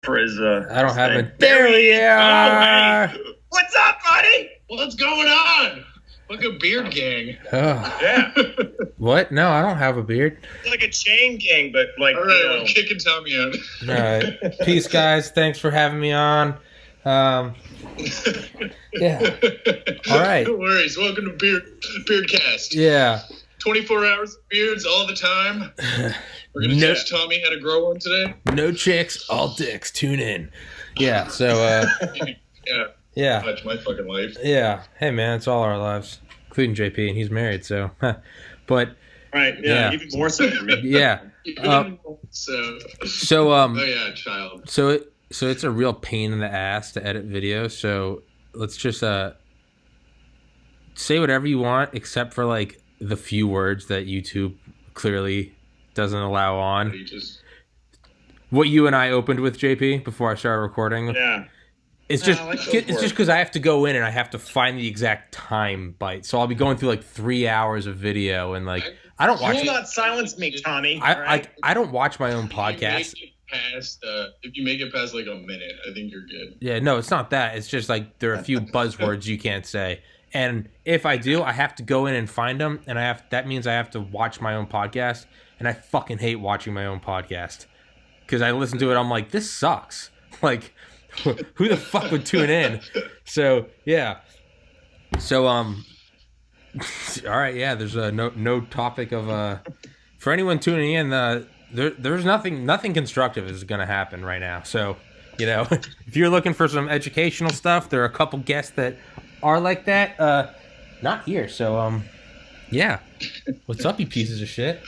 for his. I don't have it. There we are. Oh, hey. What's up, buddy? What's going on? Like a beard gang. Oh. Yeah. What? No, I don't have a beard. It's like a chain gang, but like. All right, we're kicking Tommy out. All right. Peace, guys. Thanks for having me on. Yeah. All right. No worries. Welcome to Beardcast. Yeah. 24 hours of beards all the time. We're going to teach Tommy how to grow one today. No chicks, all dicks. Tune in. Yeah, so, Yeah. yeah. That's my fucking life. Yeah. Hey, man, it's all our lives, including JP, and he's married, so. But. Right, yeah, even more so for me. Yeah. So, oh, yeah, child. So it's a real pain in the ass to edit video, so let's just, say whatever you want, except for, like, the few words that YouTube clearly doesn't allow on. What you and I opened with, JP, before I started recording. Yeah. It's just because I have to go in and I have to find the exact time bite. So I'll be going through like 3 hours of video and like I don't watch. You will not silence me, Tommy. I don't watch my own podcast. If you make it past like a minute, I think you're good. Yeah, no, it's not that. It's just like there are a few buzzwords you can't say. And if I do, I have to go in and find them, and that means I have to watch my own podcast, and I fucking hate watching my own podcast because I listen to it. I'm like, this sucks. Like, who the fuck would tune in? So yeah. So all right, yeah. There's no topic of for anyone tuning in. There's nothing constructive is gonna happen right now. So you know, if you're looking for some educational stuff, there are a couple guests that are like that. Not here. So yeah. What's up, you pieces of shit?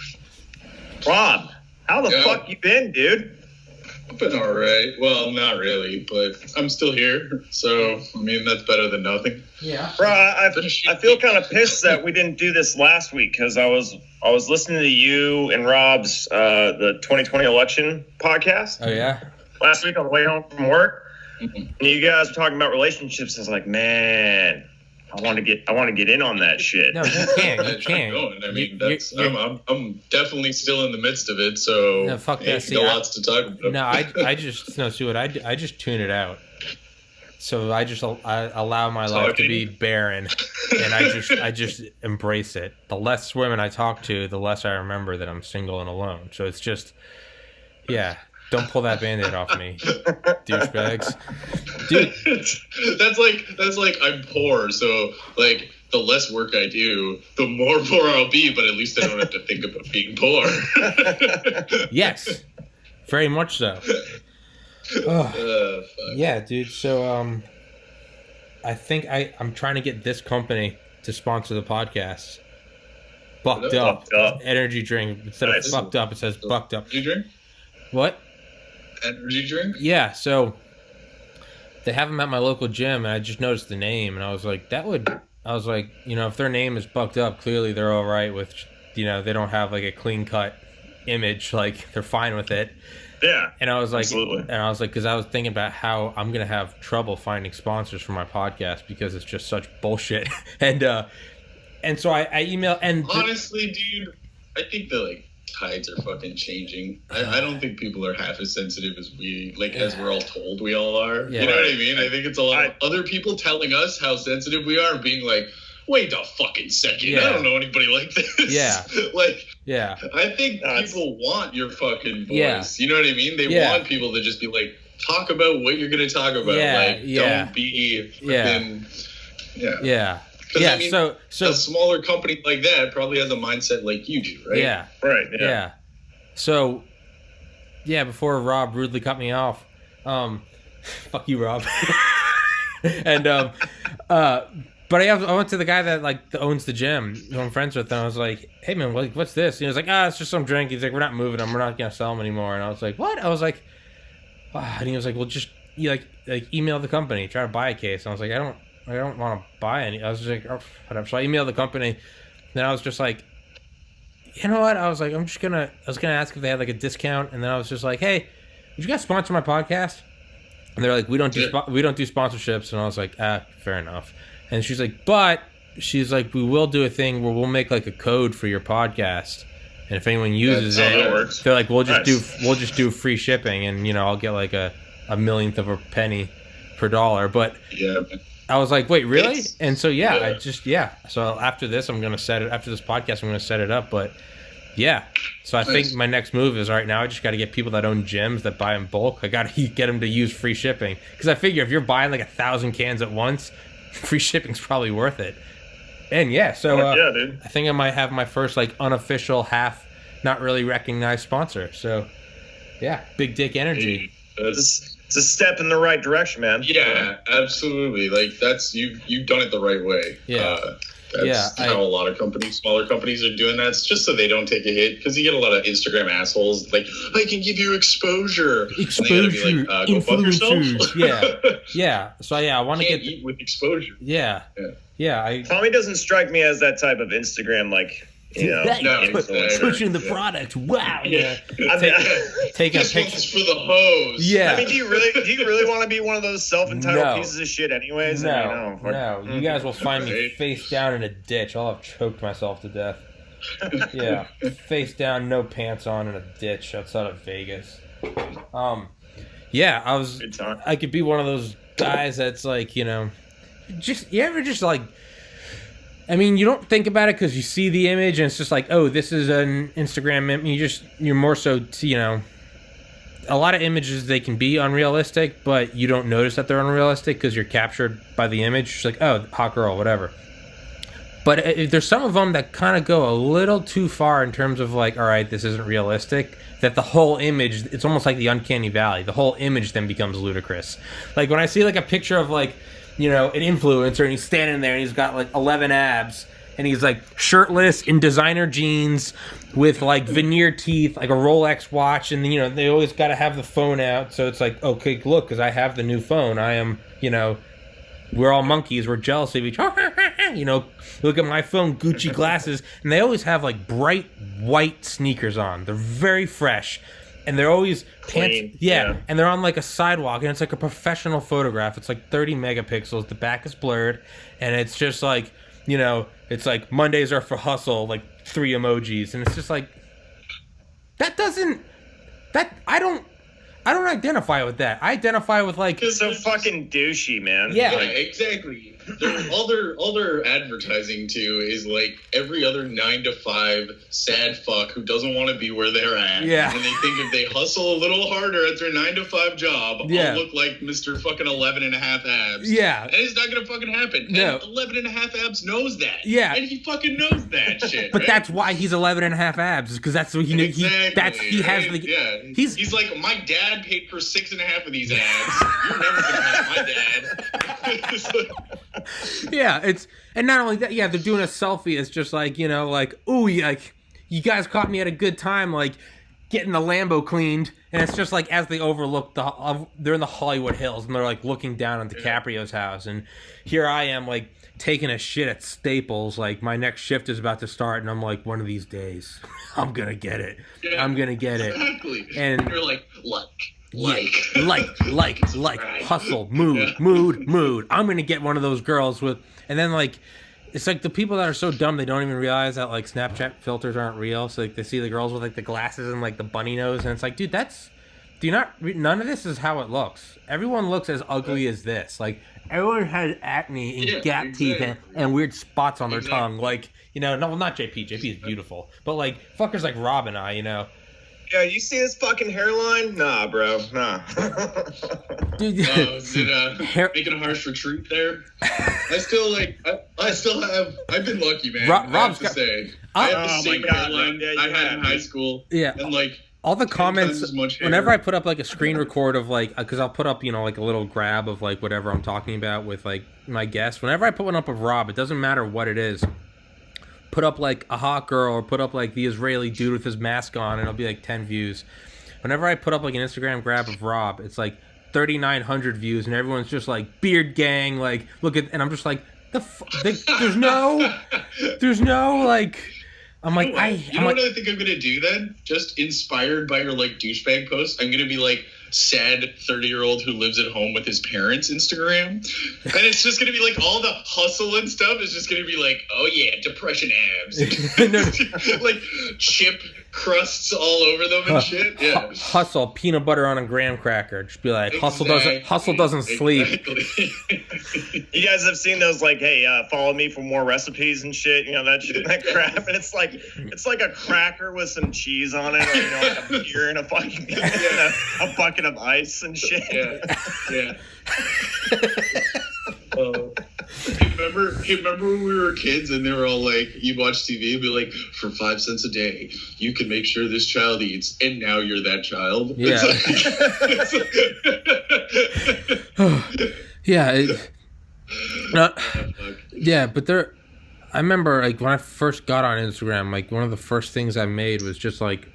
Rob, how the fuck you been, dude? I've been all right. Well, not really, but I'm still here. So, I mean, that's better than nothing. Yeah. Bro, I feel kind of pissed that we didn't do this last week because I was listening to you and Rob's the 2020 election podcast. Oh yeah. Last week on the way home from work, and you guys were talking about relationships. I was like, man, I want to get in on that shit. No, you can't. You can't. I mean, I'm definitely still in the midst of it. So no, fuck that. See, lots to talk about. No, I just tune it out. So I allow my life to be barren, and I just embrace it. The less women I talk to, the less I remember that I'm single and alone. So it's just, yeah. Don't pull that Band-Aid off me, douchebags. Dude, that's like I'm poor, so like the less work I do, the more poor I'll be. But at least I don't have to think about being poor. Yes, very much so. Yeah, dude. So I think I'm trying to get this company to sponsor the podcast. Bucked up energy drink instead of fucked up. It says bucked up. Do you drink? What? Energy drink? Yeah, so they have them at my local gym, and I just noticed the name, and I was like, you know, if their name is bucked up, clearly they're all right with, you know, they don't have like a clean cut image, like they're fine with it. Yeah. And I was like, absolutely. Because I was thinking about how I'm gonna have trouble finding sponsors for my podcast because it's just such bullshit, and so I emailed and honestly, dude, I think the tides are fucking changing. I don't think people are half as sensitive as as we're all told we all are. Yeah. You know what I mean? I think it's a lot of other people telling us how sensitive we are and being like, wait a fucking second. Yeah. I don't know anybody like this. Yeah. Yeah. I think people want your fucking voice. Yeah. You know what I mean? They want people to just be like, talk about what you're going to talk about. Don't be fucking... Yeah. Yeah, I mean, so a smaller company like that probably has a mindset like you do, right? Yeah, right. Yeah. So, yeah, before Rob rudely cut me off, fuck you, Rob. And but I went to the guy that like owns the gym, who I'm friends with, and I was like, "Hey man, what's this?" And he was like, "It's just some drink." He's like, "We're not moving them. We're not gonna sell them anymore." And I was like, "What?" I was like, and he was like, "Well, just like email the company, try to buy a case." And I was like, I don't want to buy any. I was just like, oh, whatever. So I emailed the company. Then I was just like, you know what? I was like, I was gonna ask if they had like a discount. And then I was just like, hey, would you guys sponsor my podcast? And they're like, we don't do sponsorships. And I was like, fair enough. And she's like, we will do a thing where we'll make like a code for your podcast. And if anyone uses it, they're like, we'll just do free shipping. And, you know, I'll get like a a millionth of a penny per dollar. But Yeah. I was like, wait, really? And so, yeah. So after this, after this podcast, I'm going to set it up. But yeah. So I think my next move is right now I just got to get people that own gyms that buy in bulk. I got to get them to use free shipping. Because I figure if you're buying like 1,000 cans at once, free shipping's probably worth it. And yeah, so dude. I think I might have my first like unofficial half, not really recognized sponsor. So yeah, big dick energy. It's a step in the right direction, man. Yeah, absolutely. Like that's you've done it the right way. Yeah. That's how a lot of companies, smaller companies, are doing that. It's just so they don't take a hit, because you get a lot of Instagram assholes like, I can give you exposure. Exposure, like, go fuck yourself. Yeah. So yeah, I want to get eat with exposure. Yeah. Tommy doesn't strike me as that type of Instagram, like, you know, influencer. Pushing the product. Wow. Yeah. Take a This picture. one's for the hose. Yeah. I mean, do you really want to be one of those self-entitled pieces of shit anyways? No. You guys will find me face down in a ditch. I'll have choked myself to death. Yeah. Face down, no pants on, in a ditch outside of Vegas. Yeah, I could be one of those guys that's like, you know, I mean, you don't think about it because you see the image and it's just like, oh, this is an Instagram image. You're more so, you know, a lot of images, they can be unrealistic, but you don't notice that they're unrealistic because you're captured by the image. It's like, oh, hot girl, whatever. But there's some of them that kind of go a little too far in terms of like, all right, this isn't realistic, that the whole image, it's almost like the uncanny valley. The whole image then becomes ludicrous. Like when I see like a picture of like, you know, an influencer and he's standing there and he's got like 11 abs and he's like shirtless in designer jeans with like veneer teeth, like a Rolex watch, and you know, they always got to have the phone out. So it's like, okay, look, because I have the new phone. I am, you know, we're all monkeys. We're jealous of each other. You know, look at my phone, Gucci glasses. And they always have like bright white sneakers on. They're very fresh. And they're always pants, and they're on like a sidewalk, and it's like a professional photograph. It's like 30 megapixels. The back is blurred, and it's just like, you know, it's like Mondays are for hustle, like 3 emojis, and it's just like I don't identify with that. I identify with like, it's so fucking douchey, man. Yeah, exactly. All their advertising too is like every other 9-to-5 sad fuck who doesn't want to be where they're at. Yeah. And they think if they hustle a little harder at their 9-to-5 job, I'll look like Mr. fucking 11 and a half abs. Yeah. And it's not gonna fucking happen. No. And 11 and a half abs knows that. Yeah. And he fucking knows that shit. But right? that's why he's 11 and a half abs, because that's what he knew. Exactly, He has the. Yeah. He's like, my dad paid for 6.5 of these abs. You're never gonna have my dad. Yeah, and not only that, they're doing a selfie. It's just like, you know, like, ooh, like, you guys caught me at a good time, like getting the Lambo cleaned, and it's just like as they overlook they're in the Hollywood Hills and they're like looking down on DiCaprio's house, and here I am like taking a shit at Staples, like my next shift is about to start, and I'm like, one of these days, I'm gonna get it. Yeah, I'm gonna get it. Exactly. And you're like hustle, mood. I'm gonna get one of those girls with, and then like, it's like the people that are so dumb they don't even realize that like Snapchat filters aren't real. So like they see the girls with like the glasses and like the bunny nose, and it's like, dude, none of this is how it looks. Everyone looks as ugly as this. Like everyone has acne and gap teeth and weird spots on their tongue. Like, you know, no, well, not JP. JP is beautiful, but like fuckers like Rob and I, you know. Yeah, you see this fucking hairline? Nah, bro. Nah. Dude, making a harsh retreat there? I've been lucky, man. Rob's I have to say. I have the same hairline I had in high school. Yeah. And like, all the comments, whenever I put up like a screen record of like, because I'll put up, you know, like a little grab of like whatever I'm talking about with like my guests. Whenever I put one up of Rob, it doesn't matter what it is. Put up like a hot girl or put up like the Israeli dude with his mask on, and it'll be like 10 views. Whenever I put up like an Instagram grab of Rob, it's like 3,900 views, and everyone's just like beard gang, like look at, and I'm just like there's no like. I'm like, you know what I think I'm gonna do then? Just inspired by your like douchebag post, I'm gonna be like sad 30-year-old who lives at home with his parents Instagram, and it's just gonna be like all the hustle and stuff is just gonna be like, oh yeah, depression abs, like Chip crusts all over them and shit. Yeah. Hustle, peanut butter on a graham cracker. Just be like, hustle doesn't sleep. You guys have seen those, like, hey, follow me for more recipes and shit. You know, that shit, that crap. And it's like a cracker with some cheese on it, or, you know, like a beer and a fucking a bucket of ice and shit. Yeah. Remember when we were kids and they were all like, you'd watch TV and be like, for 5 cents a day, you can make sure this child eats, and now you're that child. Yeah. But I remember, like, when I first got on Instagram, like, one of the first things I made was just, like,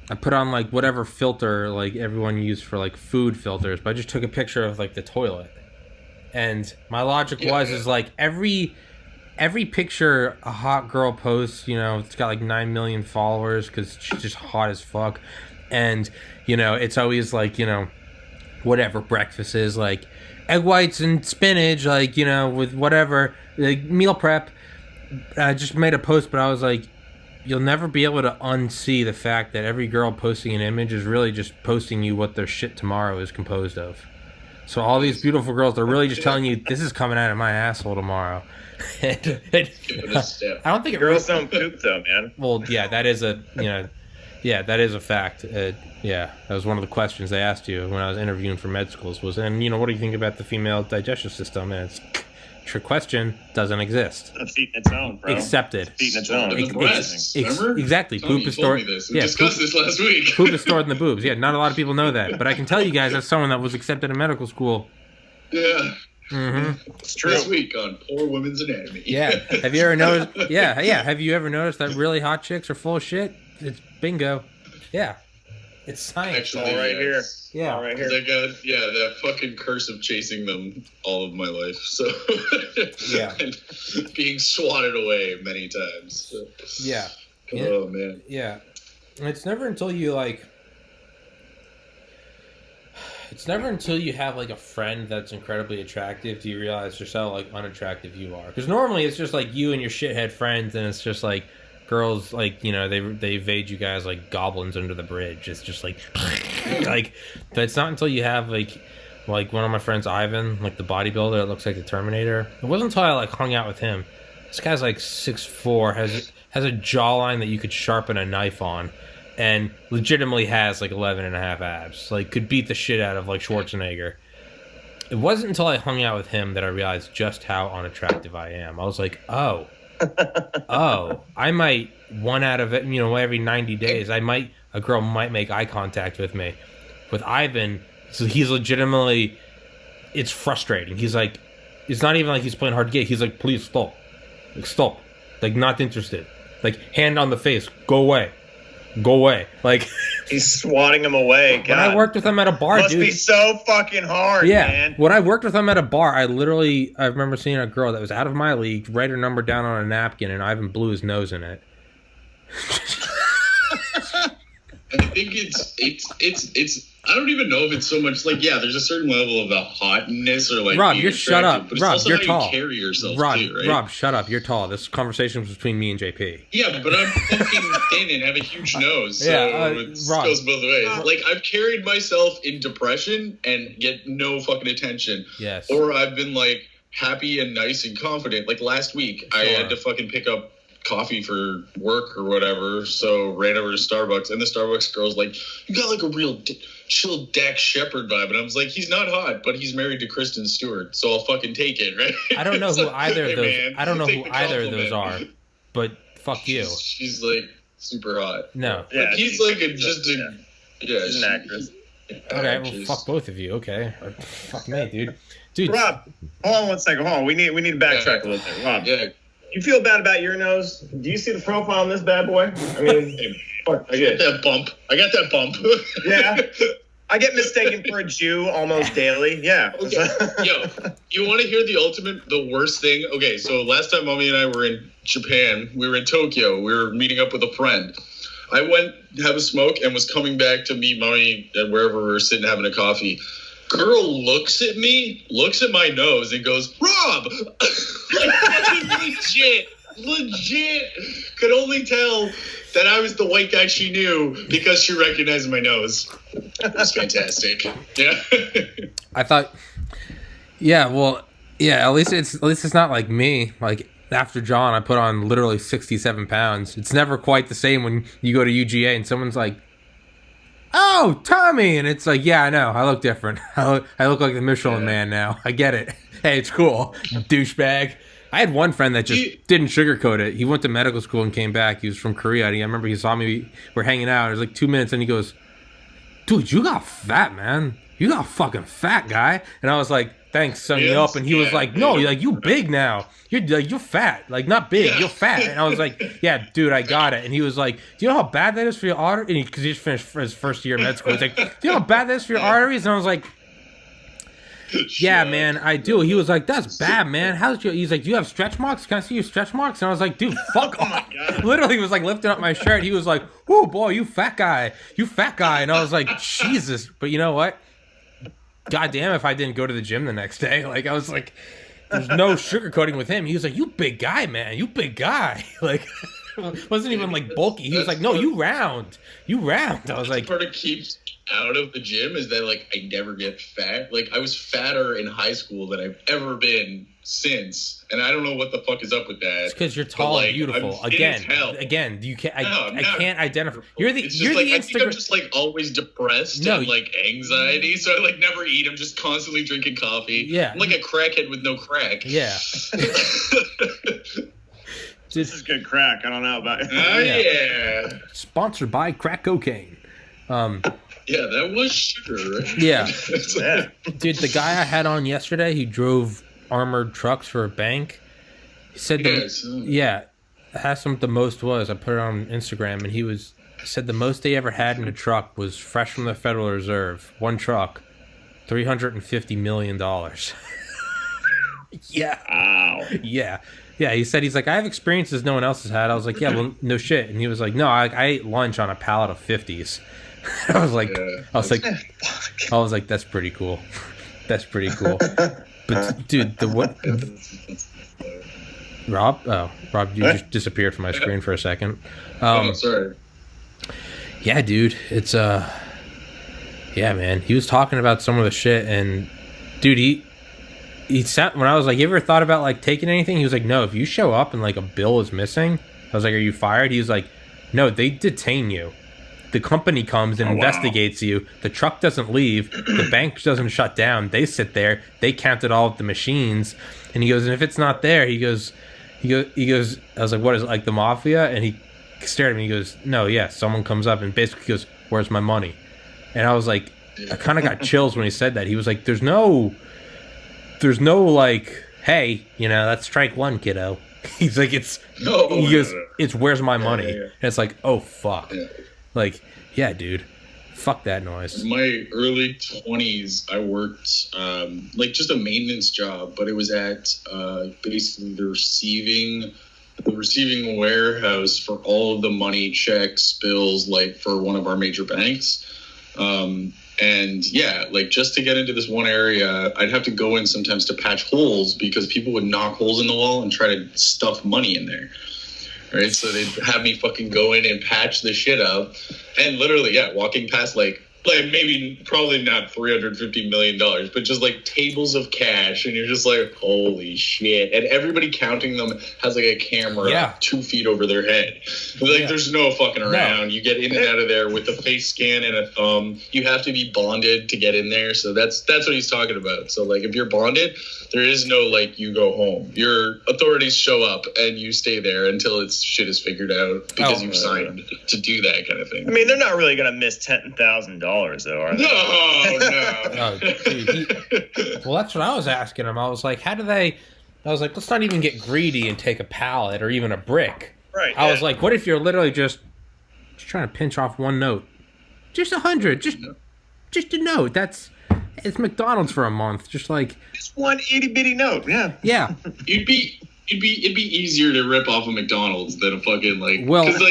I put on, like, whatever filter, like, everyone used for, like, food filters, but I just took a picture of, like, the toilet. And my logic is, like, every picture a hot girl posts, you know, it's got, like, 9 million followers because she's just hot as fuck. And, you know, it's always, like, you know, whatever breakfast is, like, egg whites and spinach, like, you know, with whatever, like, meal prep. I just made a post, but I was like, you'll never be able to unsee the fact that every girl posting an image is really just posting you what their shit tomorrow is composed of. So all these beautiful girls, they're really just telling you, this is coming out of my asshole tomorrow. I don't think girls don't poop though, man. Well, yeah, that is a, you know, yeah, that is a fact. Yeah, that was one of the questions they asked you when I was interviewing for med schools was, and, you know, what do you think about the female digestive system? And it's, trick question, doesn't exist. It's eating its own, bro. Accepted. It's eating its own. Exactly. Poop is stored. We discussed this last week. Poop is stored in the boobs. Yeah, not a lot of people know that, but I can tell you guys, as someone that was accepted in medical school. Yeah. Mm-hmm. It's true. This week on Poor Women's Anatomy. Yeah. Have you ever noticed? Yeah. Have you ever noticed that really hot chicks are full of shit? It's bingo. Yeah. It's science. Actually, all right here. Yeah. All right here. I got that fucking curse of chasing them all of my life. So yeah. And being swatted away many times. So. Yeah. Oh man. Yeah. And it's never until you have like a friend that's incredibly attractive do you realize just how like unattractive you are. Because normally it's just like you and your shithead friends, and it's just like girls, like, you know, they evade you guys like goblins under the bridge. It's just like like, but it's not until you have like one of my friends, Ivan, like the bodybuilder that looks like the Terminator. It wasn't until I like hung out with him. This guy's like 6'4", has a jawline that you could sharpen a knife on, and legitimately has like 11.5 abs. Like, could beat the shit out of like Schwarzenegger. It wasn't until I hung out with him that I realized just how unattractive I am. I was like, oh, I might, one out of it, you know, every 90 days, a girl might make eye contact with me. With Ivan, so he's legitimately, it's frustrating. He's like, it's not even like he's playing hard to get. He's like, please stop. Like, stop. Like, not interested. Like, hand on the face. Go away. Like, he's swatting him away. God. When I worked with him at a bar, must be so fucking hard, man. When I worked with him at a bar, I remember seeing a girl that was out of my league, write her number down on a napkin, and Ivan blew his nose in it. I think it's I don't even know if it's so much like, yeah, there's a certain level of the hotness or like, Rob, you're shut up. But it's Rob, also you're how tall. You carry yourself Rob, too, right? Rob, shut up. You're tall. This conversation was between me and JP. Yeah, but I'm fucking thin and have a huge nose, so it Rob, goes both ways. Like, I've carried myself in depression and get no fucking attention. Yes. Or I've been like happy and nice and confident. Like last week, I had to fucking pick up coffee for work or whatever, so ran over to Starbucks, and the Starbucks girl's like, you got like a real chill Dak Shepard vibe, and I was like, he's not hot, but he's married to Kristen Stewart, so I'll fucking take it, right? I don't know who either of those. Man, I don't know who either of those are, but fuck you. She's like super hot. No. Yeah, he's like she's an actress. Okay, well, fuck both of you. Okay, fuck me, dude. Rob, hold on 1 second. Hold on, we need to backtrack a little bit. Rob, you feel bad about your nose? Do you see the profile on this bad boy? I mean, I get that bump. Yeah. I get mistaken for a Jew almost daily. Yeah. Okay. Yo, you want to hear the worst thing? Okay, so last time Mommy and I were in Japan, we were in Tokyo. We were meeting up with a friend. I went to have a smoke and was coming back to meet Mommy at wherever we were sitting having a coffee. Girl looks at my nose and goes, Rob! Like, fucking legit. Could only tell that I was the white guy she knew because she recognized my nose. It was fantastic. Yeah. I thought, yeah, well, yeah. At least it's not like me. Like after John, I put on literally 67 pounds. It's never quite the same when you go to UGA and someone's like, "Oh, Tommy," and it's like, "Yeah, I know. I look different. I look like the Michelin Man now. I get it. Hey, it's cool, douchebag." I had one friend that just didn't sugarcoat it. He went to medical school and came back. He was from Korea. And I remember he saw me. We're hanging out. It was like 2 minutes, and he goes, "Dude, you got fat, man. You got a fucking fat guy." And I was like, "Thanks, son me up." And he was like, "No, you're like, you big now. You're fat. Like, not big. You're fat." And I was like, "Yeah, dude, I got it." And he was like, "Do you know how bad that is for your arteries?" Because he just finished his first year of med school. He's like, "Do you know how bad that is for your arteries?" And I was like, "Yeah, man, I do." He was like, "That's bad, man. He's like, "Do you have stretch marks? Can I see your stretch marks?" And I was like, "Dude, fuck off." Literally, he was like lifting up my shirt. He was like, "Whoo, boy, you fat guy. And I was like, Jesus. But you know what? God damn if I didn't go to the gym the next day. Like, I was like, there's no sugarcoating with him. He was like, "You big guy, man. You big guy." Like, wasn't even like bulky. He was like, "No, you round. I was like, part of keeps out of the gym is that like I never get fat. Like I was fatter in high school than I've ever been since, and I don't know what the fuck is up with that. It's because you're tall and beautiful. Again, you can't. I can't identify. You're the Instagram. I think I'm just like always depressed and like anxiety, so I like never eat. I'm just constantly drinking coffee. Yeah, I'm like a crackhead with no crack. Yeah. This is good crack. I don't know about it. Yeah. Sponsored by crack cocaine. Yeah, that was sugar, right? Yeah. Yeah. Dude, the guy I had on yesterday, he drove armored trucks for a bank. He said asked him what the most was. I put it on Instagram, and he said the most they ever had in a truck was fresh from the Federal Reserve. One truck, $350 million. Yeah. Wow. Yeah. Yeah, he's like, "I have experiences no one else has had." I was like, "Yeah, well, no shit." And he was like, "No, I ate lunch on a pallet of 50s. I was like, "That's pretty cool. That's pretty cool." But dude, Rob, you just disappeared from my screen for a second. Sorry. Yeah, dude, it's yeah, man. He was talking about some of the shit, and dude, he sat when I was like, "You ever thought about like taking anything?" He was like, "No, if you show up and like a bill is missing," I was like, "Are you fired?" He was like, "No, they detain you. The company comes and investigates you. The truck doesn't leave. The bank doesn't shut down. They sit there. They count it all at the machines." And he goes, "And if it's not there," he goes, I was like, "What is it, like the mafia?" And he stared at me. He goes, "No, yeah, someone comes up and basically goes, 'Where's my money?'" And I was like, I kind of got chills when he said that. He was like, there's no like, "Hey, that's strike one, kiddo." He's like, it's "Where's my money?" And it's like, oh fuck. Yeah. Like, yeah, dude, fuck that noise. In my early 20s, I worked like just a maintenance job, but it was at basically the receiving warehouse for all of the money, checks, bills, like for one of our major banks. And yeah, like just to get into this one area, I'd have to go in sometimes to patch holes because people would knock holes in the wall and try to stuff money in there. Right, so they'd have me fucking go in and patch the shit up, and literally, yeah, walking past like probably not $350 million, but just like tables of cash, and you're just like, holy shit! And everybody counting them has like a camera 2 feet over their head. Like, there's no fucking around. No. You get in and out of there with a face scan and a thumb. You have to be bonded to get in there. So that's what he's talking about. So like, if you're bonded, there is no like you go home. Your authorities show up and you stay there until its shit is figured out because you've signed to do that kind of thing. I mean, they're not really gonna miss $10,000 though, are they? No. Dude, well, that's what I was asking him. I was like, I was like, let's not even get greedy and take a pallet or even a brick. Right. I was like, what if you're literally just trying to pinch off one note? Just 100. Just a note. It's McDonald's for a month. Just one itty bitty note. Yeah. Yeah. It'd be easier to rip off a McDonald's than a fucking because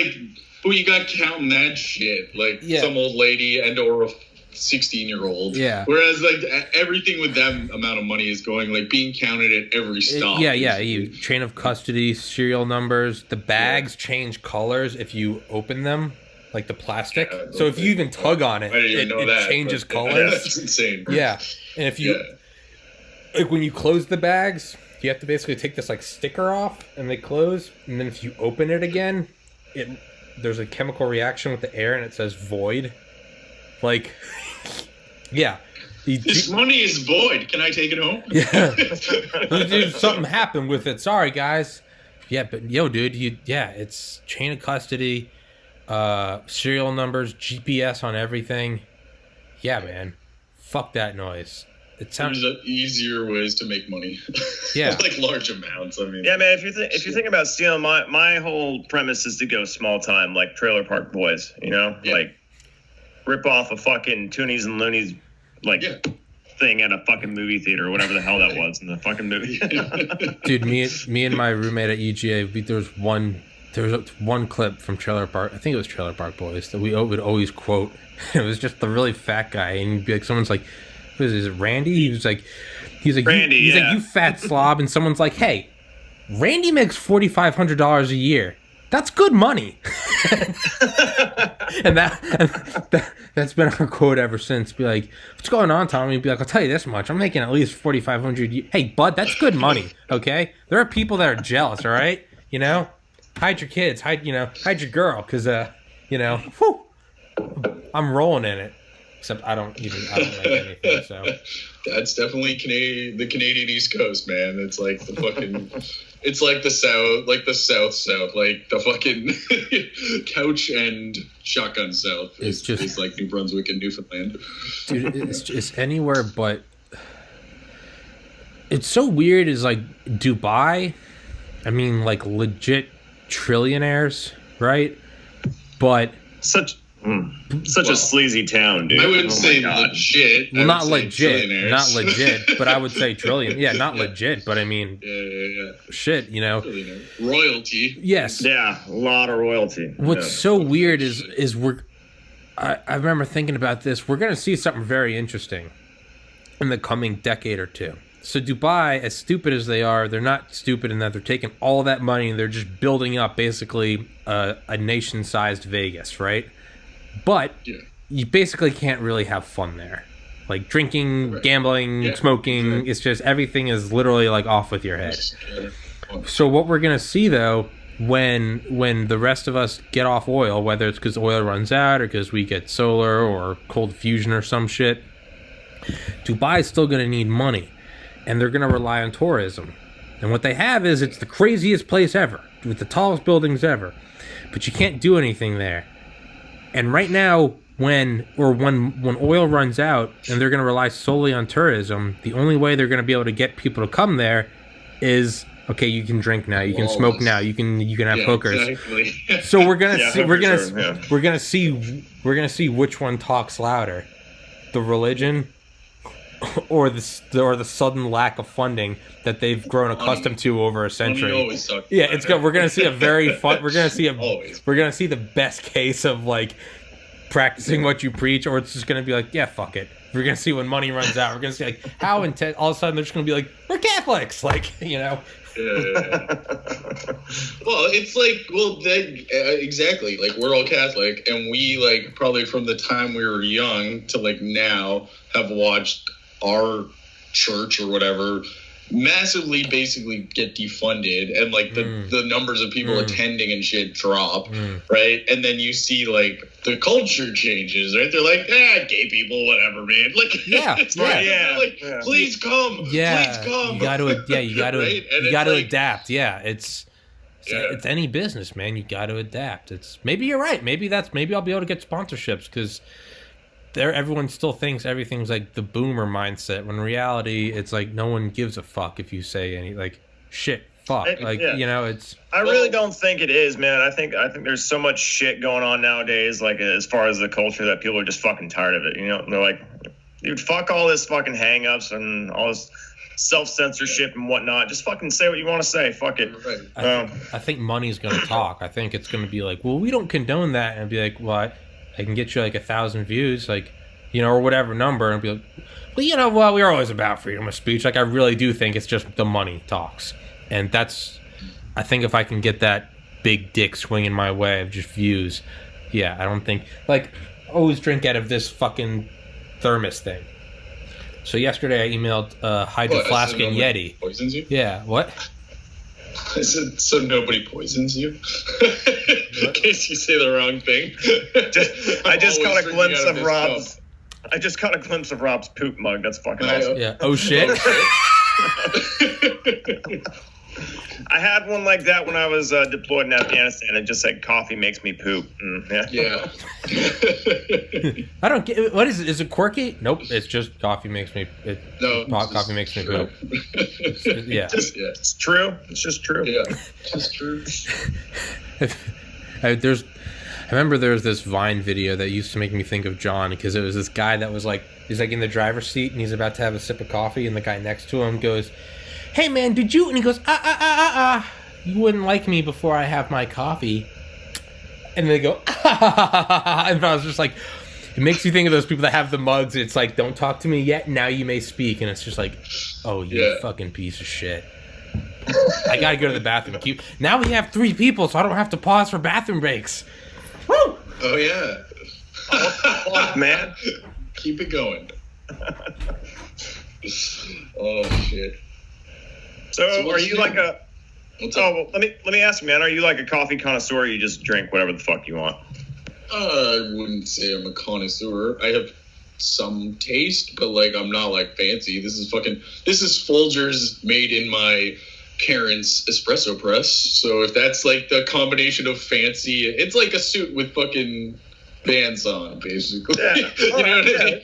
who you got counting that shit? Like some old lady and or a 16-year-old. Yeah. Whereas like everything with that amount of money is going like being counted at every stop. You chain of custody, serial numbers. The bags change colors if you open them, like the plastic. Yeah, so if you even tug on it, I didn't even know it that, changes but colors. That's insane. Yeah, and if you like when you close the bags, you have to basically take this like sticker off, and they close. And then if you open it again, there's a chemical reaction with the air, and it says void. Like, yeah. This money is void. Can I take it home? Yeah. Something happened with it. Sorry, guys. Yeah, but yo, dude, it's chain of custody, serial numbers, GPS on everything. Yeah, man. Fuck that noise. It sounds. There's easier ways to make money. Yeah. Like large amounts. I mean. Yeah, man. If you think about stealing, my whole premise is to go small time, like Trailer Park Boys. You know, like rip off a fucking Toonies and Loonies, like. Yeah. Thing at a fucking movie theater or whatever the hell that was in the fucking movie. Dude, me and my roommate at UGA, there was one clip from Trailer Park. I think it was Trailer Park Boys that we would always quote. It was just the really fat guy, and he'd be like, someone's like, "What is it, Randy?" He's like, Randy, he's like, "You fat slob," and someone's like, "Hey, Randy makes $4,500 a year. That's good money." and that's been our quote ever since. Be like, "What's going on, Tommy?" He'd be like, "I'll tell you this much. I'm making at least $4,500. Hey, bud, that's good money. Okay, there are people that are jealous. All right, you know, hide your kids, hide your girl, because whew, I'm rolling in it. Except I don't like anything. So that's definitely the Canadian East Coast, man. It's like the fucking. It's like the South, like the fucking couch and shotgun South. It's like New Brunswick and Newfoundland. Dude, it's anywhere but. It's so weird. Is like Dubai. I mean, like legit trillionaires, right? But such a sleazy town, dude. I wouldn't say legit. Well, not legit, but I would say trillion. Yeah, not legit, but I mean, shit, royalty. Yes. Yeah, a lot of royalty. What's so weird is I remember thinking about this. We're gonna see something very interesting in the coming decade or two. So Dubai, as stupid as they are, they're not stupid in that they're taking all that money and they're just building up basically a nation-sized Vegas, right? But you basically can't really have fun there. Like drinking, gambling, smoking, it's just everything is literally like off with your head. So what we're going to see though, when the rest of us get off oil, whether it's because oil runs out or because we get solar or cold fusion or some shit, Dubai's still going to need money. And they're going to rely on tourism. And what they have is it's the craziest place ever, with the tallest buildings ever. But you can't do anything there. And right now, when oil runs out and they're going to rely solely on tourism, the only way they're going to be able to get people to come there is, okay, you can drink now, you can smoke now, you can have hookers. Exactly. So we're gonna see which one talks louder, the religion or the sudden lack of funding that they've grown accustomed to over a century. Yeah, we're gonna see a very fun. We're gonna see the best case of like practicing what you preach, or it's just gonna be like, yeah, fuck it. We're gonna see when money runs out. We're gonna see like how intense. All of a sudden, they're just gonna be like, we're Catholics, like Yeah. Well, it's like, exactly. Like we're all Catholic, and we like probably from the time we were young to like now have watched our church or whatever massively basically get defunded, and like the numbers of people attending and shit drop, right? And then you see like the culture changes, right? They're like, gay people, whatever, man. Like, please come, please come. You gotta right? You gotta adapt. Yeah, it's any business, man. You gotta adapt. Maybe you're right. Maybe I'll be able to get sponsorships because everyone still thinks everything's like the boomer mindset, when in reality it's like no one gives a fuck if you say any like shit fuck. It's I really don't think it is, man. I think there's so much shit going on nowadays, like as far as the culture, that people are just fucking tired of it. They're like, dude, fuck all this fucking hang-ups and all this self-censorship and whatnot. Just fucking say what you want to say. Fuck it. I think money's gonna talk. I think it's gonna be like, well, we don't condone that, and be like, well, I can get you like 1,000 views. Like, or whatever number, and be like, well, we're always about freedom of speech. Like, I really do think it's just the money talks. And I think if I can get that big dick swinging my way of just views, I don't think, like, always drink out of this fucking thermos thing. So yesterday I emailed Hydro Flask and Yeti. Poisons you? Yeah, what? I said, so nobody poisons you? In case you say the wrong thing. I just caught a glimpse of Rob's poop mug. That's fucking awesome. Yeah. Oh shit. I had one like that when I was deployed in Afghanistan. It just said, "Coffee makes me poop." Yeah. I don't get. What is it? Is it quirky? Nope. It's just coffee makes me. Coffee makes me poop. It's true. It's just true. Yeah, it's just true. I remember there was this Vine video that used to make me think of John, because it was this guy that was like, he's like in the driver's seat and he's about to have a sip of coffee, and the guy next to him goes, "Hey man, did you?" And he goes, "You wouldn't like me before I have my coffee." And they go, and I was just like, it makes you think of those people that have the mugs. It's like, don't talk to me yet. Now you may speak. And it's just like, oh, you fucking piece of shit. I gotta go to the bathroom. Now we have 3 people, so I don't have to pause for bathroom breaks. Woo! Oh yeah. Fuck, man. Keep it going. Oh shit. So are you like a? Well, let me ask you, man. Are you like a coffee connoisseur? Or you just drink whatever the fuck you want? I wouldn't say I'm a connoisseur. I have some taste, but like I'm not like fancy. This is Folgers made in my parents' espresso press. So if that's like the combination of fancy, it's like a suit with fucking bands on, basically. Yeah. You know what I mean?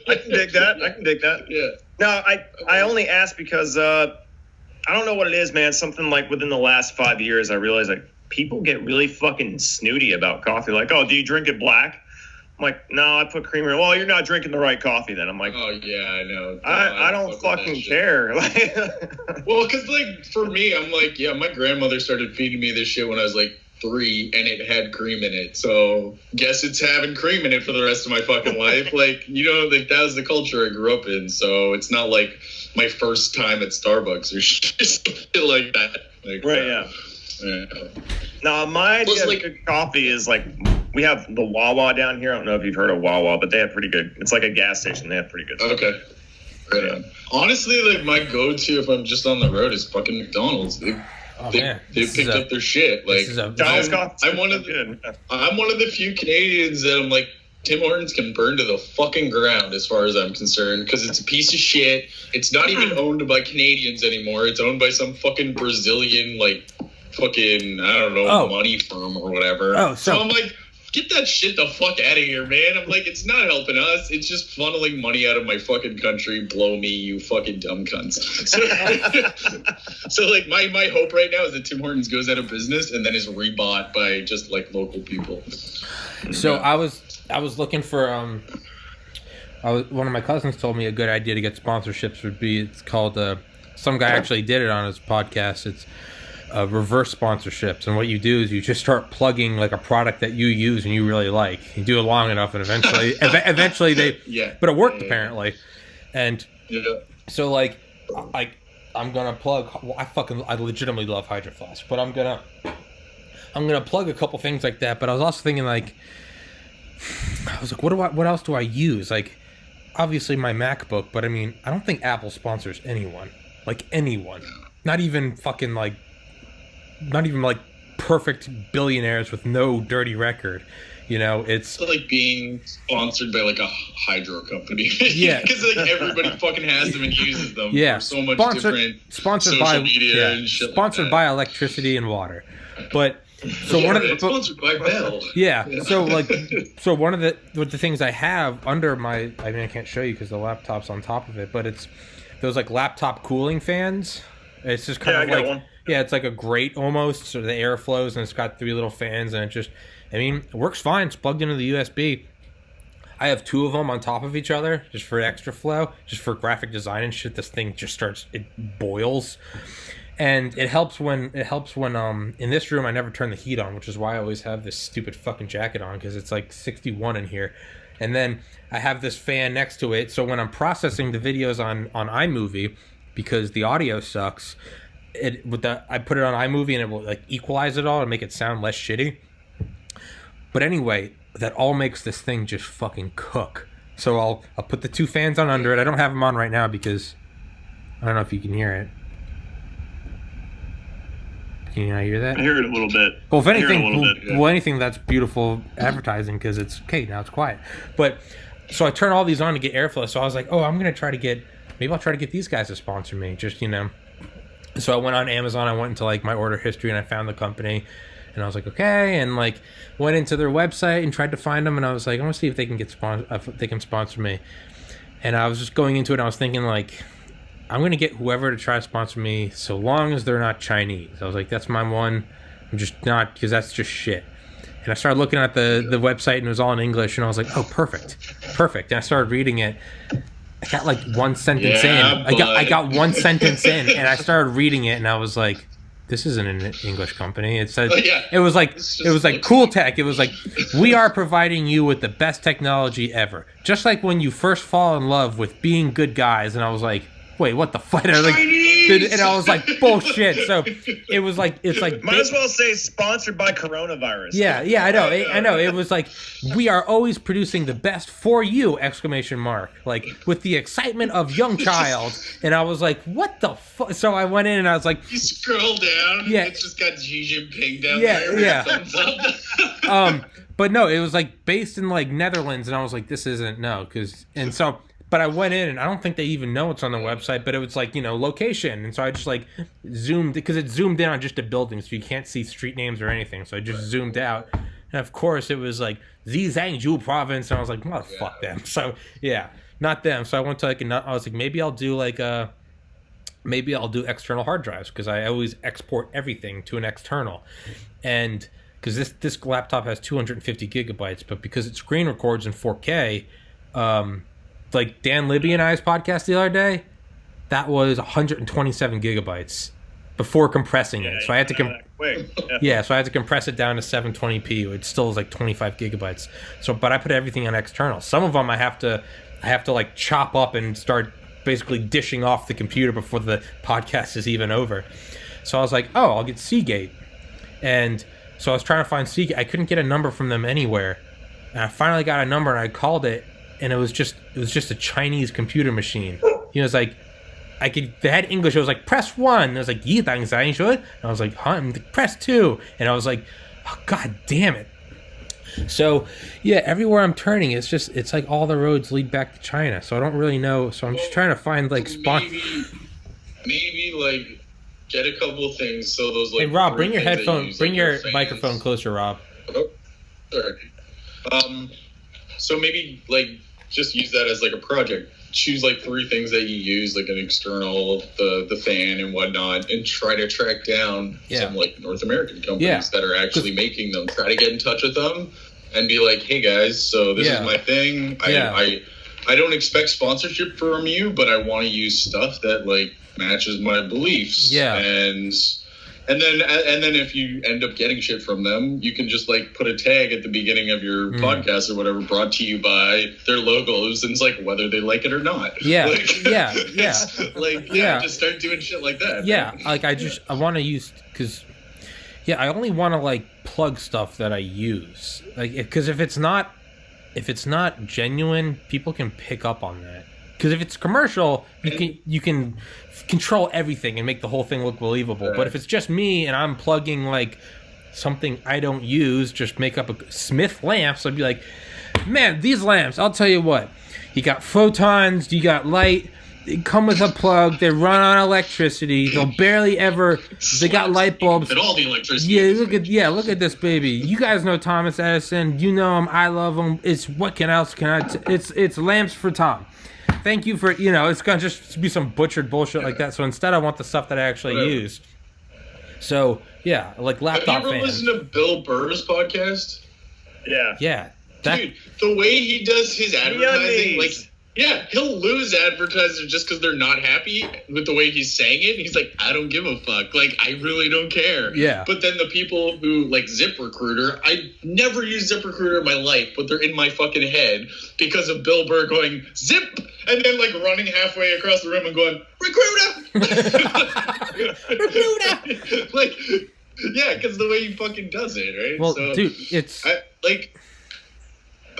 I can dig that. Yeah. No, I only ask because I don't know what it is, man. Something like within the last 5 years, I realized like people get really fucking snooty about coffee. Like, oh, do you drink it black? I'm like, no, I put creamer. Well, you're not drinking the right coffee then. I'm like, oh yeah, I know. I don't fucking care. Well, because like for me, I'm like, yeah, my grandmother started feeding me this shit when I was like 3, and it had cream in it. So guess it's having cream in it for the rest of my fucking life. Like, like that was the culture I grew up in. So it's not like my first time at Starbucks or shit like that. Like, right? Yeah. No, my idea of good coffee is like, we have the Wawa down here. I don't know if you've heard of Wawa, but they have pretty good. It's like a gas station. They have pretty good stuff. Okay. Right on. Honestly, like my go-to if I'm just on the road is fucking McDonald's. They picked up their shit. Like I'm one of the few Canadians that I'm like, Tim Hortons can burn to the fucking ground as far as I'm concerned, because it's a piece of shit. It's not even owned by Canadians anymore. It's owned by some fucking Brazilian, like, fucking, I don't know, money firm or whatever. So I'm like, get that shit the fuck out of here, man. I'm like, it's not helping us. It's just funneling money out of my fucking country. Blow me, you fucking dumb cunts. So like, my hope right now is that Tim Hortons goes out of business and then is rebought by just, like, local people. So I was looking for one of my cousins told me a good idea to get sponsorships would be, it's called some guy actually did it on his podcast. It's reverse sponsorships, and what you do is you just start plugging like a product that you use and you really like. You do it long enough, and eventually they but it worked apparently. And so like I'm gonna plug. I legitimately love Hydro Flask, but I'm gonna plug a couple things like that. But I was also thinking like, I was like, what else do I use? Like, obviously my MacBook, but I mean, I don't think Apple sponsors anyone. Like anyone. Not even perfect billionaires with no dirty record. It's like being sponsored by like a hydro company. Yeah. Because like everybody fucking has them and uses them. Yeah. For so much sponsored social by media and shit sponsored like by electricity and water. But so sponsored by Bell. Yeah. So one of the things I have under my, I mean, I can't show you because the laptop's on top of it, but it's those like laptop cooling fans. It's just kind of like one. Yeah, it's like a grate almost, so the air flows and it's got 3 little fans, and it works fine. It's plugged into the USB. I have 2 of them on top of each other just for extra flow, just for graphic design and shit. This thing just it boils. And it helps when in this room I never turn the heat on, which is why I always have this stupid fucking jacket on, because it's like 61 in here. And then I have this fan next to it, so when I'm processing the videos on iMovie, because the audio sucks, I put it on iMovie and it will like equalize it all and make it sound less shitty. But anyway, that all makes this thing just fucking cook. So I'll put the 2 fans on under it. I don't have them on right now because I don't know if you can hear it. Can you not hear that? I hear it a little bit. Well, if anything, anything that's beautiful advertising because it's okay now. It's quiet. But so I turn all these on to get airflow. So I was like, oh, I'll try to get these guys to sponsor me. Just So I went on Amazon. I went into like my order history and I found the company. And I was like, okay, and like went into their website and tried to find them, and I was like, I want to see if they can sponsor me. And I was just going into it, and I was thinking like, I'm gonna get whoever to try to sponsor me, so long as they're not Chinese. I was like, that's my one. I'm just not, because that's just shit. And I started looking at the website, and it was all in English, and I was like, oh, perfect. And I started reading it. I got like one sentence in. I got one sentence in, and I started reading it, and I was like, this isn't an English company. It said it was like cool tech. It was like, we are providing you with the best technology ever. Just like when you first fall in love with being good guys. And I was like, wait, what the fuck? And I was like, bullshit. So it was like, it's like, might as well say sponsored by coronavirus. Yeah, I know. It was like, we are always producing the best for you! ! Like with the excitement of young child. And I was like, what the fuck? So I went in and I was like, you scroll down. Yeah, it's just got Xi Jinping down there. Yeah. Thumbs up. But no, it was like based in like Netherlands, and I was like, this isn't But I went in, and I don't think they even know it's on the website, but it was like, location. And so I just like zoomed, because it zoomed in on just a building, so you can't see street names or anything. So I just zoomed out. And of course, it was like Zhangzhou province. And I was like, well, fuck them. So yeah, not them. So I went to I was like, maybe I'll do external hard drives, because I always export everything to an external. And because this laptop has 250 gigabytes, but because it screen records in 4K, like Dan Libby and I's podcast the other day, that was 127 gigabytes before compressing it. So I had to so I had to compress it down to 720p, which still is like 25 gigabytes. So, but I put everything on external. Some of them I have to like chop up and start basically dishing off the computer before the podcast is even over. So I was like, oh, I'll get Seagate. And so I was trying to find Seagate. I couldn't get a number from them anywhere. And I finally got a number, and I called it. And it was just a Chinese computer machine. It's like, they had English. It was like, press 1. It was like, yi dang zai shui. And I was like, huh? Press 2. And I was like, oh, god damn it. So yeah, everywhere I'm turning, it's like all the roads lead back to China. So I don't really know. So I'm just trying to find like maybe like get a couple things. So those like. Hey Rob, bring your microphone closer, Rob. Oh, sorry. So maybe like just use that as like a project. Choose like 3 things that you use, like an external, the fan and whatnot, and try to track down some like North American companies that are actually making them. Try to get in touch with them and be like, hey guys, so this is my thing. I don't expect sponsorship from you, but I want to use stuff that like matches my beliefs. And then if you end up getting shit from them, you can just like put a tag at the beginning of your podcast or whatever, brought to you by their logos, and it's like whether they like it or not. Just start doing shit like that. Yeah, man. Like I want to use, because I only want to like plug stuff that I use, like because if it's not genuine, people can pick up on that. Because if it's commercial, you can control everything and make the whole thing look believable. Right. But if it's just me and I'm plugging like something I don't use, just make up a Smith lamps, I'd be like, man, these lamps, I'll tell you what, you got photons, you got light, they come with a plug, they run on electricity, they'll barely ever, they got light bulbs. And all the electricity. Look at this baby. You guys know Thomas Edison, you know him, I love him. It's it's lamps for Tom. Thank you for, it's going to just be some butchered bullshit like that. So instead, I want the stuff that I actually use. So, yeah, like laptop fans. Have you ever listened to Bill Burr's podcast? Yeah. Yeah. Dude, the way he does his advertising, like, Yeah, he'll lose advertisers just because they're not happy with the way he's saying it. He's like, I don't give a fuck. Like, I really don't care. Yeah. But then the people who, like, ZipRecruiter, I never used ZipRecruiter in my life, but they're in my fucking head because of Bill Burr going, zip! And then, like, running halfway across the room and going, Recruiter! Recruiter! Like, yeah, because the way he fucking does it, right? Well, so, dude, it's... I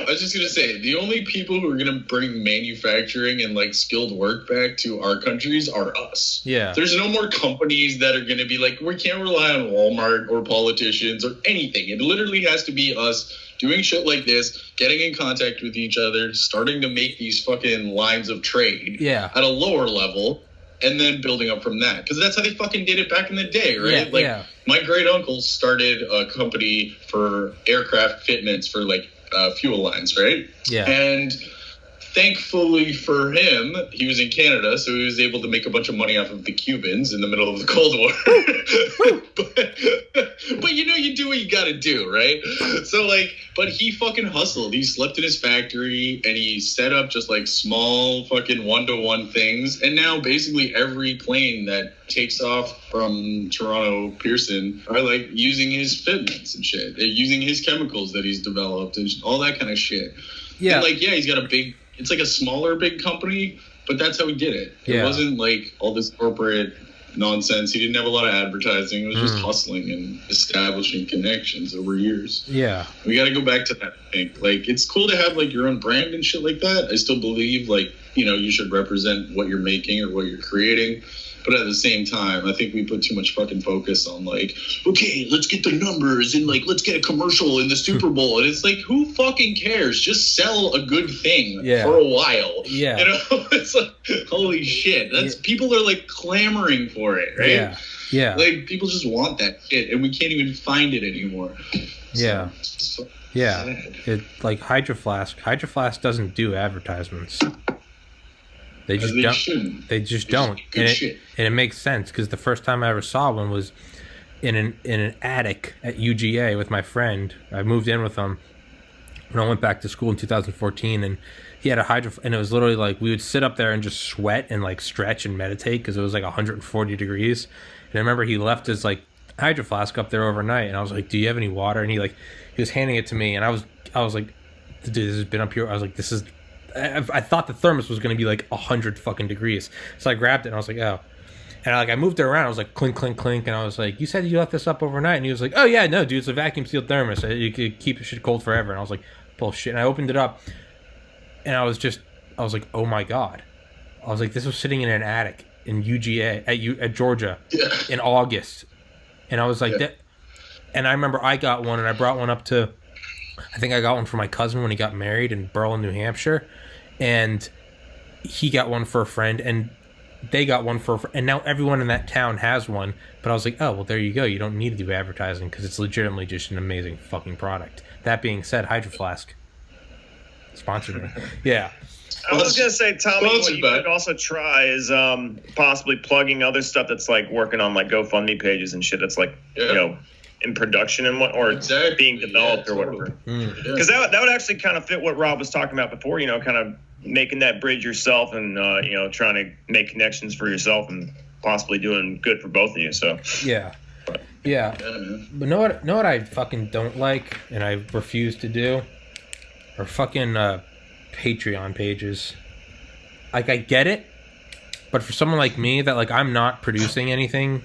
was just going to say, the only people who are going to bring manufacturing and, like, skilled work back to our countries are us. Yeah. There's no more companies that are going to be like, we can't rely on Walmart or politicians or anything. It literally has to be us doing shit like this, getting in contact with each other, starting to make these fucking lines of trade at a lower level, and then building up from that. Because that's how they fucking did it back in the day, right? My great uncle started a company for aircraft fitments for, like, fuel lines, right? Yeah. And thankfully for him, he was in Canada, so he was able to make a bunch of money off of the Cubans in the middle of the Cold War. but you know, you do what you gotta do, right? So, like, but he fucking hustled. He slept in his factory, and he set up just, like, small fucking one-to-one things. And now basically every plane that takes off from Toronto Pearson are, like, using his fitments and shit. They're using his chemicals that he's developed and all that kind of shit. Yeah. And, like, he's got it's like a smaller big company, but that's how he did it. It wasn't like all this corporate nonsense. He didn't have a lot of advertising. It was just hustling and establishing connections over years. Yeah. We got to go back to that, I think. Like, it's cool to have, like, your own brand and shit like that. I still believe, like, you know, you should represent what you're making or what you're creating. But at the same time, I think we put too much fucking focus on, like, okay, let's get the numbers and, like, let's get a commercial in the Super Bowl. And it's like, who fucking cares? Just sell a good thing for a while. Yeah. You know, it's like, holy shit. People are, like, clamoring for it, right? Yeah. Yeah. Like, people just want that shit, and we can't even find it anymore. Yeah. So, it, like, Hydro Flask doesn't do advertisements. They just don't. Shouldn't. They just don't, and it makes sense because the first time I ever saw one was in an attic at UGA with my friend. I moved in with him when I went back to school in 2014, and he had a hydro, and it was literally like we would sit up there and just sweat and, like, stretch and meditate because it was like 140 degrees. And I remember he left his, like, Hydro Flask up there overnight, and I was like, "Do you have any water?" And he was handing it to me, and I was like, "Dude, this has been up here." I was like, "This is." I thought the thermos was going to be like 100 fucking degrees. So I grabbed it and I was like, oh. And I moved it around. I was like, clink, clink, clink. And I was like, you said you left this up overnight. And he was like, oh, yeah, no, dude, it's a vacuum sealed thermos. You could keep shit cold forever. And I was like, bullshit. And I opened it up and I was like, oh my God. I was like, this was sitting in an attic in UGA at Georgia in August. And I was like, that. And I remember I got one and I brought one up to, I think I got one for my cousin when he got married in Berlin, New Hampshire. And he got one for a friend, and they got one and now everyone in that town has one. But I was like, oh, well, there you go. You don't need to do advertising because it's legitimately just an amazing fucking product. That being said, Hydro Flask sponsored me. Yeah. I was going to say, Tommy, what you could also try is possibly plugging other stuff that's, like, working on, like, GoFundMe pages and shit that's, like, you know, in production and being developed or whatever. Because that would actually kind of fit what Rob was talking about before, you know, kind of making that bridge yourself and, you know, trying to make connections for yourself and possibly doing good for both of you. So, yeah. But know what I fucking don't like and I refuse to do? Are fucking Patreon pages. Like, I get it, but for someone like me that, like, I'm not producing anything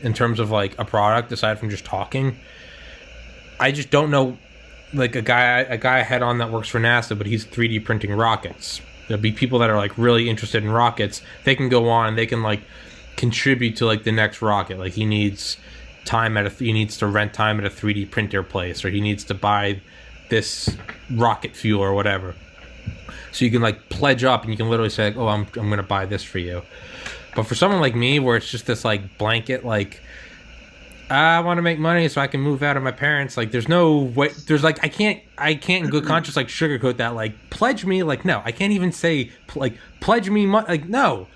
in terms of, like, a product aside from just talking, I just don't know. Like, a guy I had on that works for NASA, but he's 3D printing rockets. There'll be people that are, like, really interested in rockets. They can go on, they can, like, contribute to, like, the next rocket. Like, he needs he needs to rent time at a 3D printer place, or he needs to buy this rocket fuel or whatever. So you can, like, pledge up and you can literally say, like, oh, I'm going to buy this for you. But for someone like me, where it's just this, like, blanket, like, I want to make money so I can move out of my parents. Like, there's no way. There's, like, I can't in good conscience, like, sugarcoat that. Like, pledge me. Like, no, I can't even say, like, pledge me money. Like, no,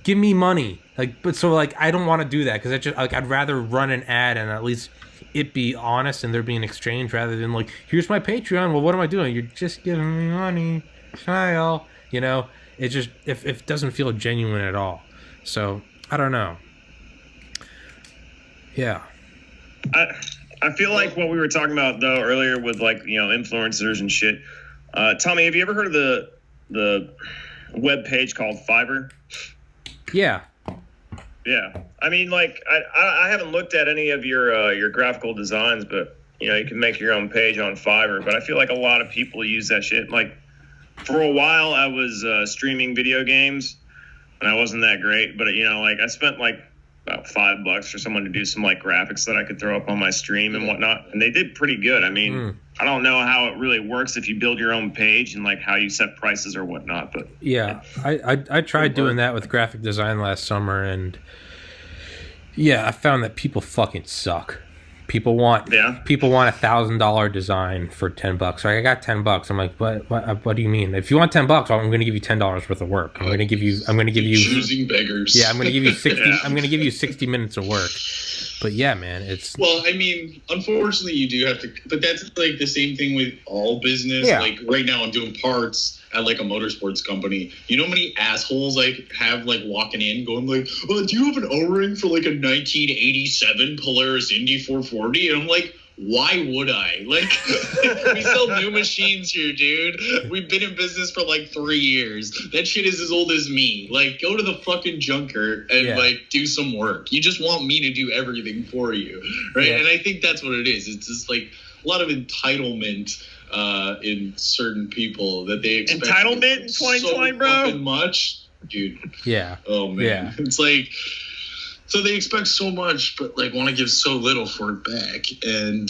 give me money. Like, but so, like, I don't want to do that because I'd rather run an ad and at least it be honest and there be an exchange rather than, like, here's my Patreon. Well, what am I doing? You're just giving me money, child. You know, it just if it doesn't feel genuine at all. So I don't know. Yeah. I feel like what we were talking about though earlier with like, you know, influencers and shit. Tommy, have you ever heard of the web page called Fiverr? Yeah. Yeah. I mean, like I haven't looked at any of your graphical designs, but you know, you can make your own page on Fiverr. But I feel like a lot of people use that shit. Like for a while, I was streaming video games, and I wasn't that great. But you know, like I spent like about $5 for someone to do some like graphics that I could throw up on my stream and whatnot, and they did pretty good. I mean, I don't know how it really works if you build your own page and like how you set prices or whatnot, but yeah, I tried doing that with graphic design last summer, and yeah, I found that people fucking suck. People want $1,000 design for $10. Like I got $10. I'm like, what do you mean? If you want $10, I'm going to give you $10 worth of work. I'm going to give you choosing beggars. Yeah, I'm going to give you 60. I'm going to give you 60 minutes of work. But yeah, man, it's well. I mean, unfortunately, you do have to. But that's like the same thing with all business. Yeah. Like right now, I'm doing parts at like a motorsports company. You know how many assholes I have like walking in, going like, "Oh, do you have an O-ring for like a 1987 Polaris Indy 440?" And I'm like, why would I? Like, we sell new machines here, dude. We've been in business for like 3 years. That shit is as old as me. Like, go to the fucking junker and like do some work. You just want me to do everything for you, right? Yeah. And I think that's what it is. It's just like a lot of entitlement in certain people that they expect. Entitlement in 2020, so bro. Fucking much, dude. Yeah. Oh man, yeah. It's like. So they expect so much, but like want to give so little for it back. And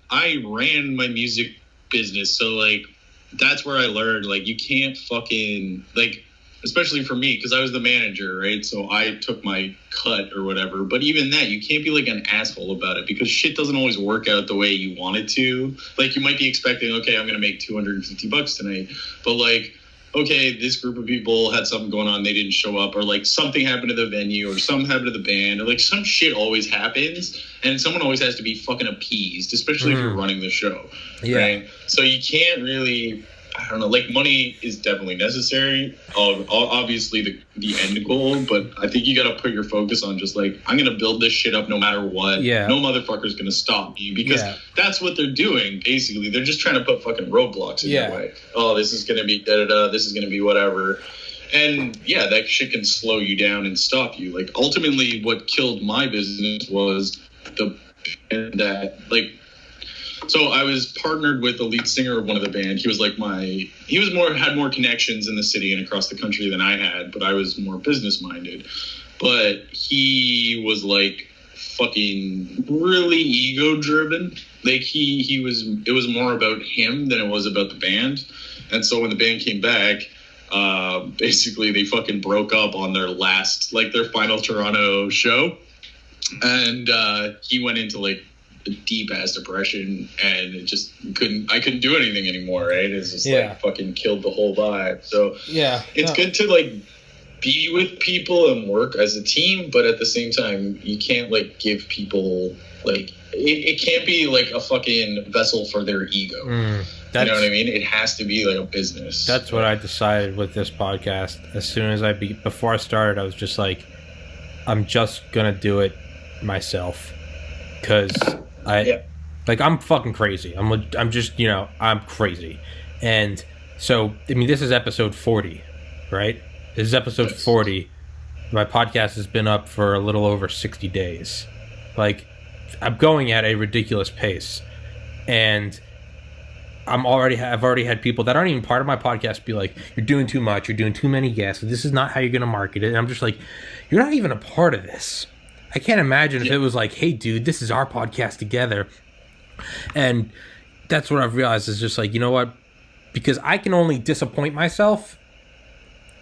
I ran my music business, so like that's where I learned like you can't fucking like, especially for me because I was the manager, right? So I took my cut or whatever. But even that, you can't be like an asshole about it because shit doesn't always work out the way you want it to. Like you might be expecting, okay, I'm gonna make $250 tonight, but like. Okay, this group of people had something going on, they didn't show up, or like something happened to the venue, or something happened to the band, or like some shit always happens, and someone always has to be fucking appeased, especially if you're running the show, right? So you can't really, I don't know, like money is definitely necessary, obviously the end goal, but I think you got to put your focus on just like, I'm going to build this shit up no matter what. Yeah. No motherfucker's going to stop me because that's what they're doing, basically. They're just trying to put fucking roadblocks in your way. Oh, this is going to be da-da-da, this is going to be whatever. And yeah, that shit can slow you down and stop you. Like ultimately what killed my business was so I was partnered with the lead singer of one of the band. He was like had more connections in the city and across the country than I had, but I was more business minded. But he was like fucking really ego driven. Like it was more about him than it was about the band. And so when the band came back, basically they fucking broke up on their final Toronto show. And he went into like a deep ass depression and it just I couldn't do anything anymore, right? It's just like fucking killed the whole vibe. So it's good to like be with people and work as a team, but at the same time you can't like give people like it can't be like a fucking vessel for their ego. You know what I mean? It has to be like a business. That's what I decided with this podcast. As soon as before I started, I was just like, I'm just gonna do it myself because I'm fucking crazy. I'm just, you know, I'm crazy. And so, I mean, this is episode 40, right? This is episode 40. My podcast has been up for a little over 60 days. Like, I'm going at a ridiculous pace. And I've already had people that aren't even part of my podcast be like, you're doing too much. You're doing too many guests. This is not how you're going to market it. And I'm just like, you're not even a part of this. I can't imagine if it was like, hey, dude, this is our podcast together. And that's what I've realized is just like, you know what? Because I can only disappoint myself.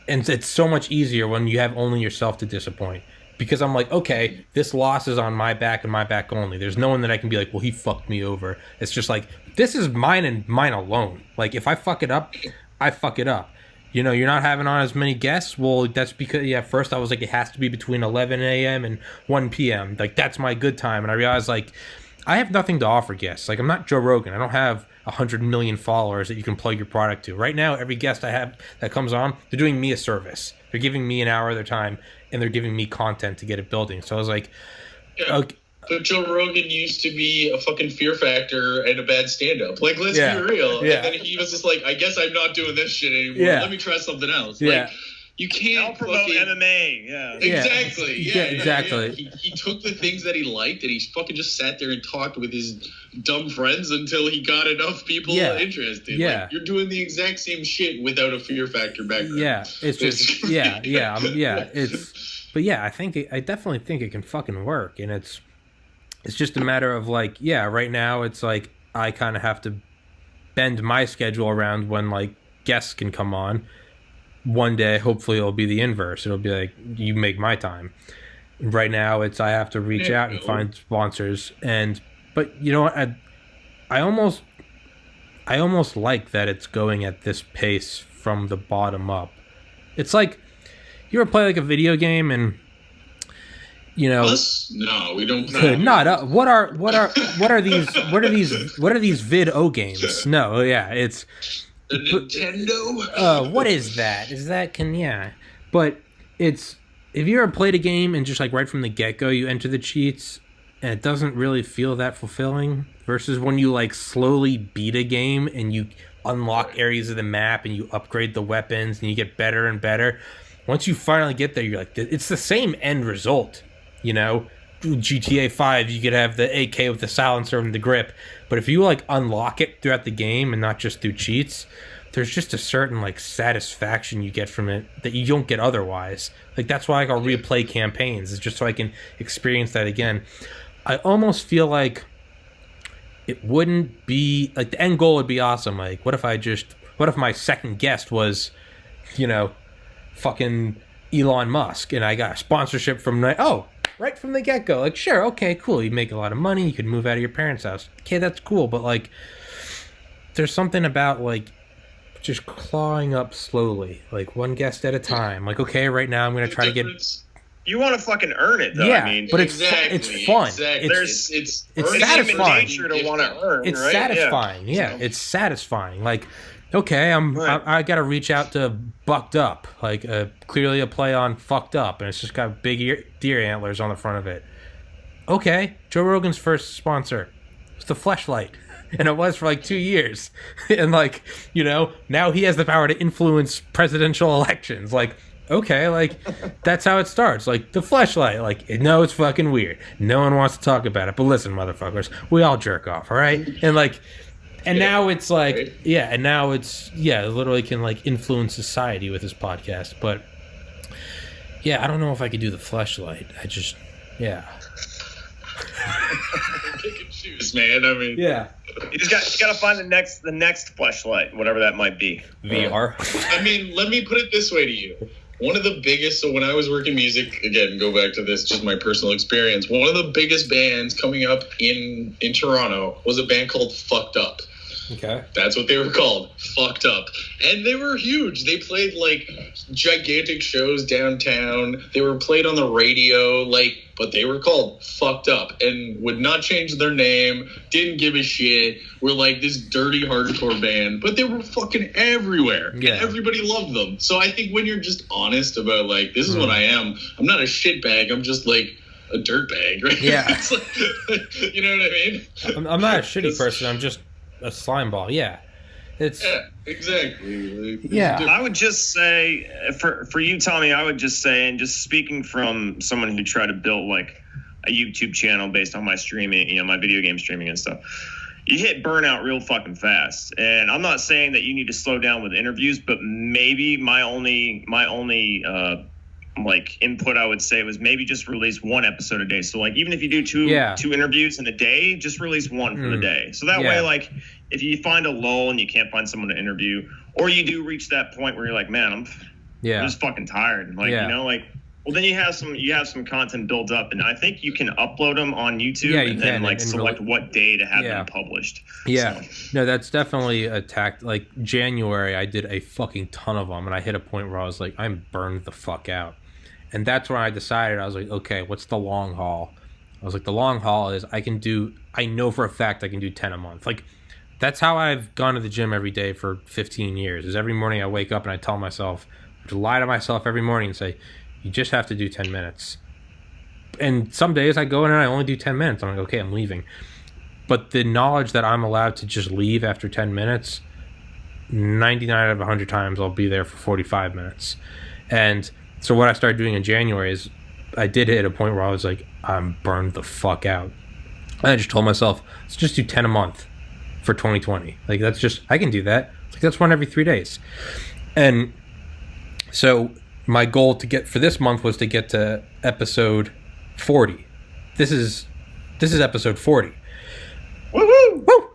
And it's so much easier when you have only yourself to disappoint. Because I'm like, okay, this loss is on my back and my back only. There's no one that I can be like, well, he fucked me over. It's just like, this is mine and mine alone. Like, if I fuck it up, I fuck it up. You know, you're not having on as many guests. Well, that's because, first I was like, it has to be between 11 a.m. and 1 p.m. Like, that's my good time. And I realized, like, I have nothing to offer guests. Like, I'm not Joe Rogan. I don't have 100 million followers that you can plug your product to. Right now, every guest I have that comes on, they're doing me a service. They're giving me an hour of their time, and they're giving me content to get it building. So I was like, yeah. okay. But Joe Rogan used to be a fucking fear factor and a bad stand-up. Like, let's be real. Yeah. And then he was just like, I guess I'm not doing this shit anymore. Yeah. Let me try something else. Yeah. Like, you can't I'll promote MMA. Yeah. Exactly. Yeah, exactly. He took the things that he liked and he fucking just sat there and talked with his dumb friends until he got enough people interested. Yeah. Like, you're doing the exact same shit without a fear factor background. Yeah. It's just but yeah, I definitely think it can fucking work, and it's just a matter of like, right now it's like I kind of have to bend my schedule around when like guests can come on. One day, hopefully, it'll be the inverse. It'll be like, you make my time. Right now, it's I have to reach out and find sponsors. But you know what? I almost like that it's going at this pace from the bottom up. It's like, you ever play like a video game and, you know, us? No, we don't. No. Not what are these vid-o games? No, it's. The Nintendo? What is that? But it's, if you ever played a game and just like right from the get-go you enter the cheats and it doesn't really feel that fulfilling versus when you like slowly beat a game and you unlock areas of the map and you upgrade the weapons and you get better and better. Once you finally get there, you're like, it's the same end result, you know? GTA 5, you could have the AK with the silencer and the grip, but if you like unlock it throughout the game and not just through cheats, there's just a certain like satisfaction you get from it that you don't get otherwise. Like, that's why I'll replay campaigns, is just so I can experience that again. I almost feel like it wouldn't be like, the end goal would be awesome. Like, what if my second guest was, you know, fucking Elon Musk, and I got a sponsorship from right from the get-go. Like, sure, okay, cool. You make a lot of money. You could move out of your parents' house. Okay, that's cool. But, like, there's something about, like, just clawing up slowly. Like, one guest at a time. Like, okay, right now I'm going to try to get... You want to fucking earn it, though. Yeah, I mean, but it's fun. Exactly. It's satisfying. Nature to want to earn, it's right? satisfying. Yeah, it's satisfying. Like, okay, I got to reach out to Bucked Up, like clearly a play on Fucked Up, and it's just got big deer antlers on the front of it. Okay, Joe Rogan's first sponsor was the Fleshlight, and it was for like 2 years, and like, you know, now he has the power to influence presidential elections. Like, okay, like, that's how it starts. Like, the Fleshlight, like, no, it's fucking weird. No one wants to talk about it, but listen, motherfuckers, we all jerk off, all right? And like. And now it's like, literally can like influence society with his podcast. But I don't know if I could do the Fleshlight. Pick and choose, man. I mean, you just got to find the next Fleshlight, whatever that might be. VR. I mean, let me put it this way to you. One of the biggest, so when I was working music, again, go back to this, just my personal experience, one of the biggest bands coming up in Toronto was a band called Fucked Up. Okay. That's what they were called, Fucked Up. And they were huge. They played, like, gigantic shows downtown. They were played on the radio, like, but they were called Fucked Up and would not change their name, didn't give a shit, were like this dirty hardcore band, but they were fucking everywhere. Yeah. And everybody loved them. So I think when you're just honest about, like, this is what I am, I'm not a shitbag, I'm just, like, a dirtbag, right? Yeah. Like, you know what I mean? I'm not a shitty person, I'm just a slime ball. Yeah, exactly. Like, I would just say for you, Tommy, I would just say, and just speaking from someone who tried to build like a YouTube channel based on my streaming, you know, my video game streaming and stuff, you hit burnout real fucking fast. And I'm not saying that you need to slow down with interviews, but maybe my only like input I would say was maybe just release one episode a day. So like even if you do two interviews in a day, just release one for the day. So that way, like if you find a lull and you can't find someone to interview, or you do reach that point where you're like, man, I'm just fucking tired. Like, you know, like, well, then you have some content built up, and I think you can upload them on YouTube and then like select what day to have them published. Yeah, so. No, that's definitely a tact. Like January, I did a fucking ton of them, and I hit a point where I was like, I'm burned the fuck out. And that's when I decided, I was like, okay, what's the long haul? I was like, the long haul is I know for a fact I can do 10 a month. Like, that's how I've gone to the gym every day for 15 years, is every morning I wake up and I tell myself, to lie to myself every morning and say, you just have to do 10 minutes. And some days I go in and I only do 10 minutes. I'm like, okay, I'm leaving. But the knowledge that I'm allowed to just leave after 10 minutes, 99 out of 100 times I'll be there for 45 minutes. And so what I started doing in January is I did hit a point where I was like, I'm burned the fuck out. And I just told myself, let's just do 10 a month for 2020. Like, that's just, I can do that. Like, that's one every 3 days. And so my goal to get for this month was to get to episode 40. This is episode 40. Woohoo! Woo!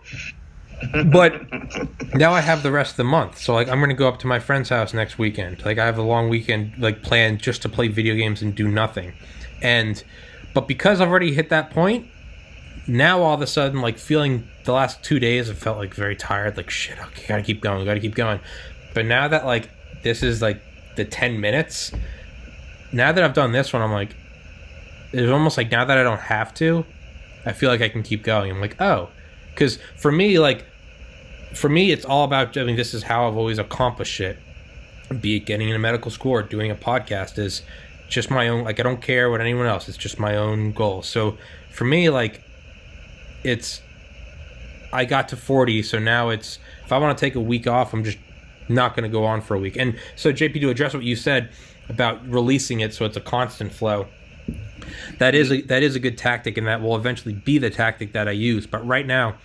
But now I have the rest of the month. So, like, I'm going to go up to my friend's house next weekend. Like, I have a long weekend, like, planned just to play video games and do nothing. But because I've already hit that point, now all of a sudden, like, feeling the last 2 days, I felt, like, very tired. Like, shit, okay, gotta keep going. But now that, like, this is, like, the 10 minutes, now that I've done this one, I'm like, it's almost like now that I don't have to, I feel like I can keep going. I'm like, oh. Because for me, it's all about, I mean, this is how I've always accomplished shit. Be it getting into medical school or doing a podcast is just my own, like, I don't care what anyone else, it's just my own goal. So for me, like, I got to 40, so now it's, if I want to take a week off, I'm just not going to go on for a week. And so, JP, to address what you said about releasing it so it's a constant flow, that is a good tactic, and that will eventually be the tactic that I use. But right now,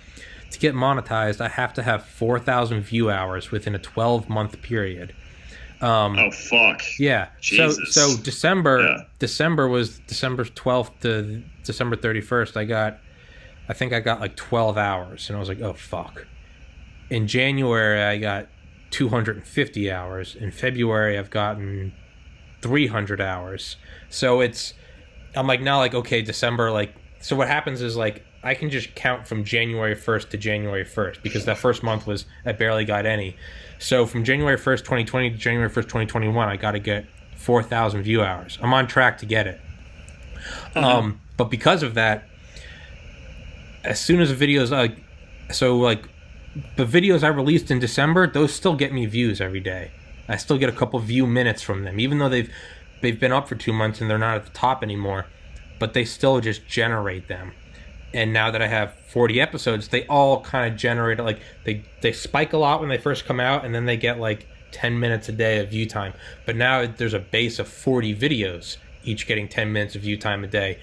to get monetized, I have to have 4,000 view hours within a 12-month period. Oh, fuck. Yeah. Jesus. So December was December 12th to December 31st. I think I got like 12 hours, and I was like, oh, fuck. In January, I got 250 hours. In February, I've gotten 300 hours. So I'm like, now, like, okay, December, like, so what happens is, like, I can just count from January 1st to January 1st, because that first month I barely got any. So from January 1st, 2020 to January 1st, 2021, I got to get 4,000 view hours. I'm on track to get it. Mm-hmm. But because of that, as soon as the videos, the videos I released in December, those still get me views every day. I still get a couple view minutes from them, even though they've been up for 2 months and they're not at the top anymore, but they still just generate them. And now that I have 40 episodes, they all kind of generate, like, they spike a lot when they first come out, and then they get like 10 minutes a day of view time. But now there's a base of 40 videos, each getting 10 minutes of view time a day.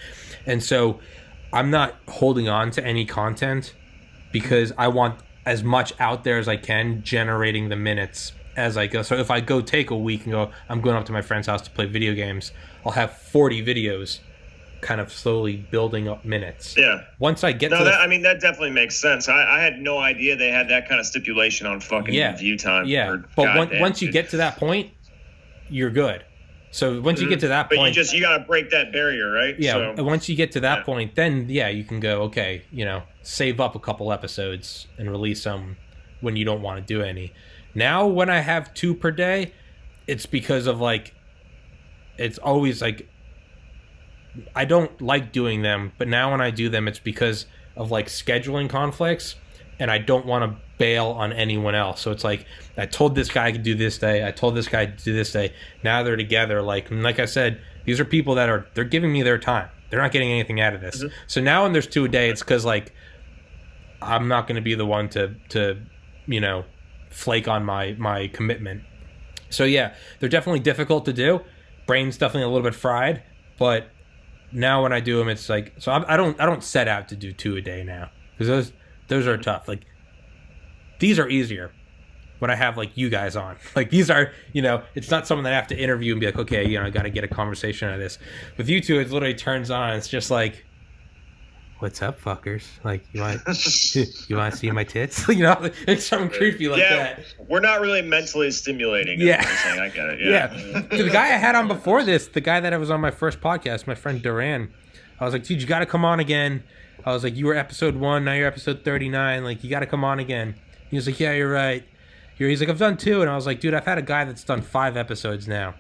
And so I'm not holding on to any content, because I want as much out there as I can, generating the minutes as I go. So if I go take a week and go, I'm going up to my friend's house to play video games, I'll have 40 videos kind of slowly building up minutes. Yeah. Once I get that definitely makes sense. I had no idea they had that kind of stipulation on fucking view time. Yeah. But once you get to that point, you're good. So once you get to that point, you got to break that barrier, right? Yeah. So, once you get to that point, then you can go, okay, save up a couple episodes and release them when you don't want to do any. Now, when I have 2 per day, it's because of, like, it's always like, I don't like doing them, but now when I do them, it's because of, like, scheduling conflicts, and I don't want to bail on anyone else. So it's like, I told this guy I could do this day, I told this guy to do this day. Now they're together. Like I said, these are people that they're giving me their time. They're not getting anything out of this. Mm-hmm. So now when there's 2 a day, it's because, like, I'm not going to be the one to flake on my commitment. So yeah, they're definitely difficult to do. Brain's definitely a little bit fried, but now when I do them, it's like, so I don't set out to do 2 a day now, because those are tough. Like, these are easier when I have, like, you guys on. Like, these are, it's not someone that I have to interview and be like, okay, I got to get a conversation out of this. With you two, it literally turns on. It's just like, what's up, fuckers? Like, you want to see my tits? It's something creepy like that. We're not really mentally stimulating. Yeah. I get it. Yeah. The guy I had on before this, the guy that was on my first podcast, my friend Duran, I was like, dude, you got to come on again. I was like, you were episode 1, now you're episode 39. Like, you got to come on again. He was like, yeah, you're right. He's like, I've done 2. And I was like, dude, I've had a guy that's done 5 episodes now.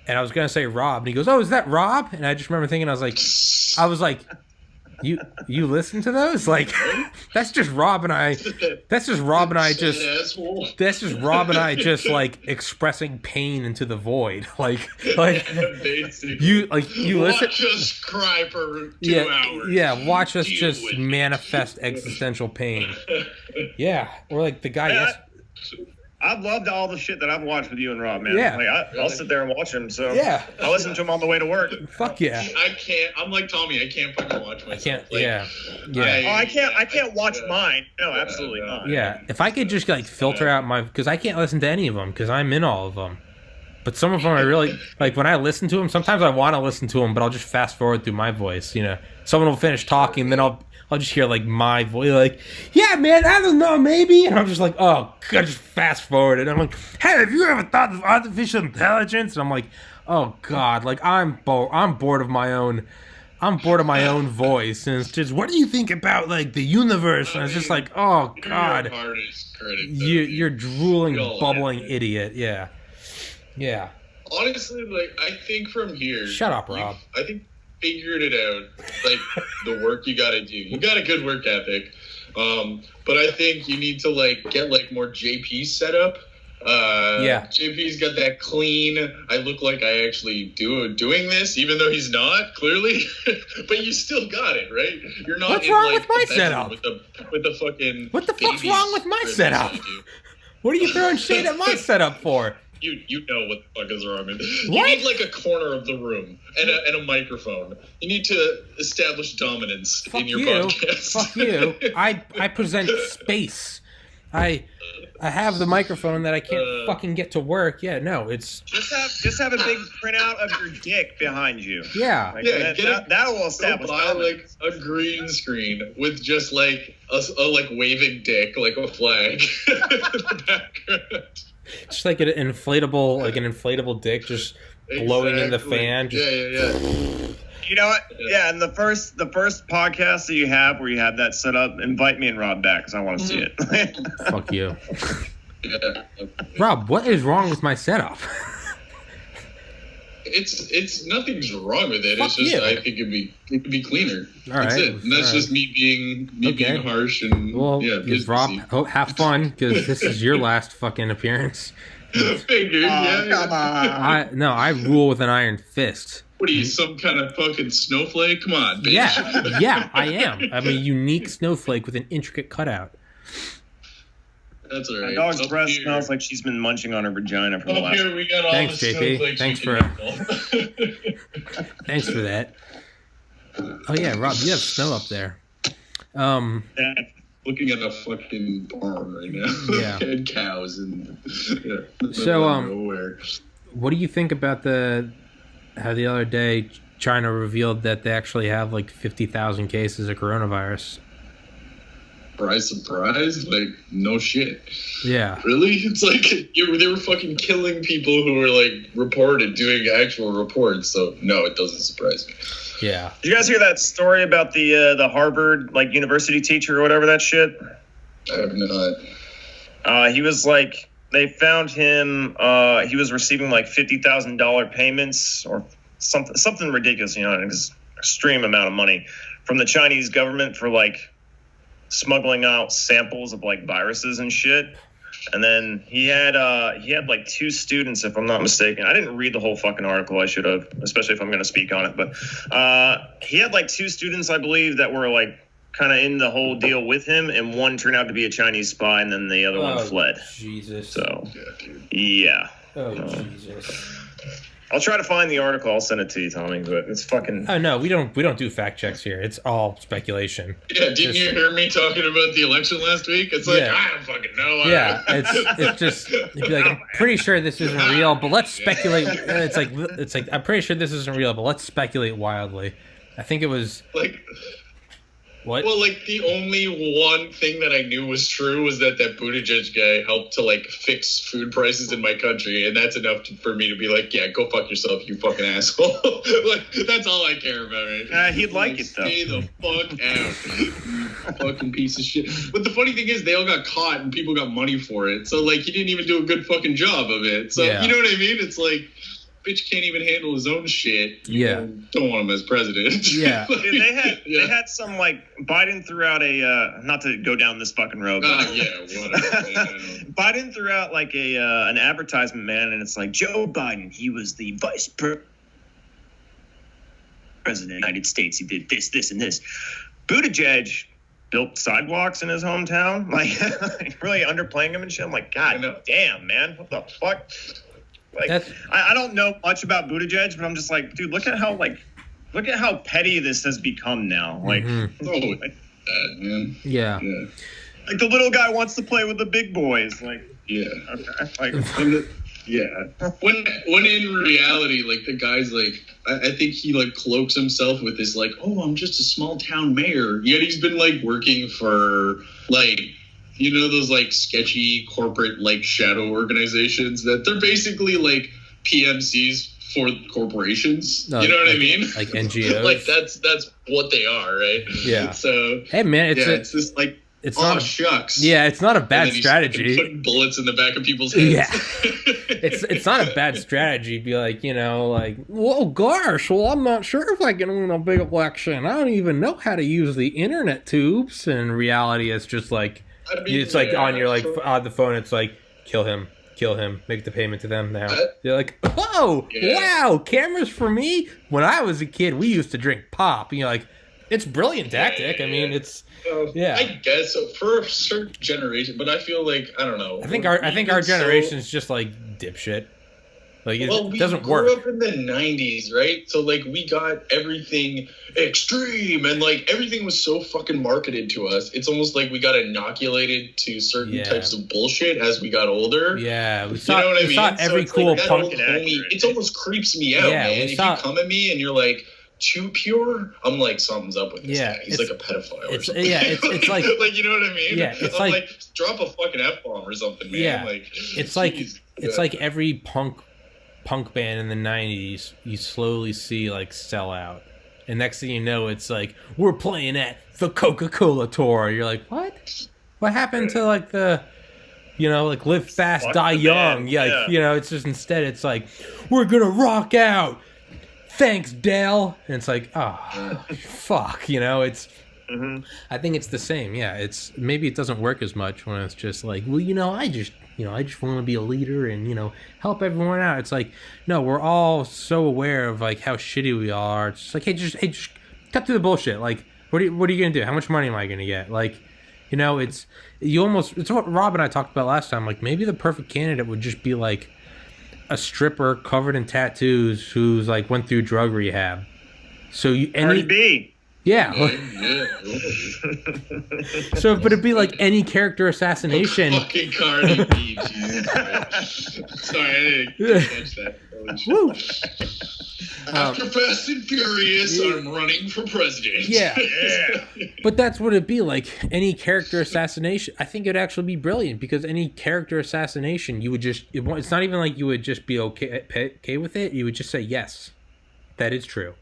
And I was going to say Rob. And he goes, oh, is that Rob? And I just remember thinking, I was like, You listen to those? Like, that's just Rob and I. That's just Rob and I just. That's just Rob and I just like expressing pain into the void. Like you listen. Watch us cry for 2 hours. Yeah, watch us just manifest existential pain. Yeah, or like the guy. I've loved all the shit that I've watched with you and Rob, man. Yeah. Like, I'll sit there and watch him. So yeah, I listen to him on the way to work. Fuck yeah. I can't. I'm like Tommy. I can't fucking watch myself. I can't. Like, yeah. I can't watch mine. No, absolutely not. Yeah. If I could just like filter out because I can't listen to any of them because I'm in all of them. But some of them I really like when I listen to them. Sometimes I want to listen to them, but I'll just fast forward through my voice. You know, someone will finish talking, then I'll just hear like my voice, like, yeah, man, I don't know, maybe, and I'm just like, oh, God, just fast forward, and I'm like, hey, have you ever thought of artificial intelligence? And I'm like, oh God, like I'm bored of my own voice, and it's just, what do you think about like the universe? And it's just like, oh God, you're drooling, bubbling idiot, yeah. Honestly, like I think from here, shut up, Rob. I think. Figured it out, like the work you gotta do. You got a good work ethic, but I think you need to like get like more JP set up. JP's got that clean. I look like I actually doing this, even though he's not clearly. But you still got it, right? You're not. What's wrong with my setup? With the fucking. What the fuck's wrong with my setup? What are you throwing shade at my setup for? You know what the fuck is wrong with it. What? You need like a corner of the room and a microphone. You need to establish dominance in your podcast. Fuck you. I present space. I have the microphone that I can't fucking get to work. Yeah, no, it's just have a big printout of your dick behind you. Yeah, like, that will establish. Buy like a green screen with just like a like waving dick, like a flag in the background. Just like an inflatable dick, just blowing in the fan. Just... Yeah. You know what? Yeah, and the first podcast that you have where you have that set up, invite me and Rob back because I want to see it. Fuck you, Rob. What is wrong with my setup? It's nothing's wrong with it. Fuck it's just you. I think it could be cleaner. That's it. And that's just me being harsh and Rob, have fun because this is your last fucking appearance. Figured, come on. I rule with an iron fist. What are you, some kind of fucking snowflake? Come on, bitch. Yeah, I am. I'm a unique snowflake with an intricate cutout. That's all right. My dog's breath smells like she's been munching on her vagina for the last. Here we got all Thanks, the JP. Thanks for that. Oh yeah, Rob, you have snow up there. Looking at a fucking barn right now. Yeah. And cows and so nowhere. What do you think about how the other day China revealed that they actually have like 50,000 cases of coronavirus? Surprise, like no shit. Yeah. Really? It's like they were fucking killing people who were like doing actual reports. So no, it doesn't surprise me. Yeah. Did you guys hear that story about the Harvard like university teacher or whatever that shit? I have not. He was like, they found him. He was receiving like $50,000 payments or something ridiculous, an extreme amount of money from the Chinese government for like smuggling out samples of like viruses and shit. And then he had like 2 students, if I'm not mistaken. I didn't read the whole fucking article. I should have, especially if I'm going to speak on it. But he had like 2 students, I believe, that were like kind of in the whole deal with him, and one turned out to be a Chinese spy, and then the other one fled. Jesus. So, yeah. Oh, Jesus. I'll try to find the article. I'll send it to you, Tommy. But it's fucking. Oh no, we don't do fact checks here. It's all speculation. Yeah, didn't you hear me talking about the election last week? It's like I don't fucking know. Yeah, it's just you'd be like, I'm pretty sure this isn't real, but let's speculate. It's like I'm pretty sure this isn't real, but let's speculate wildly. I think it was like. What? Well, like, the only one thing that I knew was true was that Buttigieg guy helped to, like, fix food prices in my country, and that's enough for me to be like, yeah, go fuck yourself, you fucking asshole. Like, that's all I care about, right? He'd like it, though. Stay the fuck out. Fucking piece of shit. But the funny thing is, they all got caught, and people got money for it. So, like, you didn't even do a good fucking job of it. So, You know what I mean? It's like, bitch can't even handle his own shit. Yeah. Don't want him as president. Yeah. Dude, they had some like Biden threw out a not to go down this fucking road. Yeah, whatever. Biden threw out like an advertisement, man, and it's like Joe Biden. He was the vice president of the United States. He did this, this, and this. Buttigieg built sidewalks in his hometown, like really underplaying him and shit. I'm like, God damn, man, what the fuck? Like, I don't know much about Buttigieg, but I'm just like, dude, look at how petty this has become now. Like, man. Yeah. Like the little guy wants to play with the big boys. Like, yeah. Okay. Like, yeah. When in reality, like the guy's like, I think he like cloaks himself with this like, oh, I'm just a small town mayor. Yet he's been like working for like, you know, those like sketchy corporate like shadow organizations that they're basically like PMCs for corporations. You know what I mean? Like NGOs. Like that's what they are, right? Yeah. So hey man, it's this like. It's not shucks. Yeah, it's not a bad strategy. Putting bullets in the back of people's heads. Yeah, it's not a bad strategy. Be like, you know, like, well, gosh, well, I'm not sure if I can win a big election. I don't even know how to use the internet tubes. And in reality, it's just like, it's like on your like on the phone. It's like, kill him, make the payment to them now. You're like, oh, wow, cameras for me. When I was a kid, we used to drink pop. You know, like, it's a brilliant tactic. I mean, it's. I guess so for a certain generation, but I feel like I don't know. I think our generation is just like dipshit. Like it doesn't work. We grew up in the 90s, right? So like we got everything extreme and like everything was so fucking marketed to us. It's almost like we got inoculated to certain types of bullshit as we got older. Yeah, you know what I mean? Saw every so cool like punk. It almost creeps me out, man. If you come at me and you're like too pure, I'm like, something's up with this guy. He's like a pedophile or something. Yeah, it's like like, you know what I mean? Yeah, it's I'm like drop a fucking F-bomb or something, man. Yeah, like it's like every punk band in the 90s you slowly see like sell out, and next thing you know, it's like we're playing at the Coca-Cola tour. You're like, what happened to like the, you know, like Live Fast, Die Young? Yeah, like, you know, it's just instead it's like we're gonna rock out. Thanks, Dale. And it's like, oh, fuck, you know, it's, I think it's the same. Yeah, it's, maybe it doesn't work as much when it's just like, well, you know, I just want to be a leader and, you know, help everyone out. It's like, no, we're all so aware of like how shitty we are. It's just like, hey, just cut through the bullshit. Like, what are you going to do? How much money am I going to get? Like, you know, it's what Rob and I talked about last time. Like, maybe the perfect candidate would just be like, a stripper covered in tattoos who's like went through drug rehab. So Cardi B. Yeah. So, but it'd be like any character assassination. Fucking Cardi B. Jesus Christ. Sorry, I didn't catch that. Woo. After Fast and Furious, I'm running for president. Yeah. But that's what it'd be like. Any character assassination. I think it'd actually be brilliant because any character assassination, you would just, it's not even like you would just be okay with it. You would just say, yes, that is true.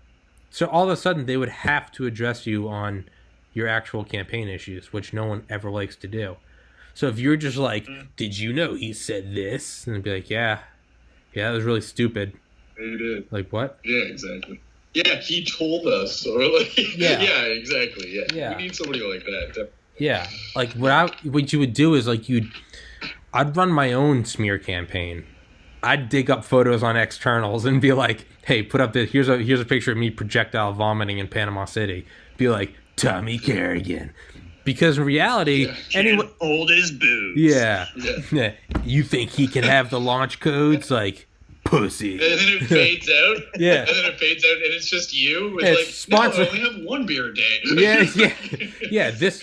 So all of a sudden, they would have to address you on your actual campaign issues, which no one ever likes to do. So if you're just like, did you know he said this? And they'd be like, yeah, that was really stupid. He did. Like what? Yeah, exactly. Yeah, he told us. Or like, yeah, exactly. Yeah. We need somebody like that. Definitely. Yeah, like what you would do is like I'd run my own smear campaign. I'd dig up photos on externals and be like, hey, put up this. Here's a picture of me projectile vomiting in Panama City. Be like, Tommy Kerrigan. Because in reality, anyone old as booze. Yeah. You think he can have the launch codes? Like, pussy. And then it fades out. Yeah. And then it fades out, and it's just you. It's like, no, I only have one beer a day. Yeah. This.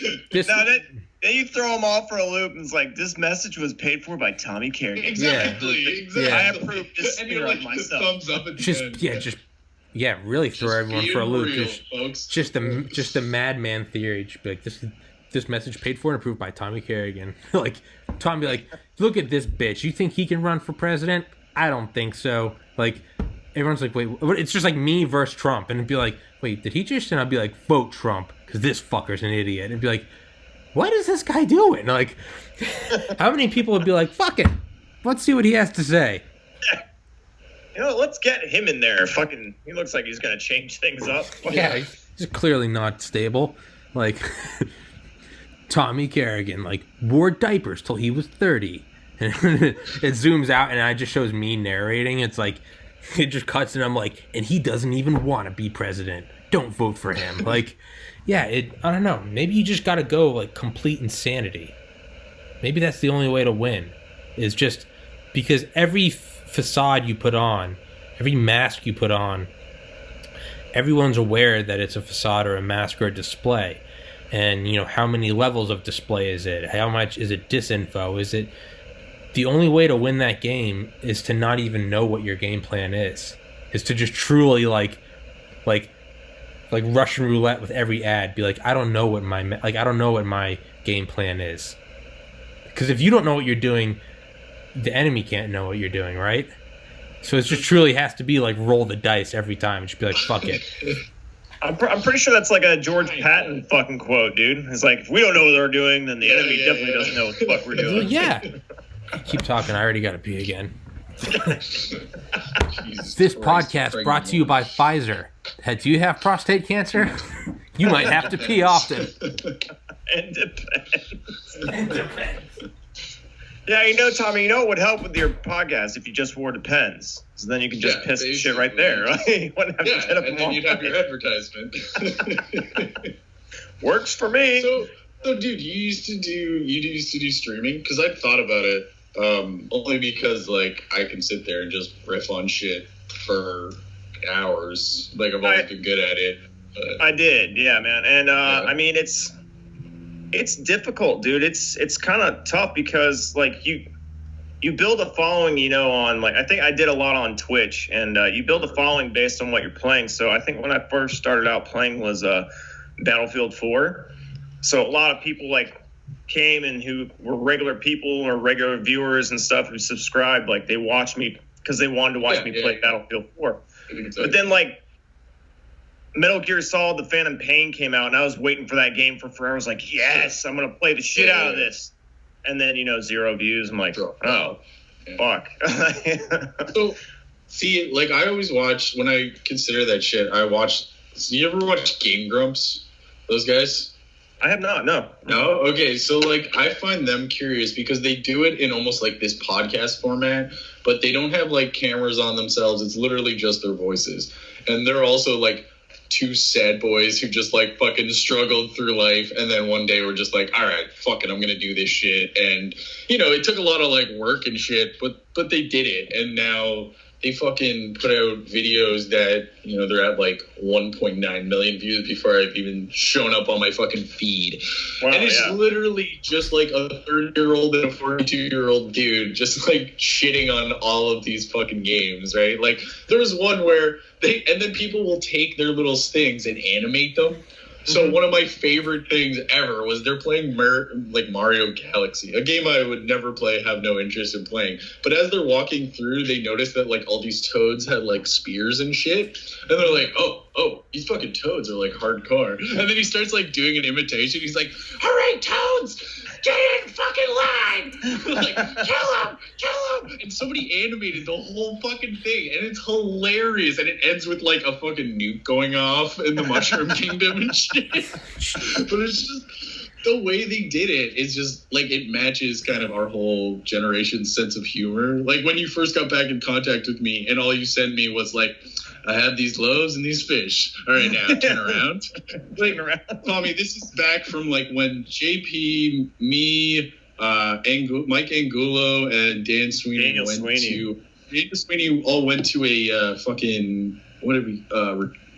Then you throw them off for a loop, and it's like, this message was paid for by Tommy Kerrigan. Exactly. I approve this smear on myself. Thumbs up at the end. Really throw everyone for a loop. Real, just the madman theory. Just be like, this message paid for and approved by Tommy Kerrigan. Like, Tom be like, look at this bitch. You think he can run for president? I don't think so. Like, everyone's like, wait, it's just like me versus Trump. And it'd be like, wait, did he just? And I'd be like, vote Trump, because this fucker's an idiot. And it'd be like, what is this guy doing? Like, how many people would be like, fuck it, let's see what he has to say? let's get him in there. Fucking, he looks like he's gonna change things up. Yeah, he's clearly not stable. Like Tommy Kerrigan, like wore diapers till he was 30. And it zooms out, and it just shows me narrating. It's like it just cuts, and I'm like, and he doesn't even want to be president. Don't vote for him. Like, yeah, I don't know. Maybe you just got to go like complete insanity. Maybe that's the only way to win. Is just because every facade you put on, every mask you put on, everyone's aware that it's a facade or a mask or a display. And, how many levels of display is it? How much is it disinfo? Is it... The only way to win that game is to not even know what your game plan is to just truly like Russian roulette with every ad. Be like, I don't know what my game plan is. Because if you don't know what you're doing, the enemy can't know what you're doing, right? So it just truly has to be like roll the dice every time and just be like, fuck it. I'm pretty sure that's like a George Patton fucking quote, dude. It's like, if we don't know what they're doing, then the enemy definitely doesn't know what the fuck we're doing. Yeah. Keep talking. I already got to pee again. This podcast brought to you by Pfizer. Do you have prostate cancer? You might have to pee often. It depends. Yeah, Tommy, what would help with your podcast if you just wore Depends? So then you can just piss the shit right there, right? You wouldn't have to get up and then you'd have your advertisement. Works for me. So, dude, you used to do streaming? Because I've thought about it. Only because like I can sit there and just riff on shit for hours. Like I've always been good at it. I did, yeah, man. And I mean, it's difficult, dude. It's kind of tough because like you build a following, on like I think I did a lot on Twitch, and you build a following based on what you're playing. So I think when I first started out playing was Battlefield 4. So a lot of people like came and who were regular people or regular viewers and stuff who subscribed, like they watched me because they wanted to watch me play Battlefield 4. Exactly. But then like Metal Gear Solid: The Phantom Pain came out, and I was waiting for that game for forever. I was like, yes, I'm gonna play the shit out of this. And then 0 views. I'm like, fuck. So see, like I always watch when I consider that shit. I watch. You ever watch Game Grumps? Those guys. I have not, no. No? Okay, so, like, I find them curious because they do it in almost, like, this podcast format, but they don't have, like, cameras on themselves. It's literally just their voices. And they're also, like, two sad boys who just, like, fucking struggled through life, and then one day were just like, all right, fuck it, I'm gonna do this shit. And, it took a lot of, like, work and shit, but they did it. And now they fucking put out videos that, they're at like 1.9 million views before I've even shown up on my fucking feed. Wow, and it's literally just like a 30-year-old and a 42-year-old dude just like shitting on all of these fucking games, right? Like there was one where and then people will take their little things and animate them. So one of my favorite things ever was they're playing Mario Galaxy, a game I would never play, have no interest in playing. But as they're walking through, they notice that like all these toads had like spears and shit. And they're like, oh, these fucking toads are like hardcore. And then he starts like doing an imitation. He's like, all right, toads, get in fucking line. Like, kill him. And somebody animated the whole fucking thing. And it's hilarious. And it ends with like a fucking nuke going off in the Mushroom Kingdom and shit. But it's just the way they did it is just like it matches kind of our whole generation's sense of humor. Like when you first got back in contact with me and all you sent me was like, I have these loaves and these fish. All right, now turn around. Like, Tommy, this is back from like when JP, me, Mike Angulo, and Dan Sweeney Daniel Sweeney all went to a fucking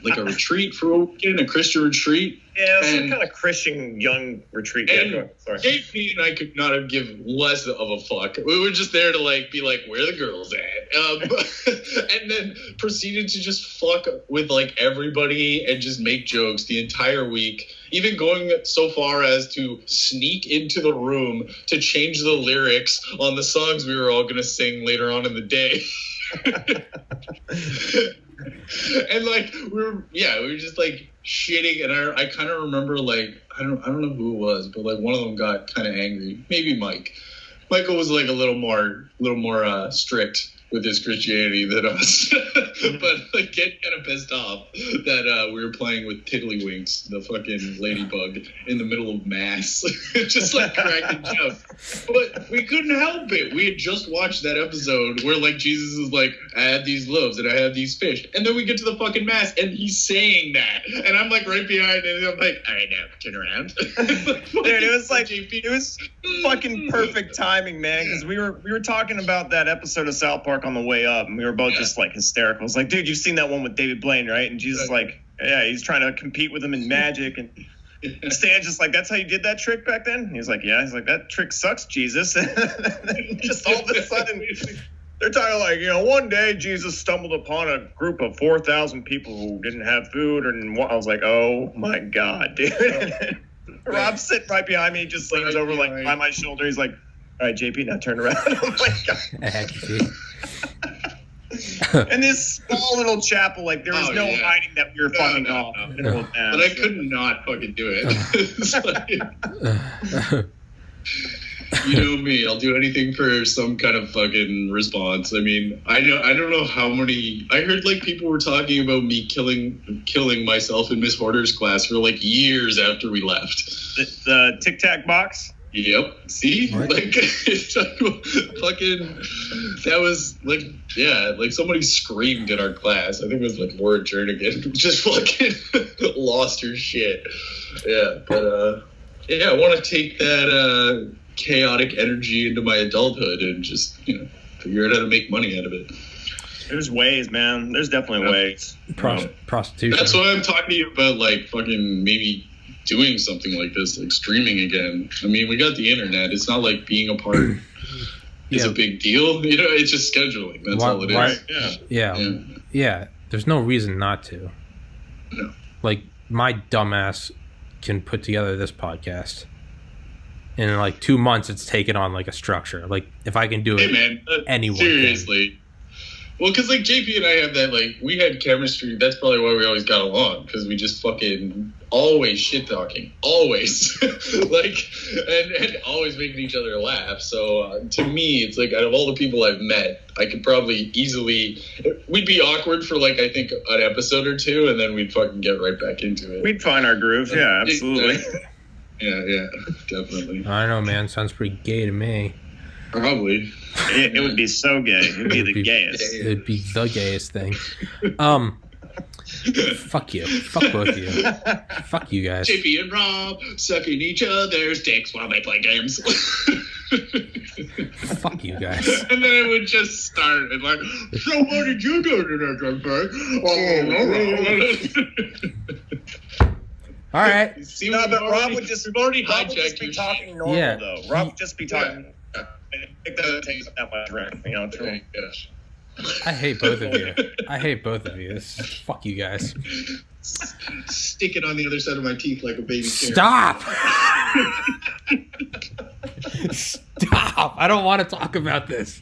like a retreat for a weekend, a Christian retreat. Yeah, some kind of Christian young retreat. And JP and I could not have given less of a fuck. We were just there to like be like, where are the girls at? And then proceeded to just fuck with like everybody and just make jokes the entire week. Even going so far as to sneak into the room to change the lyrics on the songs we were all going to sing later on in the day. And like we were just like shitting, and I kind of remember like I don't know who it was, but like one of them got kind of angry. Maybe Michael was like a little more strict, with his Christianity than us. But like, get kind of pissed off that we were playing with Tiddlywinks, the fucking ladybug, in the middle of mass, just like cracking jokes. But we couldn't help it. We had just watched that episode where like Jesus is like, I have these loaves and I have these fish, and then we get to the fucking mass and he's saying that, and I'm like right behind it, and I'm like, all right, now turn around. Dude, it was like it was fucking perfect timing, man, because we were talking about that episode of South Park on the way up, and we were both just like hysterical. It's like, dude, you've seen that one with David Blaine, right? And Jesus is like, yeah, he's trying to compete with him in magic, and Stan's just like, that's how you did that trick back then? And he's like, yeah. He's like, that trick sucks, Jesus. And then just all of a sudden, they're talking like, one day Jesus stumbled upon a group of 4,000 people who didn't have food, and I was like, oh my God, dude. Rob's sitting right behind me, just leans over like by my shoulder. He's like, all right, JP, now turn around. Oh my God. And this small little chapel, like there was hiding that we were fucking off. No. But I could not fucking do it. You know me, I'll do anything for some kind of fucking response. I mean, I don't know how many. I heard like people were talking about me killing myself in Miss Hoarder's class for like years after we left. The Tic Tac box. Yep. See, what? Like it's like, fucking. That was like, yeah, like somebody screamed in our class. I think it was like Laura Jernigan, just fucking lost her shit. Yeah, but yeah, I want to take that chaotic energy into my adulthood and just figure out how to make money out of it. There's ways, man. There's definitely ways. Prostitution. That's why I'm talking to you about like fucking maybe doing something like this, like streaming again. I mean, we got the internet. It's not like being apart is a big deal. It's just scheduling. That's all it is. Right. Yeah. There's no reason not to. No. Like, my dumbass can put together this podcast. In like 2 months, it's taken on like a structure. Like, if I can do it, hey man, anyone seriously. can. Well, because like JP and I have that, like, we had chemistry. That's probably why we always got along, because we just fucking always shit talking, always, like, and always making each other laugh. So to me, it's like, out of all the people I've met, I could probably easily, we'd be awkward for like, I think an episode or two, and then we'd fucking get right back into it. We'd find our groove. Yeah, absolutely. Yeah, definitely. I don't know, man. Sounds pretty gay to me. Probably. It would be so gay. It would be the gayest. It'd be the gayest thing. Fuck you. Fuck both of you. Fuck you guys. JP and Rob sucking each other's dicks while they play games. Fuck you guys. And then it would just start and like, so what did you do today, All right. See, No, but Rob would just already be hijacked talking normal, Yeah. though. Rob would just be talking. Yeah. I think that takes that much right. True. I hate both of you. Fuck you guys. Stick it on the other side of my teeth like a baby carrot. Stop! Stop! I don't want to talk about this.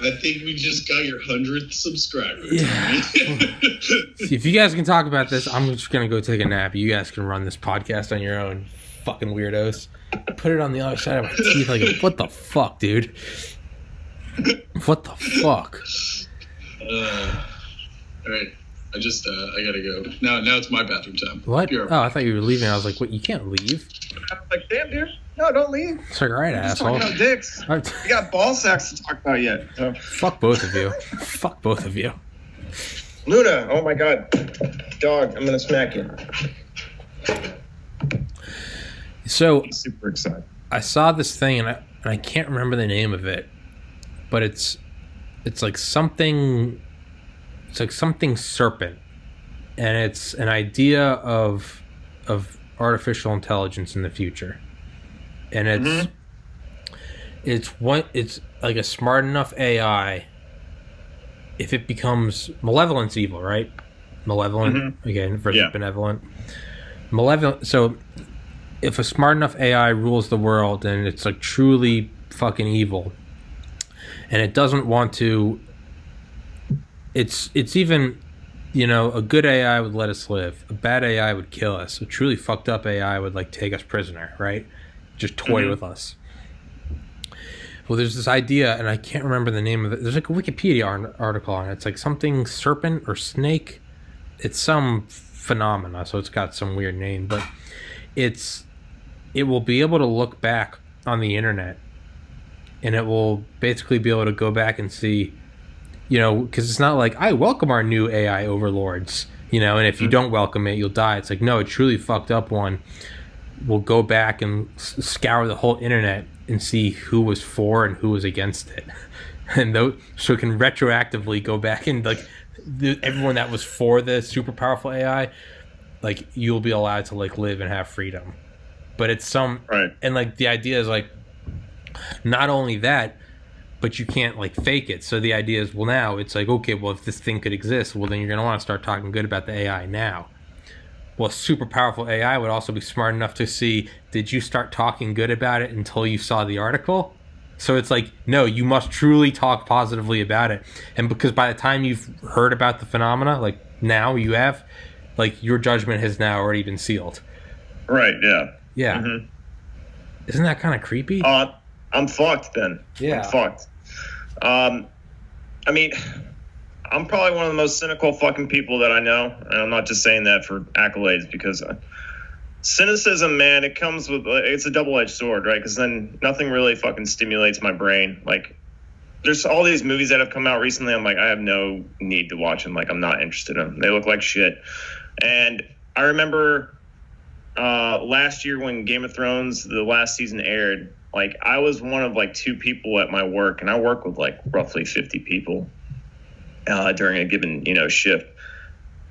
I think we just got your 100th subscriber. Yeah. If you guys can talk about this, I'm just going to go take a nap. You guys can run this podcast on your own. Fucking weirdos. Put it on the other side of my teeth like what the fuck, dude? What the fuck? All right. I gotta go. Now it's my bathroom time. What? Oh, I thought you were leaving. I was like, what? You can't leave. I was like, damn, dude. No, don't leave. It's like, all right, We're just asshole. talking about dicks. We got ball sacks to talk about yet. So. Fuck both of you. Fuck both of you. Luna, oh my God. Dog, I'm going to smack you. So, I'm super excited. I saw this thing, and I can't remember the name of it, but it's like something. It's like something serpent, and it's an idea of artificial intelligence in the future, and it's like a smart enough AI. If it becomes malevolent's evil, right? Malevolent again versus benevolent. Malevolent. So, if a smart enough AI rules the world and it's like truly fucking evil, and it doesn't want to. It's even, a good AI would let us live. A bad AI would kill us. A truly fucked up AI would like take us prisoner, right? Just toy with us. Well, there's this idea, and I can't remember the name of it. There's like a Wikipedia article on it. It's like something serpent or snake. It's some phenomena, so it's got some weird name, but it will be able to look back on the internet, and it will basically be able to go back and see, because it's not like, I welcome our new AI overlords, and if you don't welcome it, you'll die. It's like, no, a truly fucked up one will go back and scour the whole internet and see who was for and who was against it, and so it can retroactively go back and like everyone that was for the super powerful AI, like you'll be allowed to like live and have freedom. But it's right, and like the idea is like not only that, but you can't like fake it. So the idea is, well, now it's like, okay, well, if this thing could exist, well, then you're gonna want to start talking good about the AI now. Well, super powerful AI would also be smart enough to see, did you start talking good about it until you saw the article? So it's like, no, you must truly talk positively about it. And because by the time you've heard about the phenomena, like now you have, like your judgment has now already been sealed. Right, yeah. Yeah. Mm-hmm. Isn't that kind of creepy? I'm fucked then. Yeah. I'm fucked. I mean, I'm probably one of the most cynical fucking people that I know, and I'm not just saying that for accolades, because cynicism, man, it comes with, it's a double-edged sword, right? Because then nothing really fucking stimulates my brain. Like, there's all these movies that have come out recently, I'm like, I have no need to watch them. Like, I'm not interested in them. They look like shit. And I remember last year when Game of Thrones, the last season aired, like, I was one of like 2 people at my work, and I work with like roughly 50 people during a given, shift.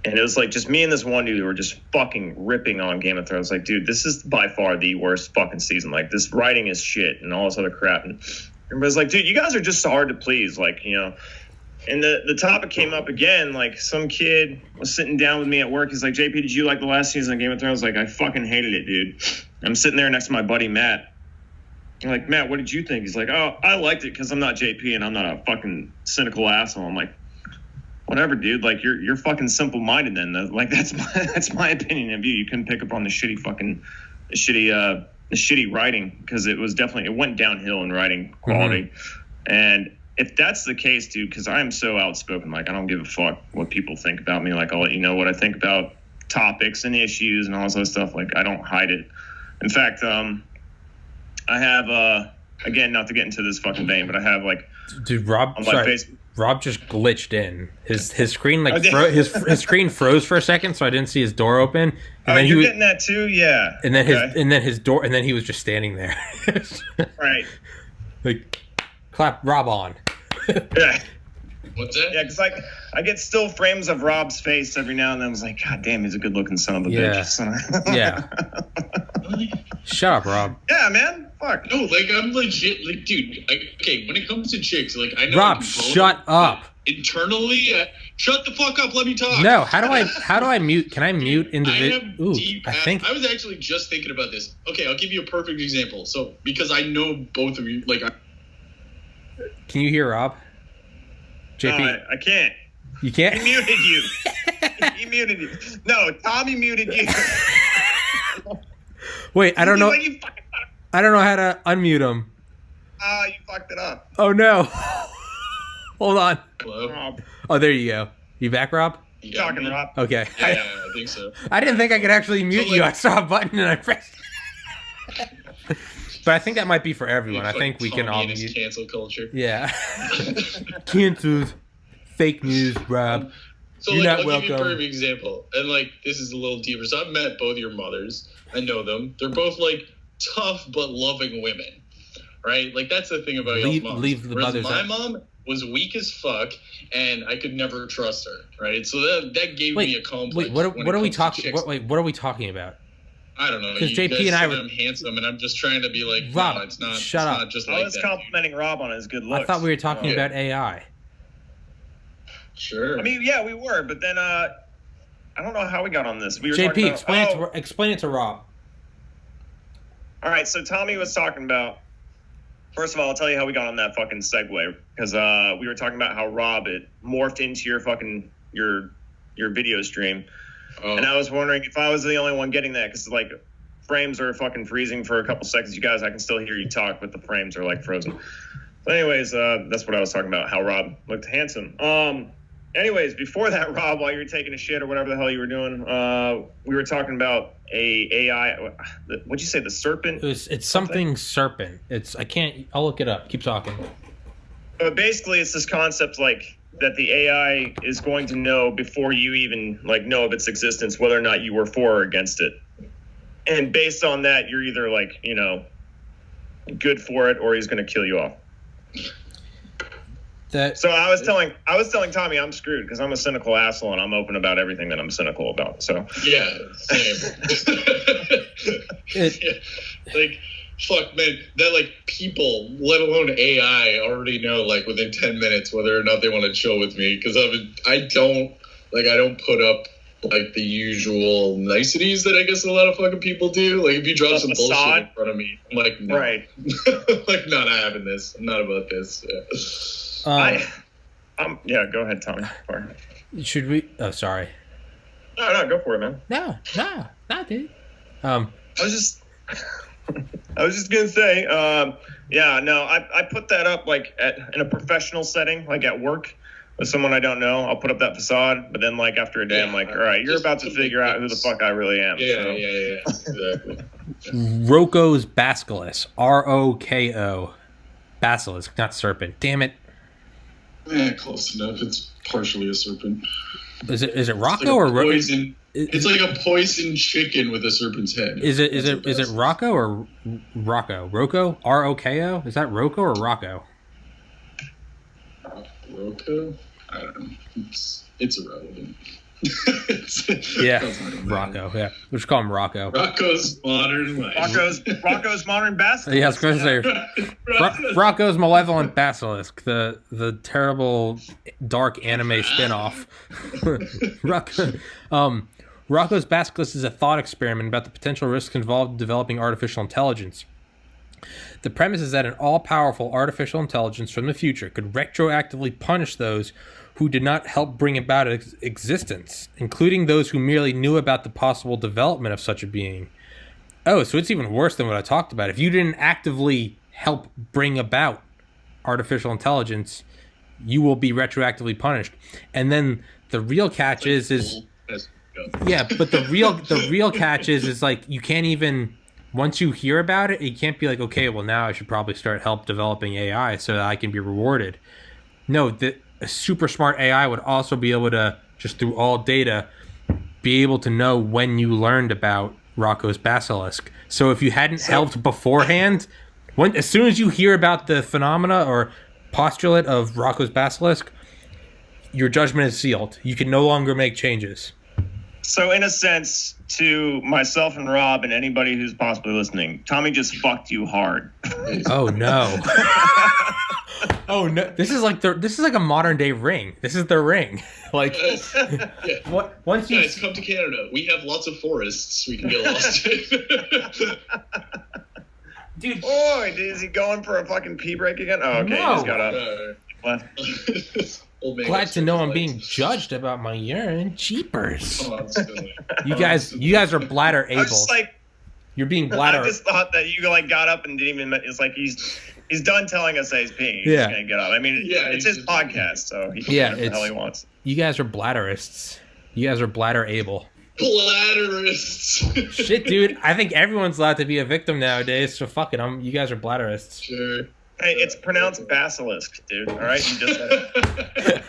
And it was like just me and this one dude who were just fucking ripping on Game of Thrones. Like, dude, this is by far the worst fucking season. Like, this writing is shit and all this other crap. And everybody's like, dude, you guys are just so hard to please. Like, and the topic came up again. Like, some kid was sitting down with me at work. He's like, JP, did you like the last season of Game of Thrones? Like, I fucking hated it, dude. I'm sitting there next to my buddy Matt. I'm like, Matt, what did you think? He's like, oh, I liked it because I'm not JP and I'm not a fucking cynical asshole. I'm like, whatever, dude. Like, you're fucking simple-minded then. Like, that's my opinion of you. You couldn't pick up on the shitty writing, because it went downhill in writing quality. Mm-hmm. And if that's the case, dude, because I am so outspoken, like, I don't give a fuck what people think about me. Like, I'll let you know what I think about topics and issues and all this other stuff. Like, I don't hide it. In fact, I have, again, not to get into this fucking vein, but I have, like, dude, Rob, on my Facebook. Rob just glitched in. His screen his screen froze for a second, so I didn't see his door open. And then you're getting that too, yeah. And then his door, and then he was just standing there. Right. Like, clap Rob on. Yeah. What's that? Yeah, because I get still frames of Rob's face every now and then. I was like, God damn, he's a good looking son of a bitch. Yeah. Shut up, Rob. Yeah, man. Fuck. No, like, I'm legit, like, dude. Okay, when it comes to chicks, like, I know. Rob, shut up. Internally, shut the fuck up. Let me talk. No, how do I mute? Can I mute individual? I was actually just thinking about this. Okay, I'll give you a perfect example. So, because I know both of you, like, can you hear Rob? JP, no, I can't. You can't? He muted you. He muted you. No, Tommy muted you. Wait, I don't know. I don't know how to unmute him. You fucked it up. Oh no. Hold on. Hello? Rob. Oh, there you go. You back, Rob? You talking, Rob? Okay. Yeah, I think so. I didn't think I could actually mute you. I saw a button and I pressed it. But I think that might be for everyone. I think we can all mute. Cancel culture. Yeah. Cancelled. Fake news, Rob. So, You're like, not I'll give you a welcome. perfect example. And, like, this is a little deeper. So I've met both your mothers. I know them. They're both, like, tough but loving women. Right? Like, that's the thing about your moms. Leave the Whereas mothers my out. mom was weak as fuck, and I could never trust her. Right? So that gave me a complex. Wait, what are we talking? What are we talking about? I don't know. Because You JP guys and I said were. I'm handsome, and I'm just trying to be like, Rob, no, it's not. shut it's up. Not just I like was that. complimenting Rob on his good looks. I thought we were talking about AI. Sure. I mean, yeah, we were, but then I don't know how we got on this. We were JP, talking about, explain it to Rob. All right, so Tommy was talking about. First of all, I'll tell you how we got on that fucking segue, because we were talking about how Rob it morphed into your fucking your video stream, and I was wondering if I was the only one getting that, because like frames are fucking freezing for a couple seconds. You guys, I can still hear you talk, but the frames are like frozen. But anyways, that's what I was talking about, how Rob looked handsome. Anyways, before that, Rob, while you were taking a shit or whatever the hell you were doing, we were talking about AI. What'd you say, the serpent? It's something serpent. I'll look it up. Keep talking. But basically, it's this concept like that the AI is going to know before you even like know of its existence whether or not you were for or against it. And based on that, you're either like, you know, good for it or he's going to kill you off. So I was telling Tommy I'm screwed because I'm a cynical asshole and I'm open about everything that I'm cynical about. So yeah, same. Like, fuck, man, that like people, let alone AI, already know like within 10 minutes whether or not they want to chill with me because I don't put up like the usual niceties that I guess a lot of fucking people do. Like if you drop some bullshit in front of me, I'm like, no. Right. Like, not having this. I'm not about this. Yeah. Yeah, go ahead, Tommy. Should we? Oh, sorry. No, go for it, man. No, dude. I was just gonna say, I put that up like in a professional setting, like at work with someone I don't know. I'll put up that facade, but then like after a day, I'm like, all right, you're about to figure out who the fuck I really am. Yeah, exactly. Roko's Basilisk, Roko, basilisk, not serpent. Damn it. Close enough. It's partially a serpent. Is it Rocco like or poison? It's like a poison chicken with a serpent's head. Is it Rocco or Rocco? Roko? Roko? Is that Roko or Rocco? Roko? I don't know. It's irrelevant. Yeah, Rocco. Yeah, we'll just call him Rocco. Rocco's modern life. Rocco's modern basilisk. Yeah, I was going to say Rocco's malevolent basilisk, the terrible dark anime spinoff. Rocco's basilisk is a thought experiment about the potential risks involved in developing artificial intelligence. The premise is that an all-powerful artificial intelligence from the future could retroactively punish those who did not help bring about its existence, including those who merely knew about the possible development of such a being. Oh, so it's even worse than what I talked about. If you didn't actively help bring about artificial intelligence, you will be retroactively punished. And then the real catch is yeah, but the real catch is like you can't even, once you hear about it, you can't be like, okay, well now I should probably start help developing AI so that I can be rewarded. No, a super smart AI would also be able to, just through all data, be able to know when you learned about Rocco's basilisk. So if you hadn't helped beforehand, as soon as you hear about the phenomena or postulate of Rocco's basilisk, your judgment is sealed. You can no longer make changes. So in a sense, to myself and Rob and anybody who's possibly listening, Tommy just fucked you hard. Oh no. Oh no! This is like a modern day Ring. This is the Ring. Like, once you guys come to Canada, we have lots of forests we can get lost in. Dude, boy, is he going for a fucking pee break again? Oh, okay, no. He just got up. Glad to know I'm being judged about my urine. Jeepers! You guys are bladder able. You're being bladder. I just thought that you like got up and didn't even. It's like he's done telling us that he's peeing. He's just gonna get up. I mean, it's his podcast, so he can do whatever the hell he wants. You guys are bladderists. You guys are bladder able. Bladderists. Shit, dude. I think everyone's allowed to be a victim nowadays. So fuck it. You guys are bladderists. Sure. Hey, it's pronounced basilisk, dude. All right, you just said it.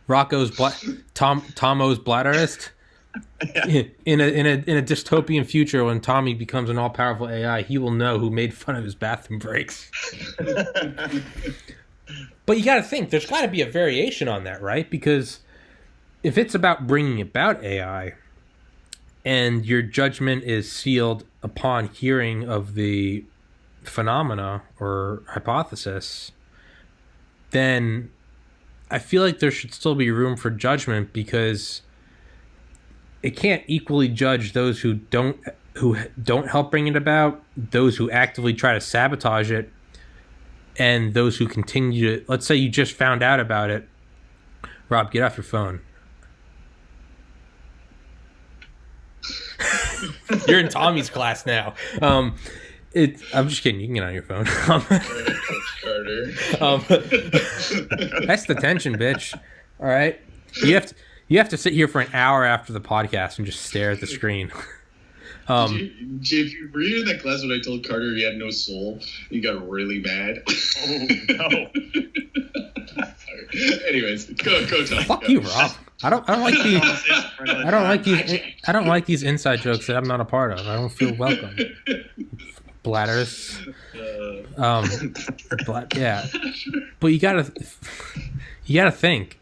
Rocco's Tomo's bladderist. Yeah. In a dystopian future, when Tommy becomes an all-powerful AI, he will know who made fun of his bathroom breaks. But you got to think, there's got to be a variation on that, right? Because if it's about bringing about AI, and your judgment is sealed upon hearing of the phenomena or hypothesis, then I feel like there should still be room for judgment, because it can't equally judge those who don't help bring it about, those who actively try to sabotage it, and those who continue to. Let's say you just found out about it. Rob, get off your phone. You're in Tommy's class now. I'm just kidding. You can get on your phone. Coach Carter. That's the tension, bitch. All right, you have to sit here for an hour after the podcast and just stare at the screen. Were you in that class when I told Carter he had no soul? He got really mad. Oh, no. Anyways, go Tom. Fuck you, Rob. I don't like these inside jokes that I'm not a part of. I don't feel welcome. Bladders. Yeah. But you gotta think.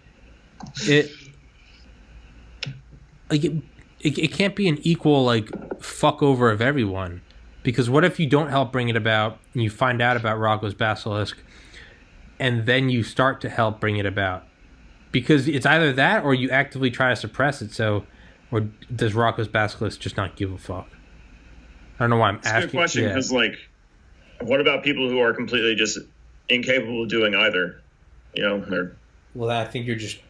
It can't be an equal fuck over of everyone, because what if you don't help bring it about and you find out about Rocco's Basilisk and then you start to help bring it about? Because it's either that or you actively try to suppress it. Or does Rocco's Basilisk just not give a fuck? I don't know why I'm asking. That's a good question, because what about people who are completely just incapable of doing either? Well, I think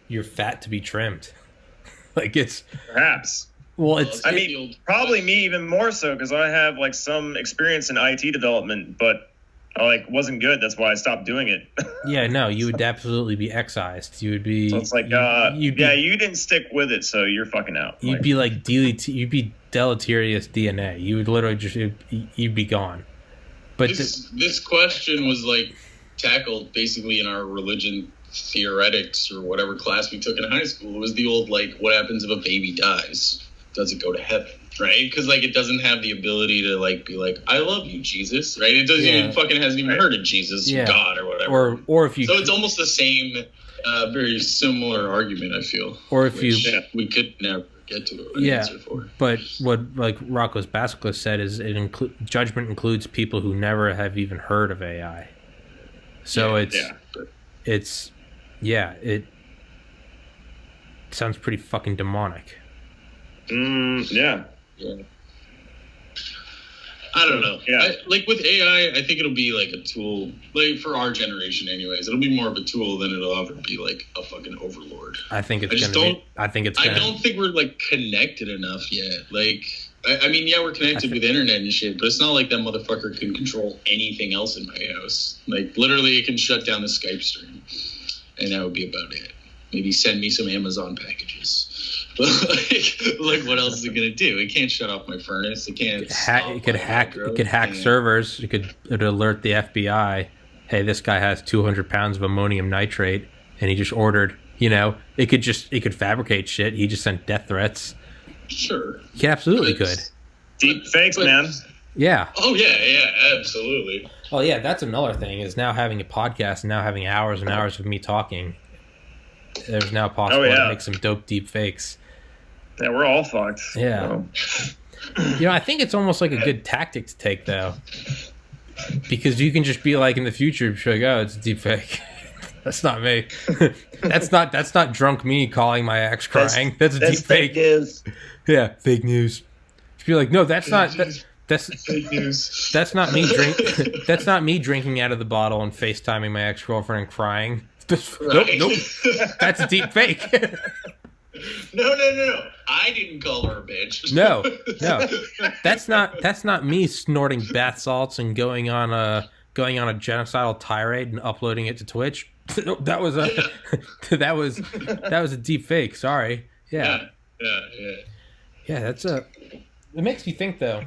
you're fat to be trimmed. It's perhaps. Well, probably me even more so, because I have some experience in IT development, but I wasn't good. That's why I stopped doing it. Yeah, no, you would absolutely be excised. You would be. So it's you didn't stick with it, so you're fucking out. You'd be you'd be deleterious DNA. You would literally you'd be gone. But this question was tackled basically in our religion theoretics or whatever class we took in high school. It was the old what happens if a baby dies? Does it go to heaven? Right? Because it doesn't have the ability to be I love you, Jesus. Right? It doesn't even hasn't even heard of Jesus, God, or whatever. Or if you. So it's almost the same, very similar argument. I feel. Or if we could never get to an answer for. But what Rocco's Basilisk said is judgment includes people who never have even heard of AI. So it sounds pretty fucking demonic. Yeah. I don't know. Yeah. With AI, I think it'll be a tool, for our generation anyways. It'll be more of a tool than it'll ever be a fucking overlord. I think it's I don't think we're connected enough yet. We're connected with the internet and shit, but it's not like that motherfucker can control anything else in my house. Literally, it can shut down the Skype stream, and that would be about it. Maybe send me some Amazon packages. But what else is it gonna do? It can't shut off my furnace. It can't. It could hack servers. It'd alert the FBI. Hey, this guy has 200 pounds of ammonium nitrate, and he just ordered. It could fabricate shit. He just sent death threats. Sure. He absolutely could. Deep fakes, man. Yeah. Oh yeah, absolutely. Well, yeah, that's another thing. Is now having a podcast and now having hours and hours of me talking. There's now possible to make some dope deep fakes. Yeah, we're all fucked. Yeah. I think it's almost like a good tactic to take, though. Because you can just be in the future, oh, it's a deep fake. That's not me. That's not drunk me calling my ex crying. That's a deep fake. News. Yeah, fake news. Just be no, that's not. That's fake news. That's not me That's not me drinking out of the bottle and FaceTiming my ex-girlfriend and crying. Right. Nope. That's a deep fake. No. I didn't call her a bitch. No. That's not me snorting bath salts and going on a genocidal tirade and uploading it to Twitch. That was a deep fake. Sorry. Yeah. Yeah, that's it makes me think though.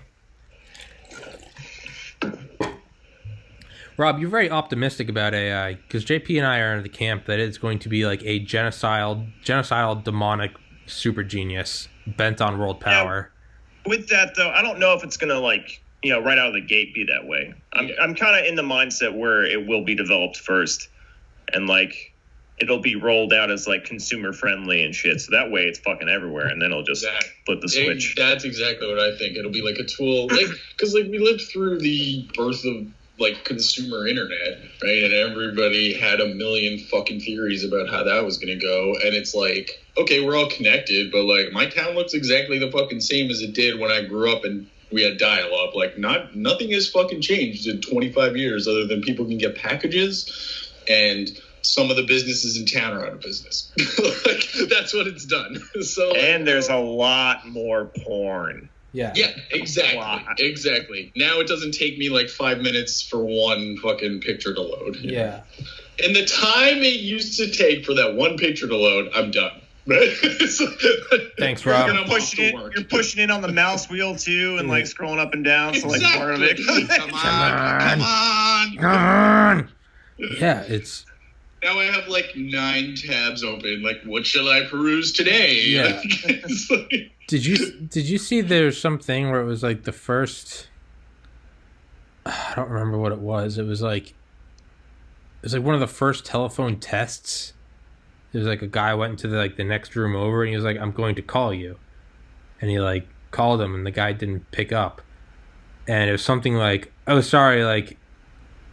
Rob, you're very optimistic about AI because JP and I are in the camp that it's going to be a genocidal demonic super genius bent on world power. Yeah, with that though, I don't know if it's gonna right out of the gate be that way. I'm kind of in the mindset where it will be developed first, and it'll be rolled out as consumer friendly and shit. So that way it's fucking everywhere, and then it'll just flip the switch. That's exactly what I think. It'll be a tool, because we lived through the birth of consumer internet, right? And everybody had a million fucking theories about how that was going to go. And it's okay, we're all connected, but my town looks exactly the fucking same as it did when I grew up and we had dial-up. Nothing has fucking changed in 25 years other than people can get packages and some of the businesses in town are out of business. That's what it's done. So and there's a lot more porn. Yeah. Yeah, exactly. Now it doesn't take me like 5 minutes for one fucking picture to load. Yeah. And the time it used to take for that one picture to load, I'm done. Thanks, Rob. You're pushing in on the mouse wheel too, and like scrolling up and down. So like part of it. Come on. Yeah, it's. Now I have like 9 tabs open. Like, what shall I peruse today? Yeah. Did you see there's something where it was like the first? I don't remember what it was. It was like one of the first telephone tests. It was like a guy went into the next room over, and he was like, "I'm going to call you," and he like called him, and the guy didn't pick up, and it was something like, "Oh, sorry," like,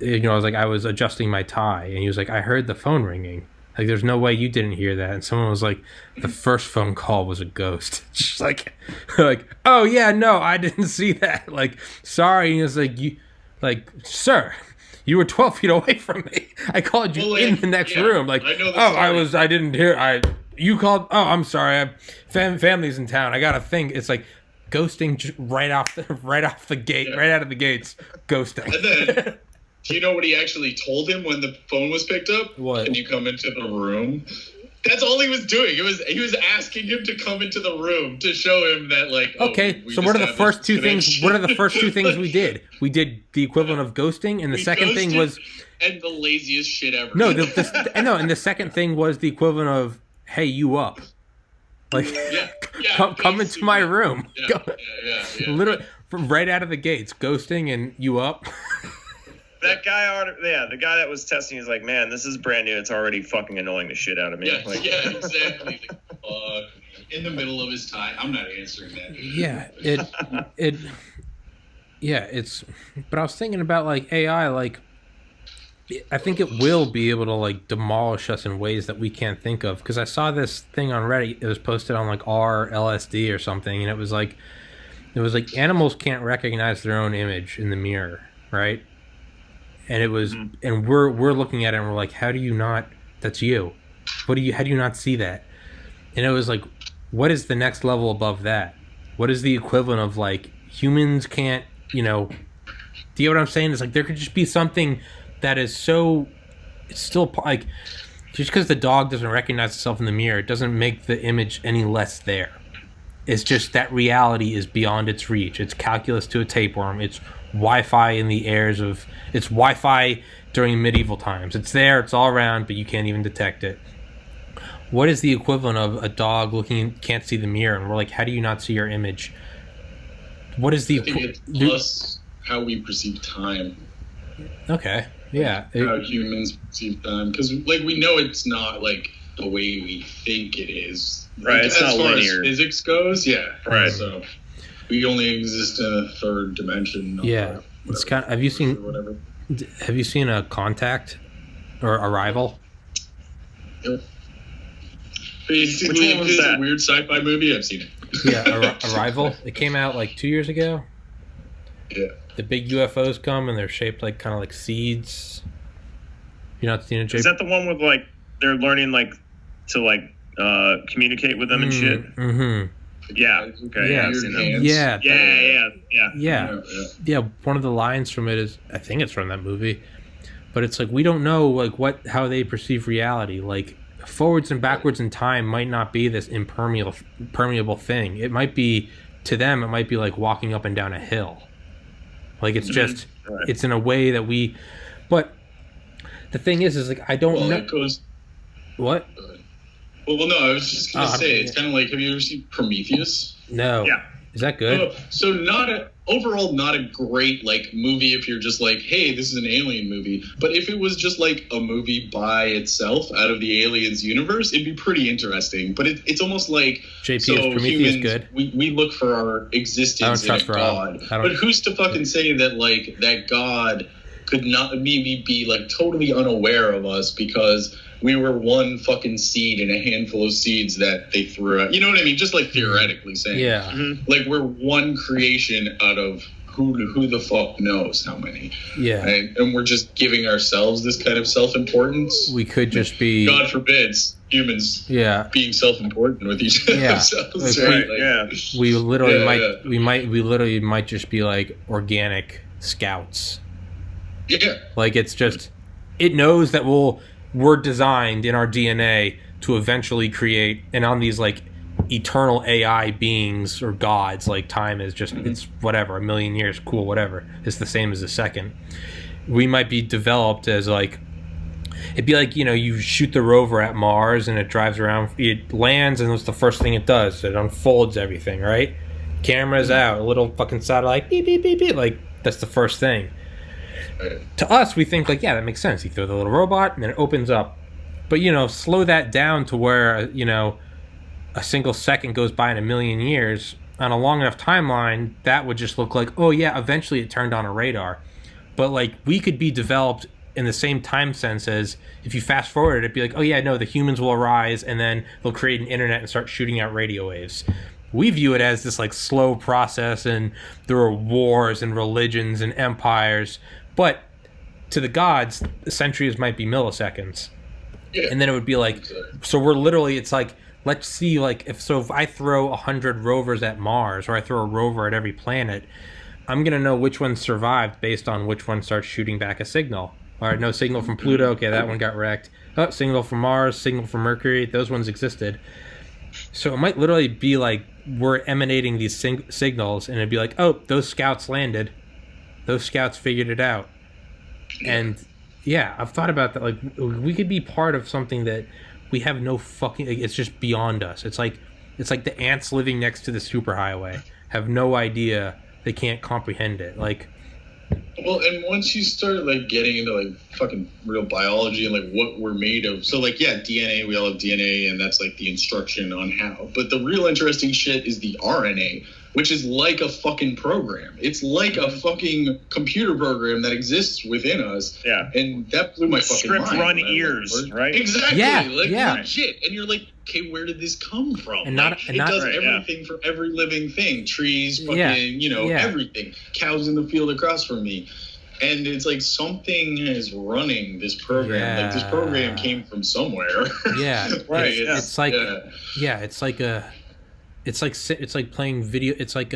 I was like, I was adjusting my tie, and he was like, "I heard the phone ringing. Like, there's no way you didn't hear that." And someone was like, "The first phone call was a ghost." Just like, "Oh yeah, no, I didn't see that. Like, sorry." And he was like, "You, like, sir, you were 12 feet away from me. I called you in the next room. Like, I didn't hear. You called. Oh, I'm sorry. Family's in town. I got a thing." It's like ghosting right off the gate, right out of the gates, ghosting. And then, do you know what he actually told him when the phone was picked up? What? Can you come into the room? That's all he was doing. He was asking him to come into the room to show him that, like, okay, so what are the first two things? What are the first two things we did? We did the equivalent of ghosting, and the second thing was, and the laziest shit ever. No, and the second thing was the equivalent of, "Hey, you up? Like, come into my room." Yeah. Literally, from right out of the gates, ghosting and "you up." That guy, the guy that was testing is like, "Man, this is brand new. It's already fucking annoying the shit out of me." Yeah, exactly. In the middle of his tie, I'm not answering that. Yeah, it's. But I was thinking about like AI. Like, I think it will be able to like demolish us in ways that we can't think of. Because I saw this thing on Reddit. It was posted on like RLSD or something, and it was like animals can't recognize their own image in the mirror, right? And it was, and we're looking at it and we're like, how do you not? That's you. How do you not see that? And it was like, what is the next level above that? What is the equivalent of like humans can't? Do you know what I'm saying? It's like there could just be something that is so. It's still like just because the dog doesn't recognize itself in the mirror, it doesn't make the image any less there. It's just that reality is beyond its reach. It's calculus to a tapeworm. It's Wi-Fi in the airs of. It's Wi-Fi during medieval times. It's there. It's all around, but you can't even detect it. What is the equivalent of a dog can't see the mirror, and we're like, how do you not see your image? What is the? I think it's plus how we perceive time. Okay. Yeah. How humans perceive time, because like we know it's not like the way we think it is. Right. Like, it's not linear. As physics goes, yeah. Right. So we only exist in a third dimension. Yeah. It's kind of, have you seen a Contact or Arrival? Yep. Basically, if it's a weird sci-fi movie, I've seen it. Yeah, Arrival. It came out like 2 years ago. Yeah. The big UFOs come and they're shaped like kind of like seeds. You not seen it, Jay? Is that the one with like they're learning like to like communicate with them and shit? Mm-hmm. Yeah. Okay. Yeah. I've seen them. Yeah. One of the lines from it is, I think it's from that movie, but it's like we don't know like how they perceive reality. Like forwards and backwards in time might not be this impermeable thing. It might be to them. It might be like walking up and down a hill. Like it's just it's in a way that we. But the thing is like I don't know. What? Well, no, I was just going to say, it's kind of like, have you ever seen Prometheus? No. Yeah. Is that good? So overall not a great, like, movie if you're just like, hey, this is an alien movie. But if it was just, like, a movie by itself out of the Aliens universe, it'd be pretty interesting. But it's almost like, JP, is Prometheus humans, good? We look for our existence in a god. But who's to fucking say that, like, that god could not maybe be, like, totally unaware of us because we were one fucking seed in a handful of seeds that they threw out. You know what I mean? Just like theoretically saying. Yeah. Like we're one creation out of who the fuck knows how many? Yeah. Right? And we're just giving ourselves this kind of self-importance. We could just be, God forbids humans being self-important with each themselves. Like, Right? we literally might just be like organic scouts. Yeah. Like it's just, it knows that we're designed in our DNA to eventually create, and on these like eternal AI beings or gods, like time is just, it's whatever, 1 million years, cool, whatever. It's the same as a second. We might be developed as like, it'd be like, you shoot the rover at Mars and it drives around, it lands, and what's the first thing it does? It unfolds everything, right? Cameras out, a little fucking satellite, beep, beep, beep, beep. Like, that's the first thing. To us, we think like, yeah, that makes sense. You throw the little robot and then it opens up. But, slow that down to where, a single second goes by in 1 million years. On a long enough timeline, that would just look like, oh yeah, eventually it turned on a radar. But like, we could be developed in the same time sense as, if you fast forward, it'd be like, oh yeah, no, the humans will arise and then they'll create an internet and start shooting out radio waves. We view it as this like slow process, and there are wars and religions and empires. But to the gods, centuries might be milliseconds. Yeah. And then it would be like, so we're literally, it's like, let's see, like, if I throw 100 rovers at Mars, or I throw a rover at every planet, I'm going to know which one survived based on which one starts shooting back a signal. All right, no signal from Pluto. Okay, that one got wrecked. Oh, signal from Mars, signal from Mercury. Those ones existed. So it might literally be like we're emanating these signals, and it'd be like, oh, those scouts landed. Those scouts figured it out. And yeah, I've thought about that. Like, we could be part of something that we have no fucking, it's just beyond us. It's like the ants living next to the superhighway have no idea. They can't comprehend it. Like, well, and once you start like getting into like fucking real biology and like what we're made of, so like, yeah, DNA, we all have DNA, and that's like the instruction on how. But the real interesting shit is the RNA, which is like a fucking program. It's like a fucking computer program that exists within us. Yeah. And that blew my fucking mind. Script run ears, right? Exactly. Yeah, like, yeah. Legit. And you're like, okay, where did this come from? And it does everything for every living thing. Trees, fucking, everything. Cows in the field across from me. And it's like something is running this program. Yeah. Like, this program came from somewhere. Yeah. Right. It's like, it's like playing video. It's like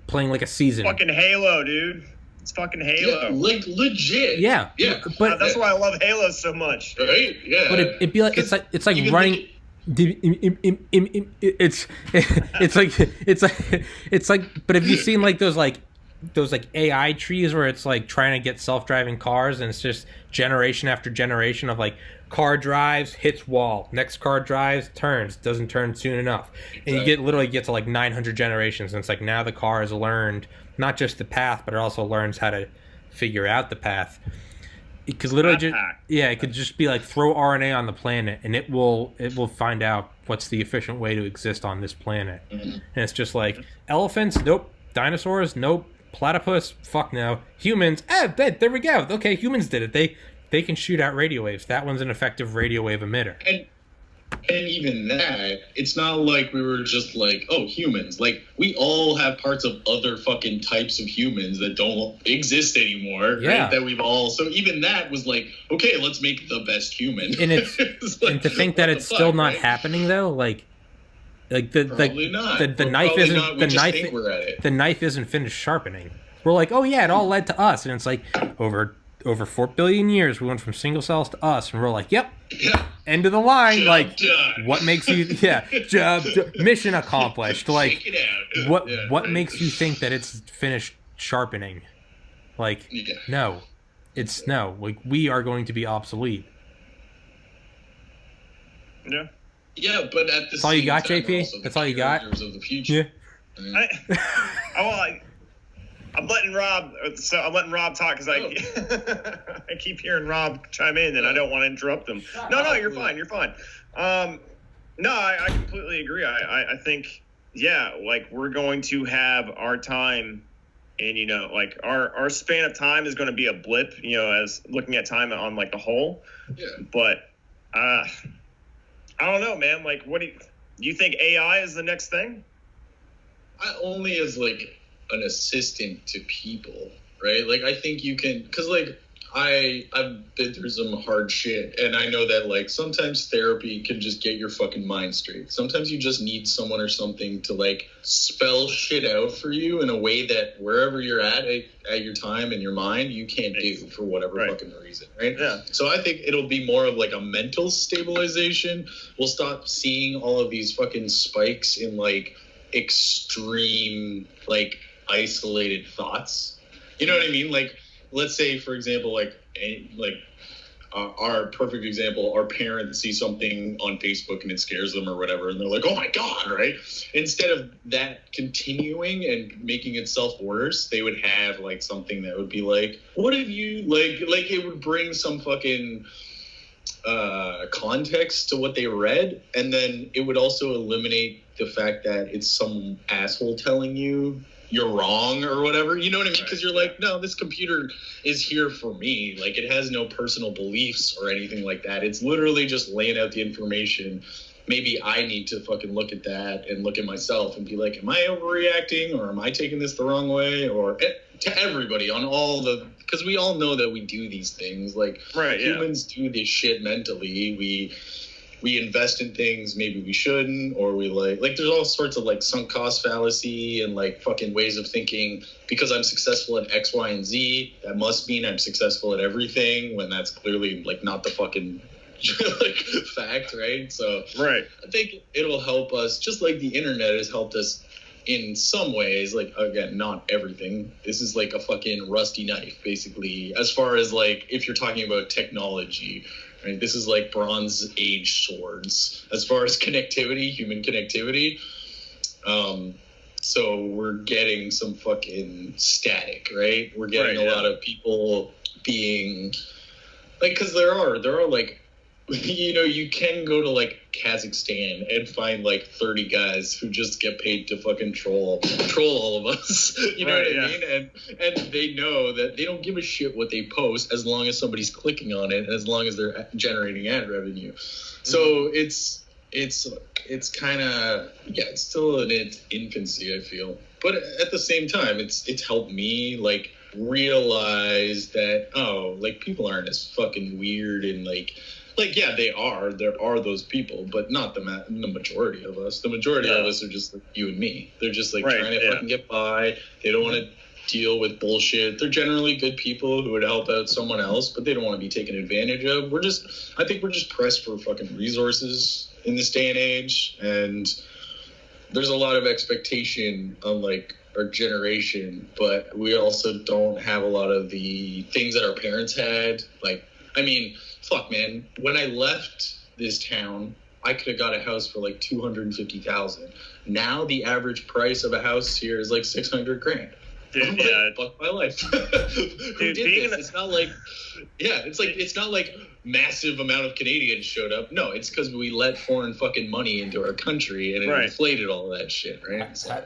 playing like a season. Fucking Halo, dude. It's fucking Halo. Yeah, like legit. Yeah. Yeah. But that's why I love Halo so much. Right? Yeah. But it'd be like, it's like running. It's like. But have you seen like those AI trees where it's like trying to get self-driving cars, and it's just generation after generation of like, car drives, hits wall, next car drives, turns, doesn't turn soon enough, and you get to like 900 generations, and it's like, now the car has learned not just the path, but it also learns how to figure out the path. It could literally it could just be like, throw RNA on the planet, and it will find out what's the efficient way to exist on this planet. And it's just like, elephants, nope. Dinosaurs, nope. Platypus, fuck no. Humans, there we go. Okay, humans did it. They can shoot out radio waves. That one's an effective radio wave emitter. And even that, it's not like we were just like, oh, humans. Like, we all have parts of other fucking types of humans that don't exist anymore. Yeah. Right? That we've all. So even that was like, okay, let's make the best human. And it's like, and to think that it's still not happening though, like the knife isn't finished sharpening. We're like, oh yeah, it all led to us, and it's like, over 4 billion years we went from single cells to us, and we're like, yep, end of the line. Job like done. What makes you job mission accomplished. Like, what makes you think that it's finished sharpening? Like, no, it's no, like, we are going to be obsolete. Yeah, but at the That's all you got, JP? That's all you got? Of the future. I'm letting Rob talk, because I keep hearing Rob chime in, and I don't want to interrupt him. No, you're fine. You're fine. No, I completely agree. I think, like, we're going to have our time, and, like, our span of time is going to be a blip, as looking at time on, like, the whole. Yeah. But, I don't know, man. Like, what do you think AI is the next thing? Only as, like, an assistant to people, right? Like, I think you can, because, like, I've been through some hard shit, and I know that, like, sometimes therapy can just get your fucking mind straight. Sometimes you just need someone or something to, like, spell shit out for you in a way that wherever you're at your time and your mind, you can't do for whatever fucking reason, right? Yeah. So I think it'll be more of, like, a mental stabilization. We'll stop seeing all of these fucking spikes in, like, extreme, like, isolated thoughts. You know what I mean? Like, let's say, for example, our perfect example, our parents see something on Facebook and it scares them or whatever, and they're like, oh my God, right? Instead of that continuing and making itself worse, they would have, like, something that would be like, what if you, like it would bring some fucking context to what they read, and then it would also eliminate the fact that it's some asshole telling you you're wrong or whatever, you know what I mean? Because you're like, no, this computer is here for me. Like, it has no personal beliefs or anything like that. It's literally just laying out the information. Maybe I need to fucking look at that and look at myself and be like, am I overreacting, or am I taking this the wrong way? Or to everybody on all the, because we all know that we do these things. Like, humans do this shit mentally. We invest in things maybe we shouldn't, or we like there's all sorts of, like, sunk cost fallacy and, like, fucking ways of thinking. Because I'm successful at X, Y, and Z, that must mean I'm successful at everything, when that's clearly, like, not the fucking like fact, right? So I think it'll help us, just like the internet has helped us in some ways. Like, again, not everything. This is like a fucking rusty knife, basically, as far as, like, if you're talking about technology. Right? This is like Bronze Age swords as far as connectivity, human connectivity. So we're getting some fucking static, right? We're getting a lot of people being like, because there are like, you know, you can go to, like, Kazakhstan and find, like, 30 guys who just get paid to fucking troll all of us. You know what I mean? And they know that they don't give a shit what they post as long as somebody's clicking on it and as long as they're generating ad revenue. So it's kind of, it's still in its infancy, I feel. But at the same time, it's helped me, like, realize that, oh, like, people aren't as fucking weird and, like, yeah, there are those people, but not the majority of us. The majority of us are just like you and me. They're just, like, trying to fucking get by. They don't want to deal with bullshit. They're generally good people who would help out someone else, but they don't want to be taken advantage of. I think we're just pressed for fucking resources in this day and age, and there's a lot of expectation on, like, our generation, but we also don't have a lot of the things that our parents had. Like, I mean, fuck, man, when I left this town, I could have got a house for, like, $250,000. Now the average price of a house here is, like, $600,000. Dude, like, fuck my life. Who did this? It's not like, it's not like massive amount of Canadians showed up. No, it's because we let foreign fucking money into our country and it inflated all that shit, right? So,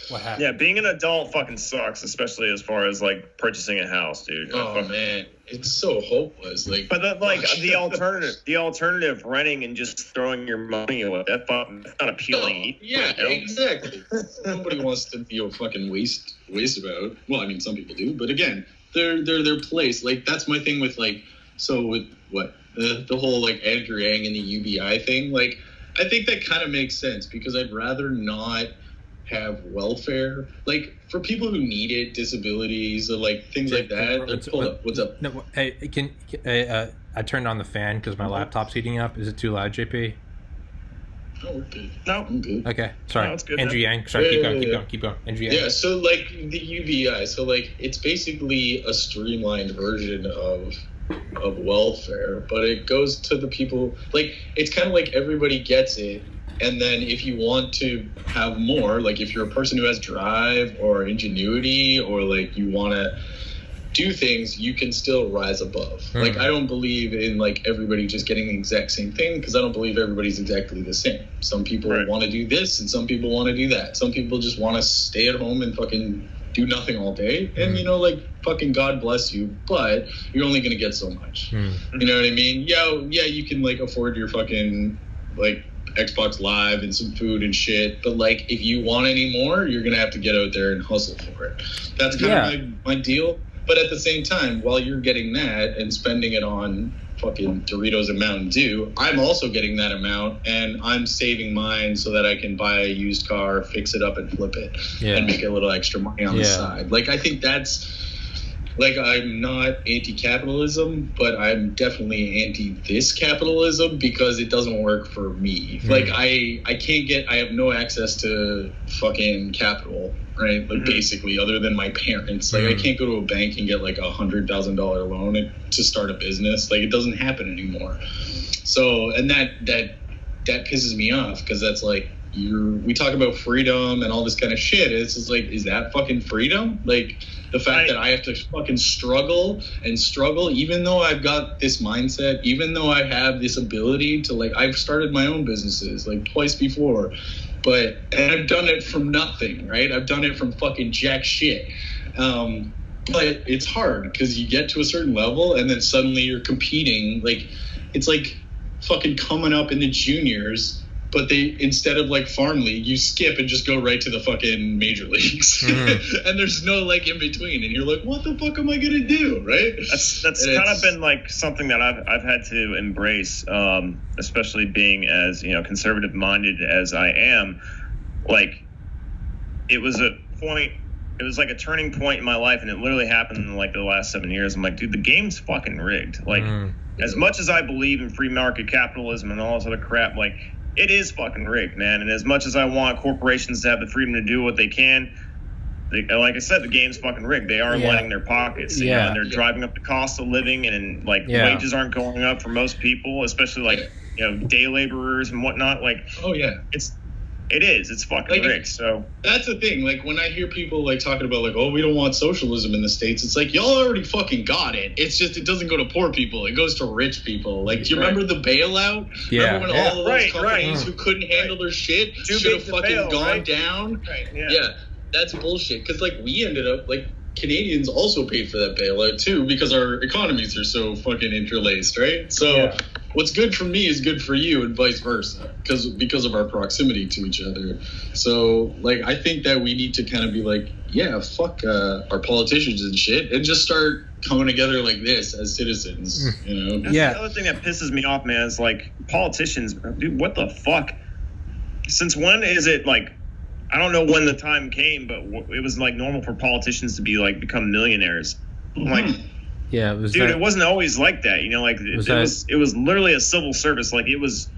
what happened? Yeah, being an adult fucking sucks, especially as far as, like, purchasing a house, dude. Oh, man. It's so hopeless. Like, but the alternative, renting and just throwing your money away, that's not appealing. Exactly. Nobody wants to be a fucking waste about. Well, I mean, some people do, but again, they're their place. Like, that's my thing with, like, so with what the whole, like, Andrew Yang and the UBI thing. Like, I think that kind of makes sense because I'd rather not have welfare, like, for people who need it, disabilities or, like, things like that. What's up? No, hey, I turned on the fan because my laptop's heating up. Is it too loud, JP? No, we're good. No, I'm good. Okay, sorry. No, it's good. Andrew Yang. Sorry, keep going. Andrew Yang. Yeah, so, like, the UBI, so, like, it's basically a streamlined version of welfare, but it goes to the people, like, it's kind of like everybody gets it. And then if you want to have more, like, if you're a person who has drive or ingenuity or, like, you want to do things, you can still rise above. Like, I don't believe in, like, everybody just getting the exact same thing because I don't believe everybody's exactly the same. Some people want to do this and some people want to do that. Some people just want to stay at home and fucking do nothing all day. And, you know, like, fucking God bless you, but you're only going to get so much. You know what I mean? Yeah, you can, like, afford your fucking, like, Xbox Live and some food and shit. But like, if you want any more, you're gonna have to get out there and hustle for it. That's kind of my deal. But at the same time, while you're getting that and spending it on fucking Doritos and Mountain Dew, I'm also getting that amount, and I'm saving mine so that I can buy a used car, fix it up, and flip it, and make a little extra money on the side. Like, I think that's, like, I'm not anti-capitalism, but I'm definitely anti-this capitalism because it doesn't work for me. Like, I have no access to fucking capital, right? Like, basically, other than my parents. Like, I can't go to a bank and get, like, $100,000 loan to start a business. Like, it doesn't happen anymore. So, and that pisses me off because that's, like, we talk about freedom and all this kind of shit. It's just like, is that fucking freedom? Like, the fact that I have to fucking struggle, even though I've got this mindset, even though I have this ability to, like, I've started my own businesses, like, twice before, and I've done it from nothing, right? I've done it from fucking jack shit. But it's hard because you get to a certain level and then suddenly you're competing. Like, it's like fucking coming up in the juniors, but they, instead of like farm league, you skip and just go right to the fucking major leagues. And there's no like in between, and you're like, what the fuck am I gonna do, right? That's kind of been like something that I've had to embrace, especially being as, you know, conservative minded as I am. Like, it was like a turning point in my life, and it literally happened in like the last 7 years. I'm like, dude, the game's fucking rigged. Like, as much as I believe in free market capitalism and all this other crap, like, it is fucking rigged, man. And as much as I want corporations to have the freedom to do what they can, like I said, the game's fucking rigged. They are lining their pockets, you know, and they're driving up the cost of living, and like wages aren't going up for most people, especially like, you know, day laborers and whatnot. Like, it's fucking rigged. So that's the thing. Like, when I hear people like talking about like, oh, we don't want socialism in the States, it's like, y'all already fucking got it. It's just, it doesn't go to poor people, it goes to rich people. Like, do you remember the bailout? Remember when all of those companies who couldn't handle their shit should have fucking gone down? That's bullshit. Because like, we ended up like, Canadians also paid for that bailout too, because our economies are so fucking interlaced, right? So what's good for me is good for you, and vice versa, because of our proximity to each other. So like, I think that we need to kind of be like, fuck our politicians and shit, and just start coming together like this as citizens, you know? That's the other thing that pisses me off, man, is like, politicians, dude, what the fuck? Since when is it like, I don't know when the time came, but it was like normal for politicians to be like become millionaires. I'm like, it wasn't always like that, you know. Like, it was literally a civil service. Like, it was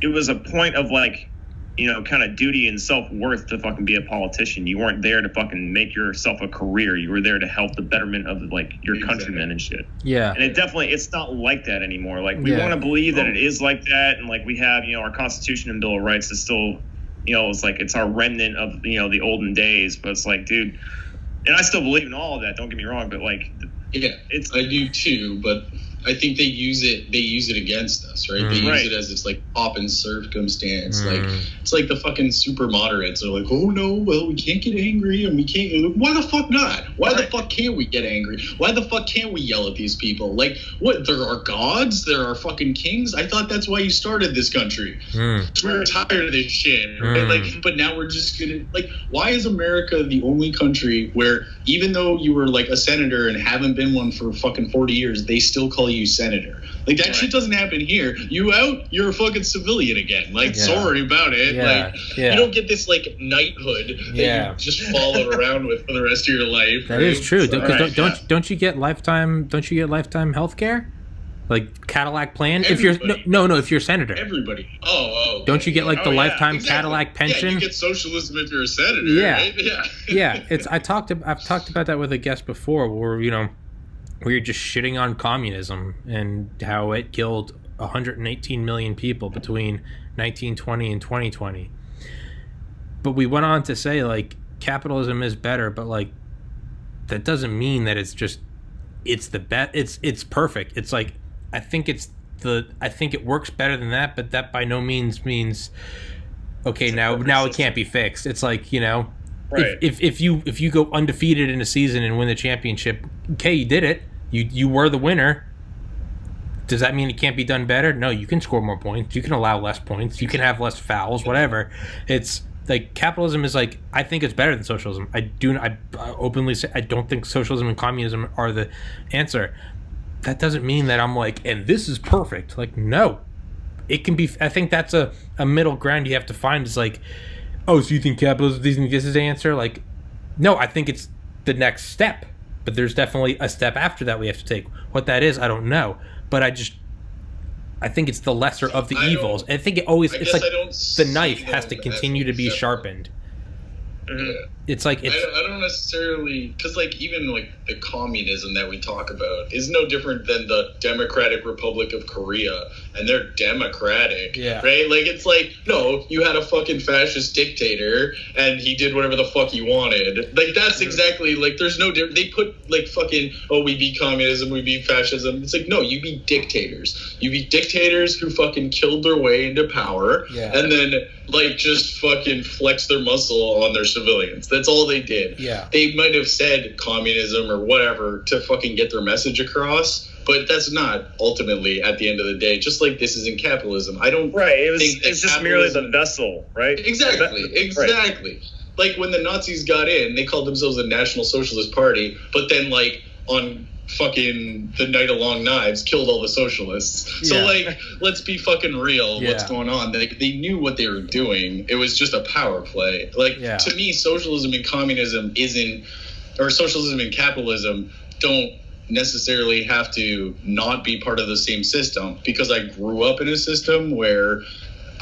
a point of like, you know, kind of duty and self-worth to fucking be a politician. You weren't there to fucking make yourself a career. You were there to help the betterment of like your countrymen and shit. Yeah. And it's not like that anymore. Like, we want to believe that it is like that, and like we have, you know, our Constitution and Bill of Rights is still, you know, it's like, it's our remnant of, you know, the olden days. But it's like, dude, and I still believe in all of that, don't get me wrong, but like, I do too, but I think they use it against us, right? They use it as this like pop and circumstance. Like, it's like the fucking super moderates are like, oh no, well, we can't get angry, and we can't. Why the fuck not? Why the fuck can't we get angry? Why the fuck can't we yell at these people? Like, what? There are gods? There are fucking kings? I thought that's why you started this country. We're tired of this shit, right? Like, but now we're just gonna, like, why is America the only country where, even though you were like a senator and haven't been one for fucking 40 years, they still call you senator? Like, that shit doesn't happen here. You out, you're a fucking civilian again. Like, sorry about it. You don't get this like knighthood that you just follow around with for the rest of your life. That is true. Don't you get lifetime? Don't you get lifetime health care? Like Cadillac plan? Everybody. If you're if you're a senator. Everybody. Okay. Don't you get like the lifetime Cadillac pension? Yeah, you get socialism if you're a senator. Right? I've talked about that with a guest before, where, you know, we were just shitting on communism and how it killed 118 million people between 1920 and 2020. But we went on to say, like, capitalism is better, but like, that doesn't mean that it's the best. It's perfect. It's like, I think it works better than that, but that by no means means okay, now it can't be fixed. It's like, you know, if you go undefeated in a season and win the championship, okay, you did it. You were the winner. Does that mean it can't be done better? No, you can score more points. You can allow less points. You can have less fouls, whatever. It's like capitalism is like, I think it's better than socialism. I openly say I don't think socialism and communism are the answer. That doesn't mean that I'm like, and this is perfect. Like, no. It can be, I think that's a middle ground you have to find. Is like, oh, so you think capitalism, do you think this is the answer? Like, no, I think it's the next step. But there's definitely a step after that we have to take. What that is, I don't know. But I think it's the lesser of the evils. I think it's like the knife has to continue to be sharpened. Yeah. It's like I don't necessarily, because like even like the communism that we talk about is no different than the Democratic Republic of Korea, and they're democratic, right? Like it's like, no, you had a fucking fascist dictator and he did whatever the fuck he wanted. Like that's exactly like there's no different. They put like fucking, oh, we beat communism, we beat fascism. It's like, no, you beat dictators. You beat dictators who fucking killed their way into power, and then like just fucking flex their muscle on their civilians. That's all they did. Yeah. They might have said communism or whatever to fucking get their message across, but that's not ultimately at the end of the day. Just like this is in capitalism. I don't It's just merely the vessel, right? Exactly. Like when the Nazis got in, they called themselves the National Socialist Party, but then like on fucking the Night of Long Knives killed all the socialists. So like, let's be fucking real. What's going on? They knew what they were doing. It was just a power play. Like to me, socialism and communism socialism and capitalism don't necessarily have to not be part of the same system, because I grew up in a system where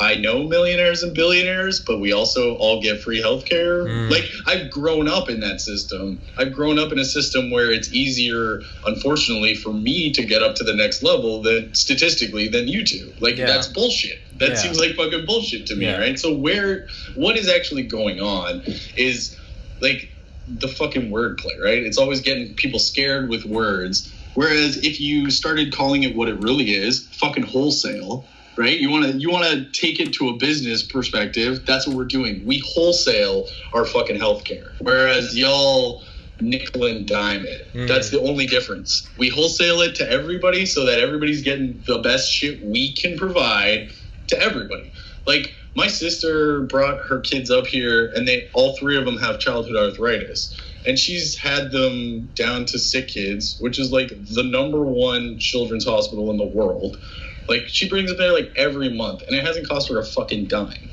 I know millionaires and billionaires, but we also all get free healthcare. Like, I've grown up in that system. I've grown up in a system where it's easier, unfortunately, for me to get up to the next level than statistically than you do. Like, that's bullshit. That seems like fucking bullshit to me, right? So what is actually going on is, like, the fucking wordplay, right? It's always getting people scared with words. Whereas if you started calling it what it really is, fucking wholesale, right? You want to take it to a business perspective. That's what we're doing. We wholesale our fucking healthcare, whereas y'all nickel and dime it. That's the only difference. We wholesale it to everybody so that everybody's getting the best shit we can provide to everybody. Like, my sister brought her kids up here, and all three of them have childhood arthritis. And she's had them down to Sick Kids, which is like the #1 children's hospital in the world. Like, she brings it there like every month, and it hasn't cost her a fucking dime,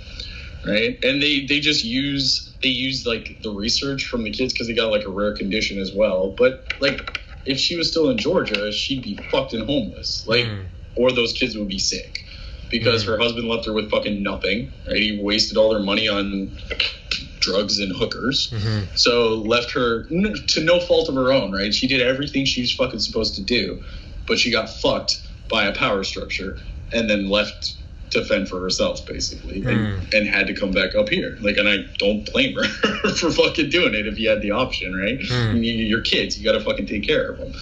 right? And they just use like the research from the kids because they got like a rare condition as well. But like, if she was still in Georgia, she'd be fucked and homeless, like, or those kids would be sick because her husband left her with fucking nothing, right? He wasted all their money on drugs and hookers, so left her to no fault of her own, right? She did everything she was fucking supposed to do, but she got fucked by a power structure and then left to fend for herself, basically, and had to come back up here. Like, and I don't blame her for fucking doing it if you had the option, right? Your kids, you got to fucking take care of them.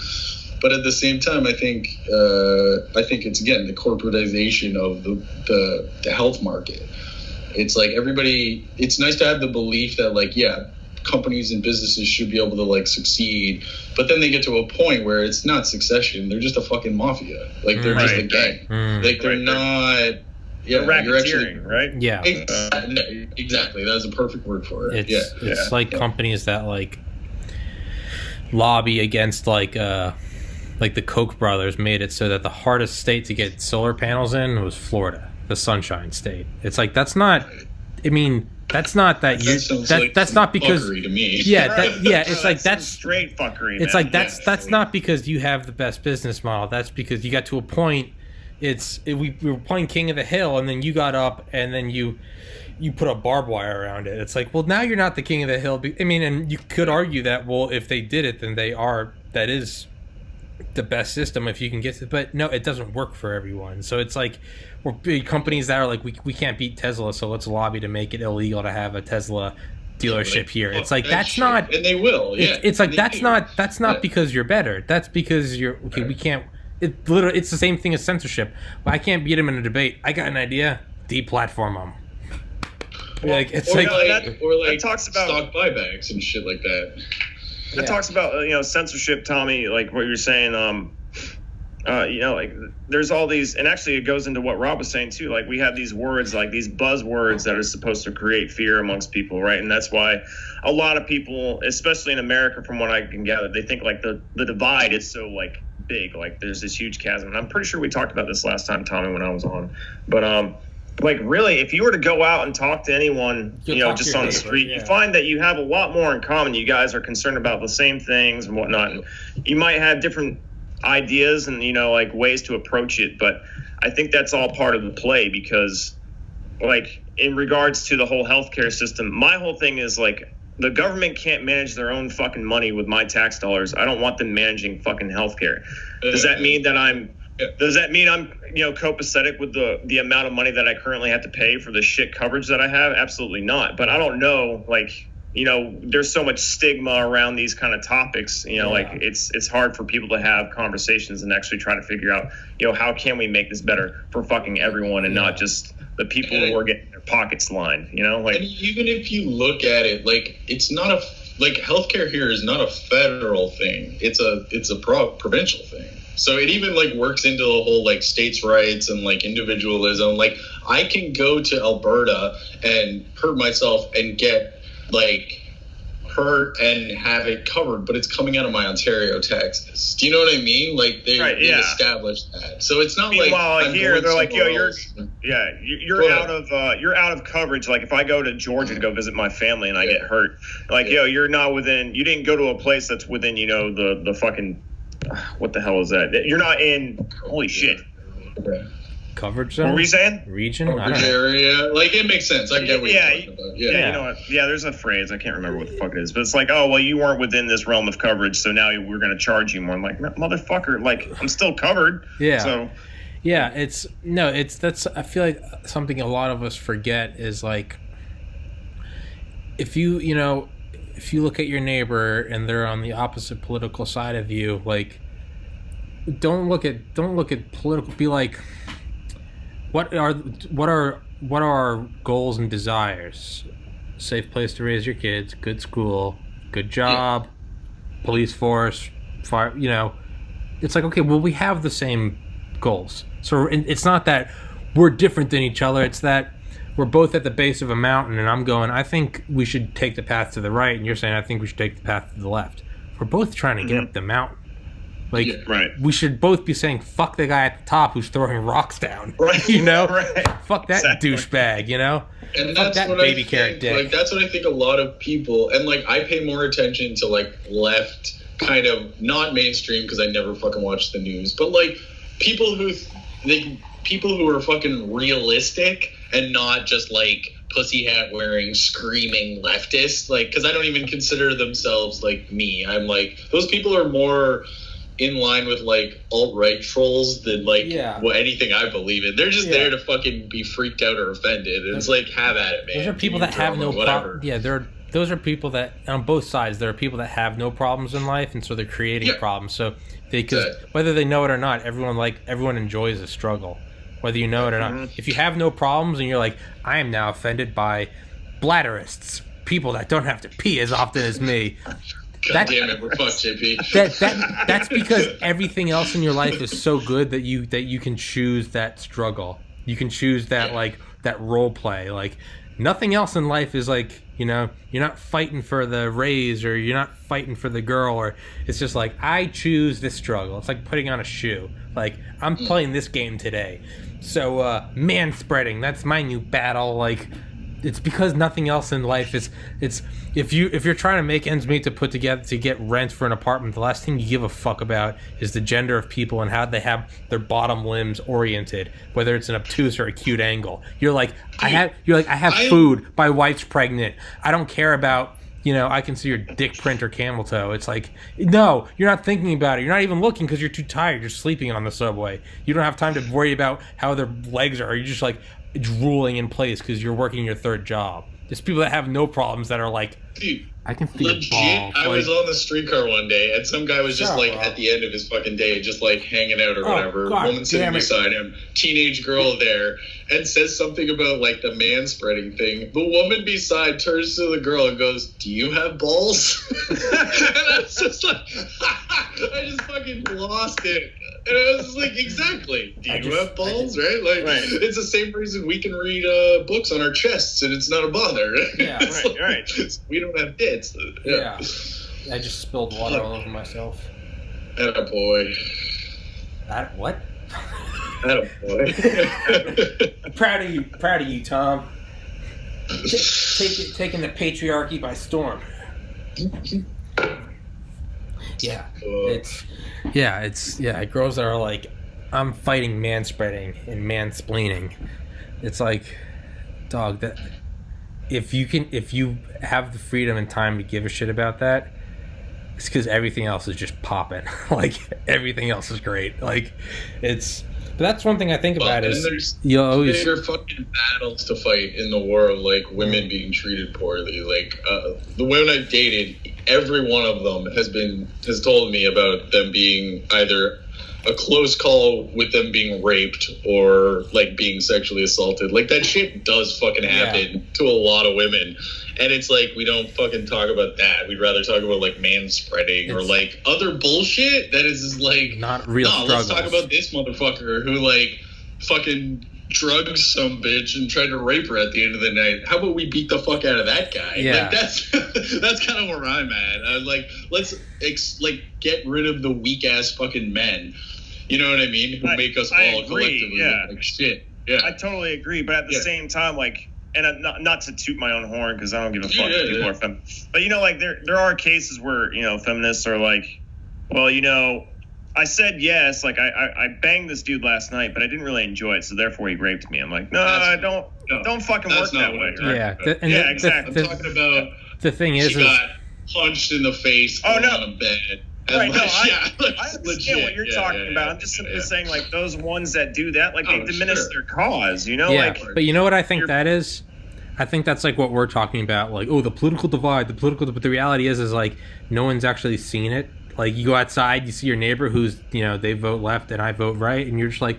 But at the same time, I think it's, again, the corporatization of the health market. It's like everybody, it's nice to have the belief that, like, companies and businesses should be able to, like, succeed, but then they get to a point where it's not succession. They're just a fucking mafia. Like, they're just a gang. Like, they're not... Yeah, you're actually... right? Yeah. Exactly. That's a perfect word for it. It's like companies that, like, lobby against, like the Koch brothers made it so that the hardest state to get solar panels in was Florida, the Sunshine State. It's like, that's not... I mean... That's not that you. That's not because. To me. It's like that's straight fuckery. It's like that's not because you have the best business model. That's because you got to a point. We were playing King of the Hill, and then you got up, and then you put a barbed wire around it. It's like, well, now you're not the King of the Hill. I mean, and you could argue that, well, if they did it, then that is the best system if you can get to. But no, it doesn't work for everyone. So it's like, we're big companies that are like, we can't beat Tesla, so let's lobby to make it illegal to have a Tesla dealership here. It's like, that's not, and they will. It's like, that's not because you're better. That's because you're okay. We can't. It's the same thing as censorship. I can't beat them in a debate. I got an idea. Deplatform them. Like, it's or like that talks about stock buybacks and shit like that. That talks about censorship, Tommy. Like what you're saying. like there's all these, and actually it goes into what Rob was saying too. Like we have these words, like these buzzwords that are supposed to create fear amongst people, right? And that's why a lot of people, especially in America, from what I can gather, they think like the divide is so like big, like there's this huge chasm. And I'm pretty sure we talked about this last time, Tommy, when I was on. But like really, if you were to go out and talk to anyone, just on the street, you find that you have a lot more in common. You guys are concerned about the same things and whatnot. And you might have different ideas and like ways to approach it, but I think that's all part of the play, because like in regards to the whole healthcare system, my whole thing is like the government can't manage their own fucking money with my tax dollars. I don't want them managing fucking healthcare. Does that mean I'm copacetic with the amount of money that I currently have to pay for the shit coverage that I have? Absolutely not. But I don't know, like there's so much stigma around these kind of topics, like it's hard for people to have conversations and actually try to figure out, how can we make this better for fucking everyone and not just the people who are getting their pockets lined, like. And even if you look at it, like it's not like healthcare here is not a federal thing. It's a provincial thing. So it even like works into the whole like states' rights and like individualism. Like I can go to Alberta and hurt myself and get like hurt and have it covered, but it's coming out of my Ontario taxes. Do you know what I mean? Like they established that, so it's not like here they're like, you're out of coverage. Like if I go to Georgia to go visit my family and I get hurt, like you're not within. You didn't go to a place that's within the fucking what the hell is that? You're not in. Holy shit. Coverage zone? What were you saying? Region? Coverage area. Like, it makes sense. I get what you're talking about. Yeah, you know what? Yeah, there's a phrase. I can't remember what the fuck it is. But it's like, oh, well, you weren't within this realm of coverage, so now we're going to charge you more. I'm like, motherfucker, like, I'm still covered. Yeah. So. Yeah, I feel like something a lot of us forget is, like, if you look at your neighbor and they're on the opposite political side of you, like, don't look at political, be like, what are our goals and desires? Safe place to raise your kids, good school, good job, police force, fire. It's like, okay, well, we have the same goals. So it's not that we're different than each other. It's that we're both at the base of a mountain, and I'm going, I think we should take the path to the right, and you're saying, I think we should take the path to the left. We're both trying to get up the mountain. Like, we should both be saying, fuck the guy at the top who's throwing rocks down. Right. Fuck that douchebag, And fuck that's that what baby I carrot think, dick. like, that's what I think a lot of people, and, like, I pay more attention to, like, left, kind of, not mainstream, because I never fucking watch the news, but, like, people who are fucking realistic and not just, like, pussy hat wearing, screaming leftists, like, because I don't even consider themselves, like, me. I'm, like, those people are more in line with like alt-right trolls than like anything I believe in. They're just there to fucking be freaked out or offended. And it's like, have at it, man. Those are people that have no problem. Yeah, those are people that on both sides. There are people that have no problems in life, and so they're creating problems. So whether they know it or not, everyone enjoys a struggle, whether you know it or not. If you have no problems and you're like, I am now offended by bladderists, people that don't have to pee as often as me. God damn it, we're fucked, JP. That's because everything else in your life is so good that you can choose that struggle. You can choose that like that role play. Like nothing else in life is like, you're not fighting for the raise or you're not fighting for the girl, or it's just like, I choose this struggle. It's like putting on a shoe. Like, I'm playing this game today. So man spreading, that's my new battle. Like, it's because nothing else in life is. It's if you're trying to make ends meet to put together to get rent for an apartment, the last thing you give a fuck about is the gender of people and how they have their bottom limbs oriented, whether it's an obtuse or a cute angle. You're like, I have food. My wife's pregnant. I don't care about. I can see your dick print or camel toe. It's like, no, you're not thinking about it. You're not even looking because you're too tired. You're sleeping on the subway. You don't have time to worry about how their legs are. You're just like drooling in place because you're working your third job. There's people that have no problems that are like, dude, I can feel legit. balls. I was on the streetcar one day and some guy was just like at the end of his fucking day, just like hanging out or whatever. God, woman sitting beside him, teenage girl there, and says something about like the man spreading thing. The woman beside turns to the girl and goes, "Do you have balls?" And I was just like, I just fucking lost it. And I was like, exactly. Do you have balls, right? Like, it's the same reason we can read books on our chests and it's not a bother. Yeah, right. We don't have tits. Yeah. I just spilled water all over myself. Attaboy. What? Attaboy. Proud of you, Tom. Taking the patriarchy by storm. Yeah, it's girls that are like, I'm fighting manspreading and mansplaining. It's like, dog, that if you have the freedom and time to give a shit about that, it's because everything else is just popping. Like, everything else is great. Like, but that's one thing I think about is there's bigger fucking battles to fight in the world, like women being treated poorly. Like the women I've dated, every one of them has told me about them being either a close call with them being raped or like being sexually assaulted. Like, that shit does fucking happen to a lot of women. And it's like, we don't fucking talk about that. We'd rather talk about like manspreading or like other bullshit that is just like, not real struggles. Let's talk about this motherfucker who like fucking drugged some bitch and tried to rape her at the end of the night. How about we beat the fuck out of that guy? Yeah. Like, that's kind of where I'm at. I was like, let's get rid of the weak ass fucking men. You know what I mean? Who make us all collectively look like shit. Yeah. I totally agree, but at the same time, like, and not to toot my own horn because I don't give a fuck if people are feminists. But, you know, like, there are cases where, you know, feminists are like, well, you know, I said yes, like, I banged this dude last night, but I didn't really enjoy it, so therefore he raped me. I'm like, don't fucking work that way. Right? Yeah, exactly. I'm talking about the thing is, she got punched in the face on a bed. Right, no, I understand what you're talking about. I'm just simply saying, like, those ones that do that, like, they diminish their cause, you know? Yeah, like, but you know what I think that is? I think that's like what we're talking about, like, oh, the political divide, but the reality is like, no one's actually seen it. Like, you go outside, you see your neighbor who's, you know, they vote left and I vote right, and you're just like,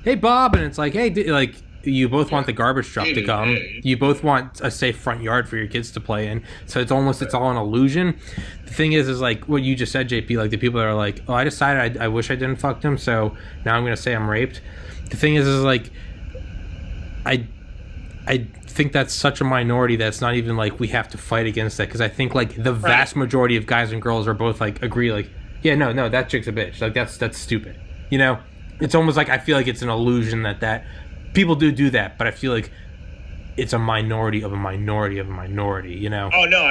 hey, Bob, and it's like, hey, like, you both want the garbage truck to come. You both want a safe front yard for your kids to play in. So it's all an illusion. The thing is like what you just said, JP, like the people that are like, oh, I decided I wish I didn't fuck him, so now I'm going to say I'm raped. The thing is like, I think that's such a minority that it's not even like we have to fight against that, because I think like the vast majority of guys and girls are both like agree like, yeah, no, that chick's a bitch. Like that's stupid. You know? It's almost like I feel like it's an illusion that people do that, but I feel like it's a minority of a minority of a minority, you know? Oh, no,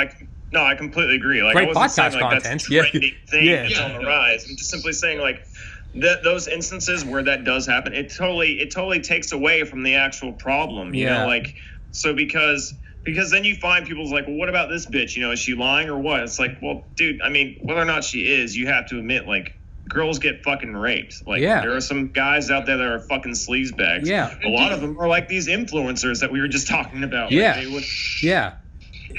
I completely agree. Like, great I wasn't podcast saying, like, content. That's a trending thing that's on the rise. I'm just simply saying, like, those instances where that does happen, it totally takes away from the actual problem, you know? Like, so because then you find people's like, well, what about this bitch? You know, is she lying or what? It's like, well, dude, I mean, whether or not she is, you have to admit, like, girls get fucking raped. Like, there are some guys out there that are fucking sleazebags. Yeah. A lot of them are like these influencers that we were just talking about. Yeah. Like, they would,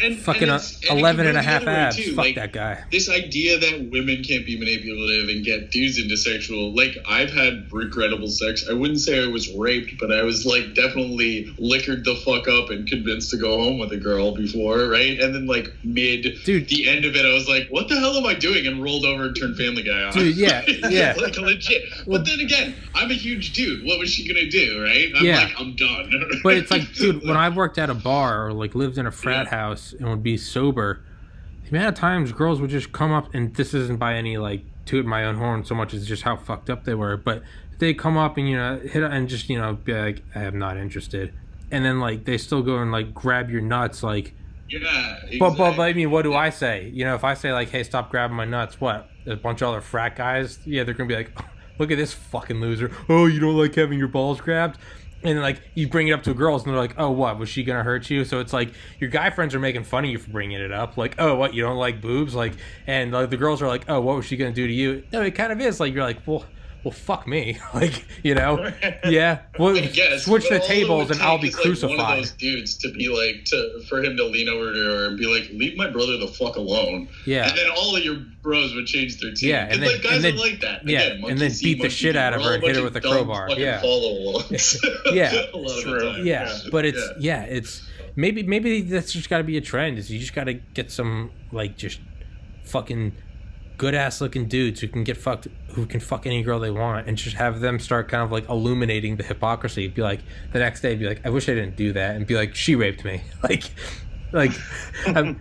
And fucking 11 and a half abs. Fuck like, that guy. This idea that women can't be manipulative and get dudes into sexual... Like, I've had regrettable sex. I wouldn't say I was raped, but I was, like, definitely liquored the fuck up and convinced to go home with a girl before, right? And then, like, the end of it, I was like, what the hell am I doing? And rolled over and turned Family Guy on. Dude, yeah. Like, legit. But then again, I'm a huge dude. What was she gonna do, right? I'm done. But it's like, dude, when I worked at a bar or, like, lived in a frat house and would be sober, the amount of times girls would just come up, and this isn't by any like toot my own horn so much as just how fucked up they were, but they come up and, you know, hit and just, you know, be like, I am not interested, and then like they still go and like grab your nuts, like, exactly. but I mean, what do I say? You know, if I say like, hey, stop grabbing my nuts, what, a bunch of other frat guys, they're gonna be like, oh, look at this fucking loser, oh, you don't like having your balls grabbed? And like you bring it up to girls and they're like, oh, what, was she gonna hurt you? So it's like your guy friends are making fun of you for bringing it up, like, oh, what, you don't like boobs? Like, and like the girls are like, oh, what was she gonna do to you? No, it kind of is like, you're like, well, fuck me. Like, you know, yeah, well, switch the tables and I'll be crucified. One of those dudes to be like, for him to lean over to her and be like, leave my brother the fuck alone. Yeah. And then all of your bros would change their tune. Yeah, and then, like, guys are like that. Yeah, Again, and then beat the shit out of her and hit her with a crowbar. Yeah. Yeah. True. Yeah, but it's maybe that's just got to be a trend. Is you just got to get some like just fucking good ass looking dudes who can fuck any girl they want, and just have them start kind of like illuminating the hypocrisy. Be like, the next day, be like, I wish I didn't do that, and be like, she raped me. And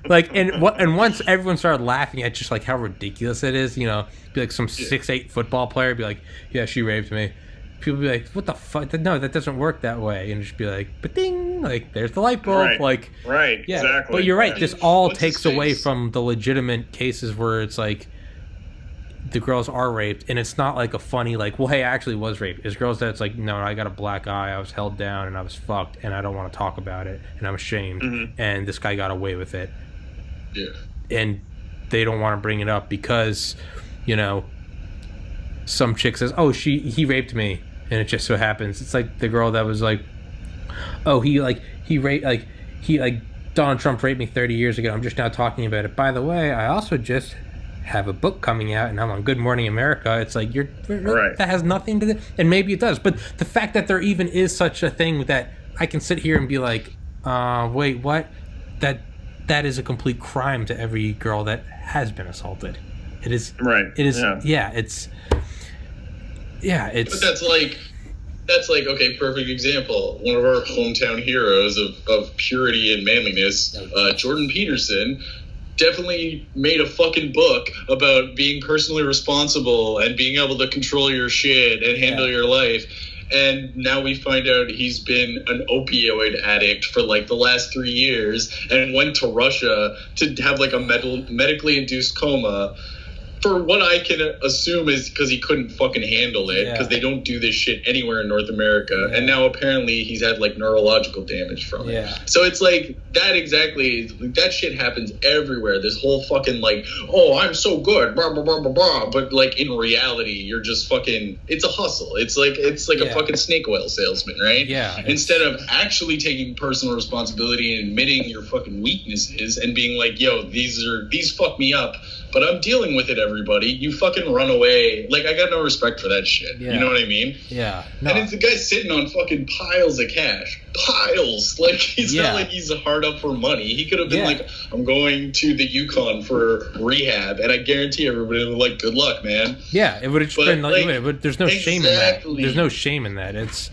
once everyone started laughing at just like how ridiculous it is, be like some 6'8" football player, be like, yeah, she raped me. People be like, what the fuck? No, that doesn't work that way. And just be like, ba-ding, like, there's the light bulb. Right. Like, right, yeah. Exactly. But you're right. Right. This all What's takes his away face? from the legitimate cases where it's like the girls are raped, and it's not like a funny, like, well, hey, I actually was raped. It's girls that's like, no, I got a black eye, I was held down, and I was fucked, and I don't want to talk about it, and I'm ashamed, and this guy got away with it. Yeah. And they don't want to bring it up because, some chick says, oh, he raped me, and it just so happens it's like the girl that was like, oh, Donald Trump raped me 30 years ago, I'm just now talking about it. By the way, I also just have a book coming out, and I'm on Good Morning America. It's like, that has nothing to do, and maybe it does, but the fact that there even is such a thing that I can sit here and be like, wait, what? That is a complete crime to every girl that has been assaulted. It is. Right. It is. Yeah. It's. But that's like okay, perfect example. One of our hometown heroes of purity and manliness, Jordan Peterson, definitely made a fucking book about being personally responsible and being able to control your shit and handle your life. And now we find out he's been an opioid addict for like the last 3 years and went to Russia to have like a medically induced coma for what I can assume is because he couldn't fucking handle it, because they don't do this shit anywhere in North America. And now apparently he's had like neurological damage from it. So it's like that shit happens everywhere. This whole fucking like, oh, I'm so good, blah, blah, blah, blah, blah. But like in reality, you're just fucking, it's a hustle. It's like a fucking snake oil salesman, right? Yeah. Instead of actually taking personal responsibility and admitting your fucking weaknesses and being like, yo, these fuck me up, but I'm dealing with it, everybody. You fucking run away. Like, I got no respect for that shit. Yeah. You know what I mean? Yeah. No. And it's the guy sitting on fucking piles of cash. Piles. Like, it's not like he's hard up for money. He could have been like, I'm going to the Yukon for rehab, and I guarantee everybody would be like, good luck, man. Yeah, it would have just been like, but there's no shame in that. There's no shame in that. It's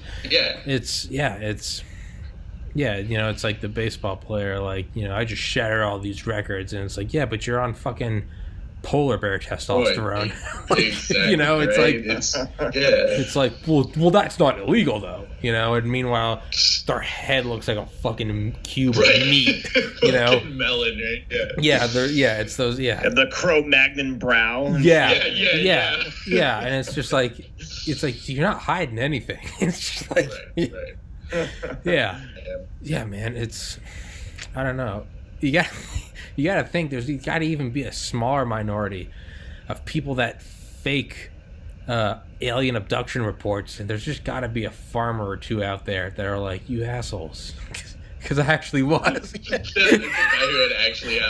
like the baseball player, like, I just shatter all these records, and it's like, yeah, but you're on fucking polar bear testosterone. Exactly. It's right? like, it's like, well, that's not illegal though, and meanwhile, their head looks like a fucking cube of meat, Fucking melon, right? It's those, the Cro-Magnon brow. And and it's just like, you're not hiding anything. It's just like, man, it's, I don't know. You gotta think there's gotta even be a smaller minority of people that fake alien abduction reports, and there's just gotta be a farmer or two out there that are like, you assholes, because I actually was.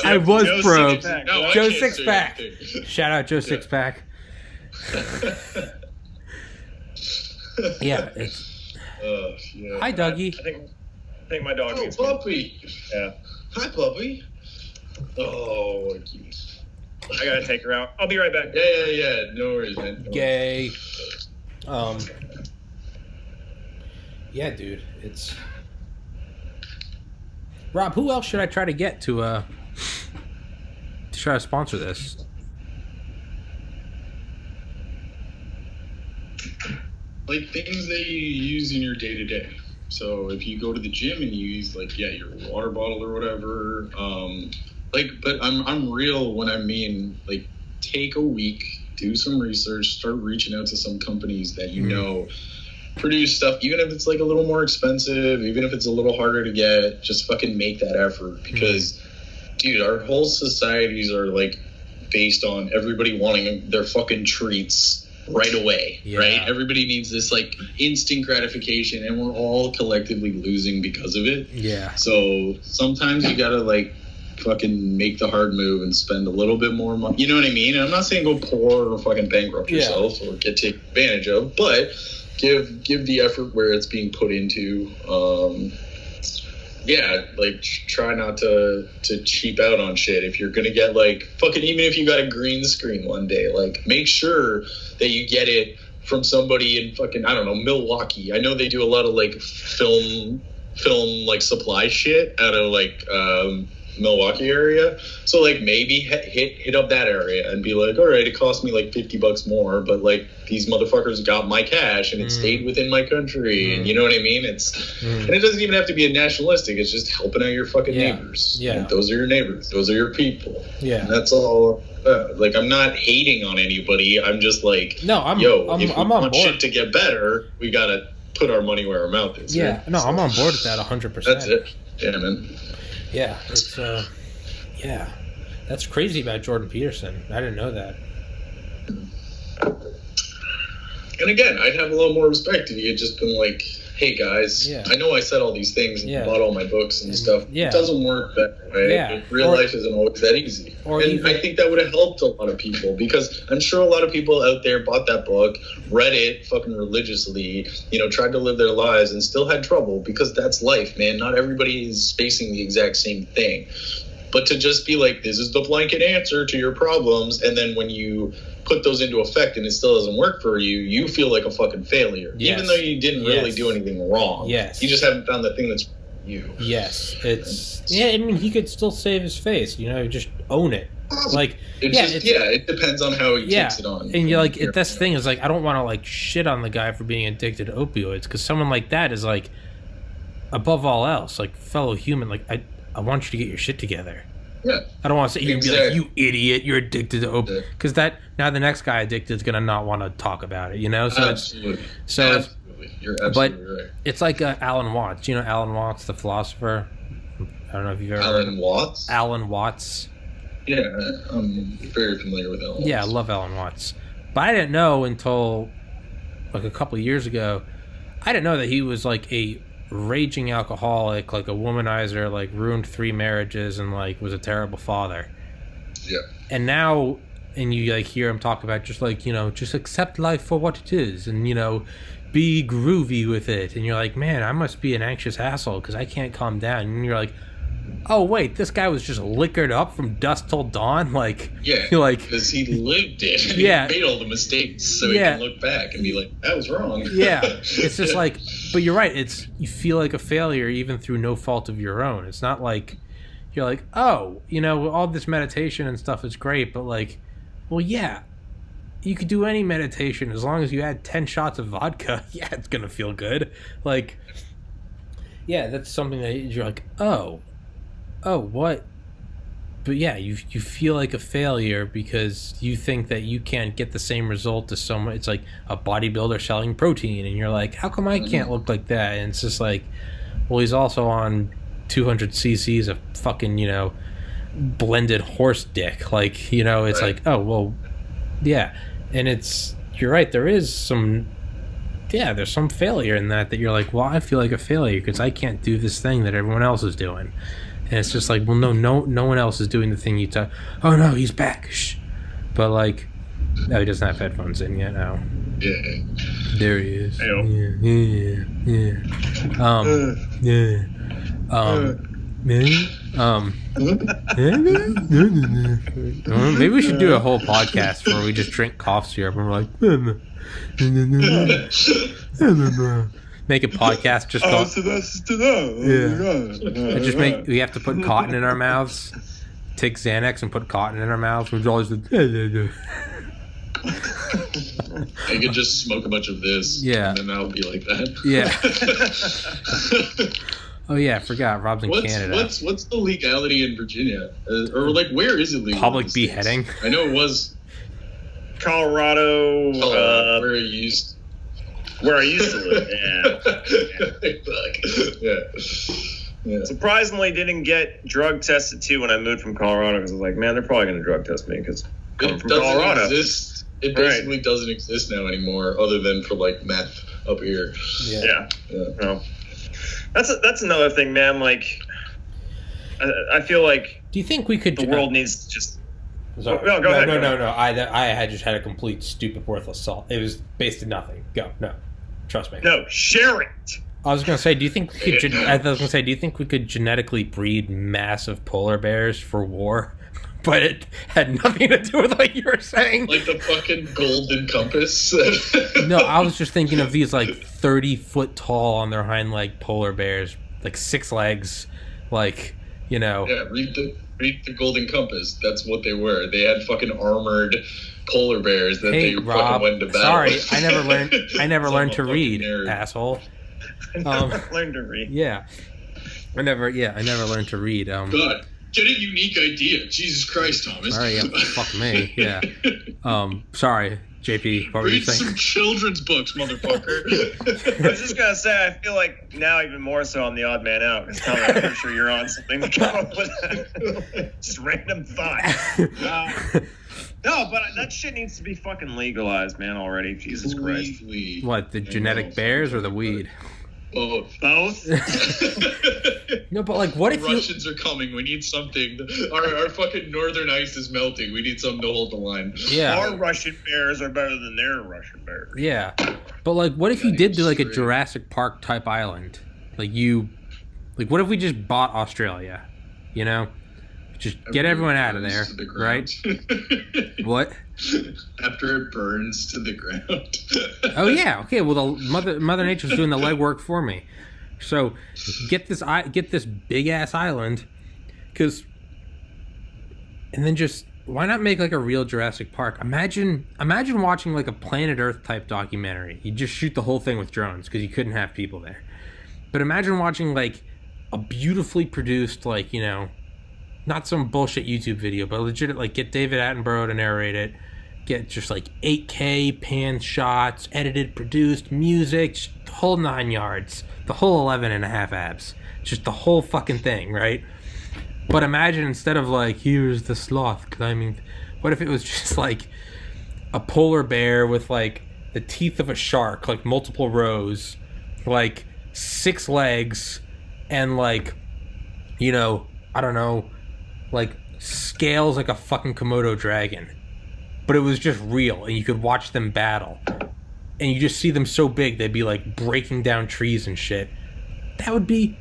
I was probed. Joe Sixpack. Shout out Joe Sixpack. It's. Hi, Dougie. I think my dog needs me. Puppy. Yeah. Hi, puppy. Oh, I gotta take her out. I'll be right back. Yeah. No worries, man. Gay. Yeah, dude. It's. Rob, who else should I try to get to try to sponsor this? Like things that you use in your day to day. So if you go to the gym and you use your water bottle or whatever, but I'm real when I mean like take a week, do some research, start reaching out to some companies that produce stuff, even if it's like a little more expensive, even if it's a little harder to get, just fucking make that effort, because dude, our whole societies are like based on everybody wanting their fucking treats right away, right? Everybody needs this like instant gratification, and we're all collectively losing because of it. So sometimes you gotta like fucking make the hard move and spend a little bit more money. You know what I mean? And I'm not saying go poor or fucking bankrupt yourself or get taken advantage of, but give the effort where it's being put into. Yeah, like try not to cheap out on shit. If you're gonna get like fucking, even if you got a green screen one day, like make sure that you get it from somebody in fucking, I don't know, Milwaukee. I know they do a lot of like film like supply shit out of like Milwaukee area. So like maybe hit up that area and be like, all right, it cost me like $50 more, but like these motherfuckers got my cash and it stayed within my country. And you know what I mean? It's and it doesn't even have to be a nationalistic. It's just helping out your fucking neighbors. Yeah. Like, those are your neighbors. Those are your people. Yeah. And that's all. Like, I'm not hating on anybody. I'm just like, no, I'm if we on want board. shit to get better, we gotta put our money where our mouth is. Yeah. Right? No, I'm on board with that 100%. That's it. Yeah, man. Yeah, it's yeah, that's crazy about Jordan Peterson. I didn't know that. And again, I'd have a little more respect if you had just been like, hey guys, I know I said all these things and bought all my books and stuff. Yeah. It doesn't work that way. Yeah. Real life isn't always that easy. And I think that would have helped a lot of people, because I'm sure a lot of people out there bought that book, read it fucking religiously, you know, tried to live their lives and still had trouble, because that's life, man. Not everybody is facing the exact same thing. But to just be like, this is the blanket answer to your problems, and then when you put those into effect and it still doesn't work for you, you feel like a fucking failure. Yes. Even though you didn't really do anything wrong. Yes. You just haven't found the thing that's you. Yes. It's I mean, he could still save his face, you know, just own it. Like it depends on how he takes it on. And you're like, this thing is like, I don't want to like shit on the guy for being addicted to opioids, because someone like that is like, above all else, like fellow human, like I want you to get your shit together. Yeah. I don't want to sit here and be like, you idiot, you're addicted to opioids. Because that, now the next guy addicted is going to not want to talk about it, you know? So absolutely. You're absolutely right. It's like Alan Watts. You know Alan Watts, the philosopher? I don't know if you've ever heard of Watts? Alan Watts. Yeah, I'm very familiar with Alan Watts. Yeah, I love Alan Watts. But I didn't know until like a couple of years ago, I didn't know that he was like a raging alcoholic, like a womanizer, like ruined 3 marriages and like was a terrible father. Yeah. And now, and you like hear him talk about just like, you know, just accept life for what it is, and you know, be groovy with it. And you're like, man, I must be an anxious asshole because I can't calm down. And you're like, oh wait, this guy was just liquored up from dusk till dawn. Like, you're like, because he lived it. And yeah, he made all the mistakes, so he can look back and be like, that was wrong. Yeah, it's just like, but you're right. It's, you feel like a failure even through no fault of your own. It's not like you're like, oh, you know, all this meditation and stuff is great, but like, well, yeah, you could do any meditation as long as you add 10 shots of vodka. Yeah, it's gonna feel good. Like, yeah, that's something that you're like, oh, what? But yeah, you feel like a failure because you think that you can't get the same result as someone. It's like a bodybuilder selling protein, and you're like, how come I can't look like that? And it's just like, well, he's also on 200 cc's of fucking, you know, blended horse dick. Like, you know, it's like, oh, well, yeah. And it's, you're right, there is some, there's some failure in that you're like, well, I feel like a failure because I can't do this thing that everyone else is doing. And it's just like, well, no one else is doing the thing you tell. Oh no, he's back. Shh. But like, no, he doesn't have headphones in yet now. Yeah. There he is. Yeah. Maybe we should do a whole podcast where we just drink cough syrup and we're like, make a podcast just called. Just make. We have to put cotton in our mouths. Take Xanax and put cotton in our mouths. We're always like, I could just smoke a bunch of this. Yeah. And then I'll be like that. Yeah. Oh yeah, I forgot. Rob's in Canada. What's the legality in Virginia? Or like, where is it legal? Public beheading. I know it was Colorado. Where it used. Where I used to live, yeah. Surprisingly, didn't get drug tested too when I moved from Colorado because I was like, man, they're probably going to drug test me because I'm from Colorado. Exist. It basically doesn't exist now anymore, other than for like meth up here. Yeah. No. That's another thing, man. Like, I feel like. Do you think we could? The world needs to just. Sorry. No, go ahead. No. I had just had a complete stupid, worthless thought. It was based in nothing. Go. No. Trust me. No, share it. I was gonna say, do you think we could genetically breed massive polar bears for war? But it had nothing to do with what you were saying. Like the fucking golden compass. No, I was just thinking of these like 30-foot tall on their hind leg polar bears, like 6 legs, like, you know. Yeah, read the golden compass. That's what they were. They had fucking armored polar bears that they Rob, fucking went to battle. Sorry, I never learned to read, nerd. asshole. Learned to read. Yeah. I never learned to read. God, get a unique idea. Jesus Christ, Thomas. Sorry, yeah, fuck me. Yeah. Sorry, JP. What were you Read saying? some children's books, motherfucker. I was just gonna say, I feel like now even more so on the odd man out. Because Tommy, I'm pretty sure you're on something to come up with that. Just random thought. No, but that shit needs to be fucking legalized, man. Already, Jesus Christ. What, the genetic bears or the weed? Both. No, but like, what if the Russians are coming? We need something. Our fucking northern ice is melting. We need something to hold the line. Yeah. Our Russian bears are better than their Russian bears. Yeah, but like, what if you did do like a Jurassic Park type island? Like what if we just bought Australia? You know, just get everyone out of there, right? What? After it burns to the ground. Oh yeah, okay. Well, the Mother Nature's doing the legwork for me. So get this big ass island, and then just why not make like a real Jurassic Park? Imagine watching like a Planet Earth type documentary. You just shoot the whole thing with drones because you couldn't have people there. But imagine watching like a beautifully produced, like, you know, not some bullshit YouTube video, but legit, like, get David Attenborough to narrate it. Get just like 8K pan shots, edited, produced, music, just the whole 9 yards, the whole 11 and a half abs, just the whole fucking thing, right? But imagine instead of like, here's the sloth climbing, what if it was just like a polar bear with like the teeth of a shark, like multiple rows, like 6 legs, and like, you know, I don't know, like scales like a fucking Komodo dragon. But it was just real, and you could watch them battle. And you just see them so big, they'd be like breaking down trees and shit. That would be...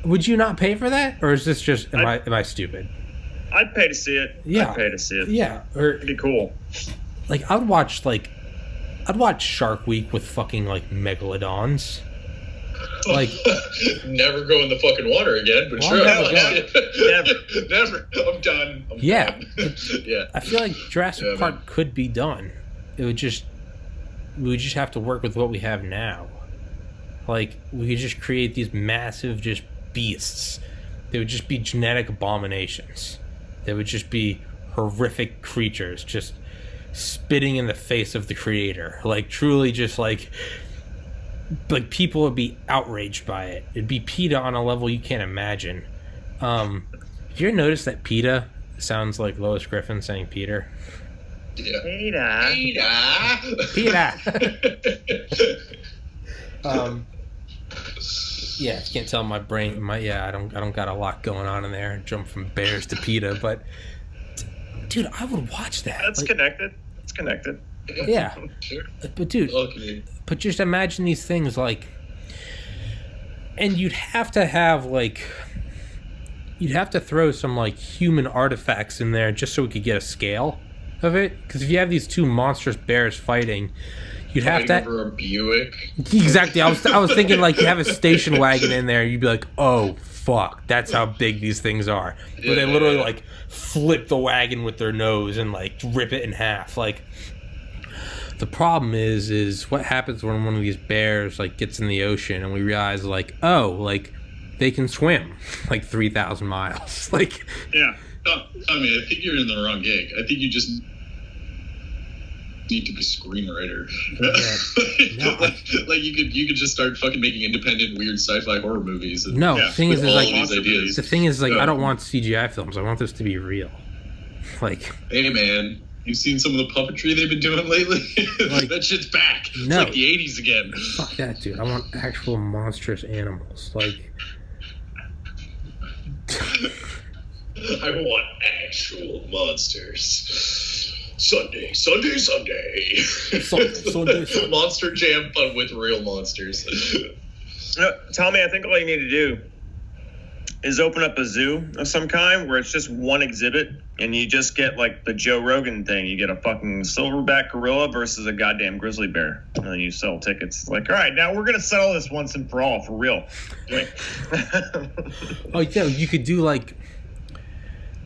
Would you not pay for that? Or is this just... Am I stupid? I'd pay to see it. Yeah. I'd pay to see it. Yeah. Or, it'd be cool. Like, I'd watch Shark Week with fucking, like, megalodons. Like... Never go in the fucking water again, but sure. Never. I'm done. Yeah. Yeah. I feel like Jurassic Park could be done. We would just have to work with what we have now. Like, we could just create these massive just beasts. They would just be genetic abominations. They would just be horrific creatures just spitting in the face of the creator. Like, truly just like people would be outraged by it. It'd be PETA on a level you can't imagine. Did you ever notice that PETA sounds like Lois Griffin saying Peter? Yeah. PETA. Yeah, if you can't tell my brain, I don't got a lot going on in there. Jump from bears to PETA, but dude, I would watch that. That's like, connected. It's connected. Yeah. Sure. But dude, okay. But just imagine these things like, and you'd have to throw some like human artifacts in there just so we could get a scale of it. Because if you have these two monstrous bears fighting, you'd have to over a Buick. Exactly. I was thinking like you have a station wagon in there, you'd be like, oh fuck, that's how big these things are. Where they literally like flip the wagon with their nose and like rip it in half. Like, the problem is what happens when one of these bears like gets in the ocean and we realize like, oh, like they can swim like 3,000 miles. Like, yeah. I mean, I think you're in the wrong gig. I think you just need to be a screenwriter. No, like you could just start fucking making independent weird sci-fi horror movies. And, no, the thing is like the thing is like I don't want CGI films. I want this to be real. Like, hey man, you've seen some of the puppetry they've been doing lately? Like, that shit's back. No. It's like the 80s again. Fuck that, dude. I want actual monstrous animals. Like, I want actual monsters. Sunday. Sunday. Monster Jam, but with real monsters. Tommy, I think all you need to do is open up a zoo of some kind where it's just one exhibit and you just get like the Joe Rogan thing. You get a fucking silverback gorilla versus a goddamn grizzly bear. And then you sell tickets. Like, all right, now we're going to settle this once and for all, for real. Oh, yeah, you could do like,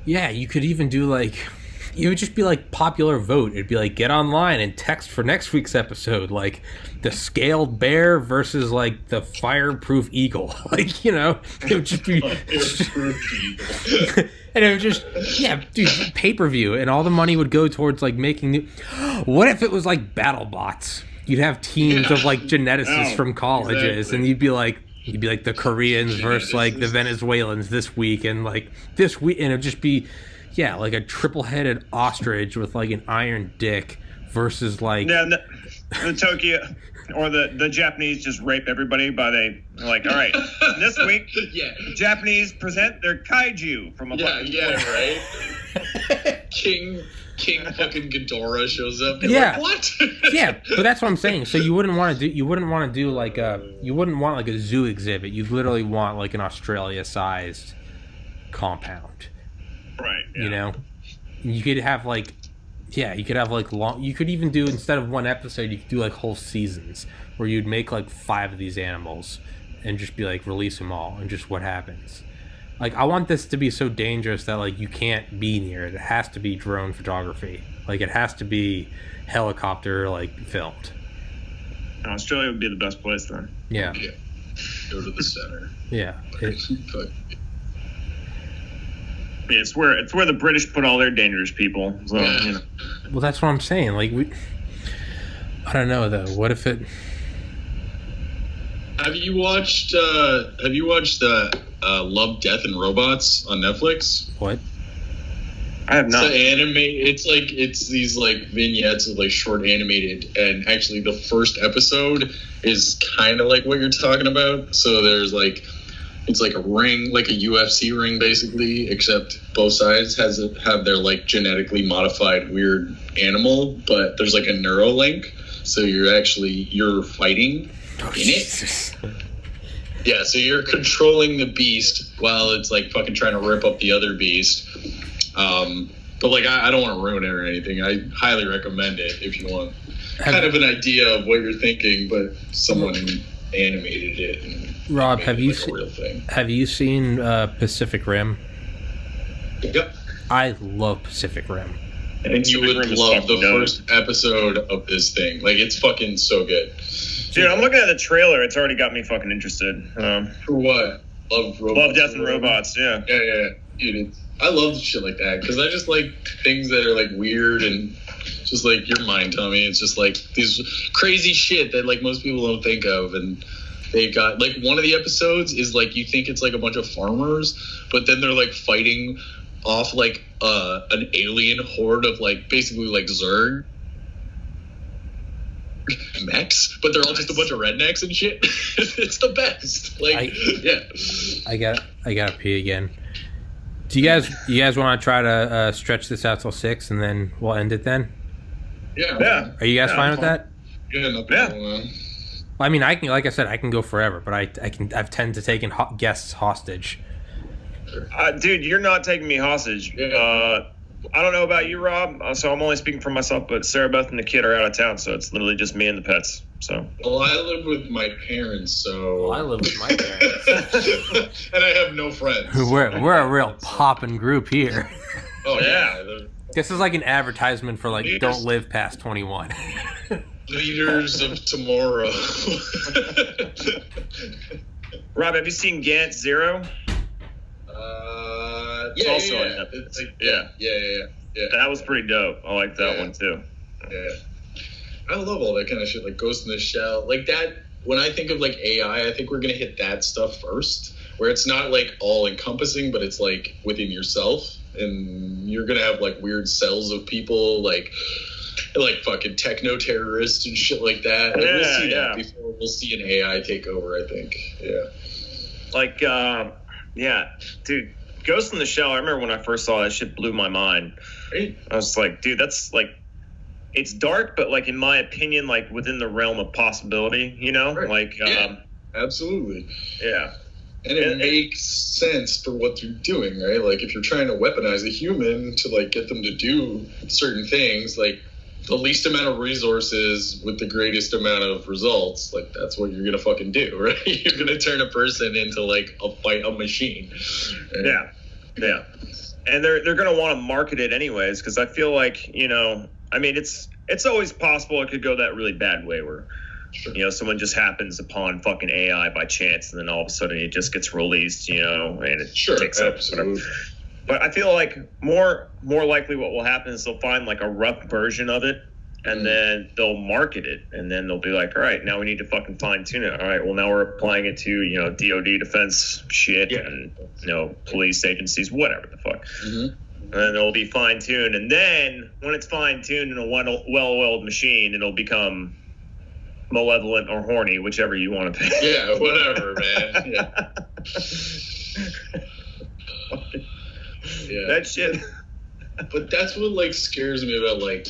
yeah, you could even do like, it would just be like popular vote. It'd be like, get online and text for next week's episode, like the scaled bear versus like the fireproof eagle. Like, you know, it would just be, and it would just, yeah, dude, pay-per-view, and all the money would go towards like making new. What if it was like battle bots? You'd have teams of like geneticists from colleges, and you'd be like the Koreans versus like the Venezuelans this week, and like this week, and it'd just be, yeah, like a triple-headed ostrich with like an iron dick versus like the Tokyo or the Japanese just rape everybody by like, all right, this week Japanese present their kaiju from a right. King fucking Ghidorah shows up. Yeah. Like, what? Yeah, but that's what I'm saying. So you wouldn't want to do like you wouldn't want like a zoo exhibit. You literally want like an Australia-sized compound. Right. Yeah. You know, you could have like, yeah, you could have like long. You could even do, instead of one episode, you could do like whole seasons where you'd make like 5 of these animals and just be like, release them all and just what happens. Like, I want this to be so dangerous that like you can't be near it. It has to be drone photography. Like, it has to be helicopter like filmed. Australia would be the best place then. Yeah. Go to the center. Yeah. It's where the British put all their dangerous people. So, you know. Well, that's what I'm saying. Like, I don't know though. What if it? Have you watched the Love, Death, and Robots on Netflix? What? I have not. It's the anime. It's these like vignettes of like short animated, and actually the first episode is kind of like what you're talking about. So there's like, it's like a ring, like a UFC ring basically, except both sides have their like genetically modified weird animal, but there's like a neuro link, so you're fighting in it. Yeah, so you're controlling the beast while it's like fucking trying to rip up the other beast. But like I don't want to ruin it or anything. I highly recommend it if you want kind of an idea of what you're thinking, but someone animated it. And Rob, have you seen Pacific Rim? Yep. I love Pacific Rim. And you would love the first episode of this thing. Like, it's fucking so good. Dude, I'm looking at the trailer. It's already got me fucking interested. For what? Love, Death, and Robots. Yeah. Yeah. Dude, I love shit like that because I just like things that are like weird and just like your mind, Tommy. It's just like these crazy shit that like most people don't think of. And they got like one of the episodes is like you think it's like a bunch of farmers, but then they're like fighting off like an alien horde of like basically like Zerg mechs, but they're all just a bunch of rednecks and shit. It's the best. Like, I gotta pee again. Do you guys want to try to stretch this out till 6 and then we'll end it then? Yeah. Are you guys fine with that? Yeah, no problem. I mean, I can, like I said, I can go forever, but I've tended to taken guests hostage. Dude, you're not taking me hostage. Yeah. I don't know about you, Rob, so I'm only speaking for myself, but Sarah Beth and the kid are out of town, so it's literally just me and the pets. So. Well, I live with my parents, so. Well, I live with my parents. And I have no friends. We're a real poppin' group here. Oh, yeah. This is like an advertisement for like, don't live past 21. Leaders of tomorrow. Rob, have you seen Gant Zero? Yeah. That was pretty dope. I like that one too. Yeah. I love all that kind of shit, like Ghost in the Shell. Like that, when I think of like AI, I think we're going to hit that stuff first, where it's not like all encompassing, but it's like within yourself. And you're going to have like weird cells of people, like fucking techno terrorists and shit like that. Like, we'll see that before we'll see an AI take over, I think. Yeah. Like, dude, Ghost in the Shell, I remember when I first saw that shit blew my mind. Right. I was like, dude, that's like, it's dark, but like in my opinion, like within the realm of possibility, you know? Right. Like, Absolutely. Yeah. And it makes sense for what they're doing, right? Like, if you're trying to weaponize a human to, like, get them to do certain things, like, the least amount of resources with the greatest amount of results, like, that's what you're gonna fucking do, right? You're gonna turn a person into, like, a machine. And, yeah. And they're gonna want to market it anyways, because I feel like, you know, I mean, it's always possible it could go that really bad way where, you know, someone just happens upon fucking AI by chance, and then all of a sudden it just gets released, you know, and it takes up whatever. But I feel like more likely what will happen is they'll find like a rough version of it, and then they'll market it, and then they'll be like, all right, now we need to fucking fine tune it. All right, well, now we're applying it to, you know, DoD defense shit and, you know, police agencies, whatever the fuck. And then it'll be fine tuned, and then when it's fine tuned in a well-oiled machine, it'll become malevolent or horny, whichever you want to pick. Yeah, whatever, man. Yeah. That shit. But that's what, like, scares me about, like,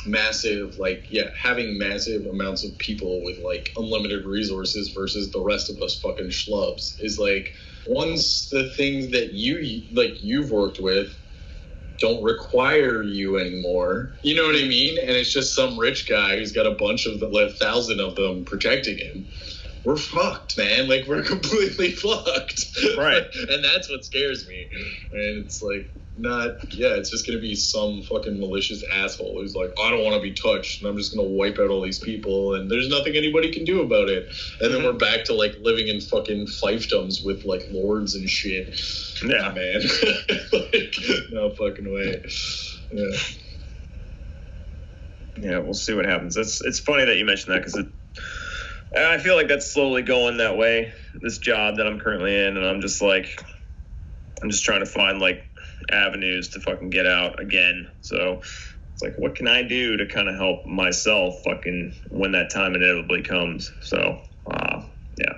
massive, like, having massive amounts of people with, like, unlimited resources versus the rest of us fucking schlubs is, like, once the things that you've worked with don't require you anymore, you know what I mean? And it's just some rich guy who's got a bunch of 1,000 of them protecting him. We're fucked, man. Like, we're completely fucked. Right. And that's what scares me. And it's like, it's just going to be some fucking malicious asshole who's like, I don't want to be touched, and I'm just going to wipe out all these people, and there's nothing anybody can do about it. And then we're back to, like, living in fucking fiefdoms with, like, lords and shit. Yeah, man. Like, no fucking way. Yeah. Yeah, we'll see what happens. It's funny that you mentioned that, because I feel like that's slowly going that way, this job that I'm currently in, and I'm just trying to find, like, avenues to fucking get out again. So it's like, what can I do to kind of help myself fucking when that time inevitably comes? So, yeah.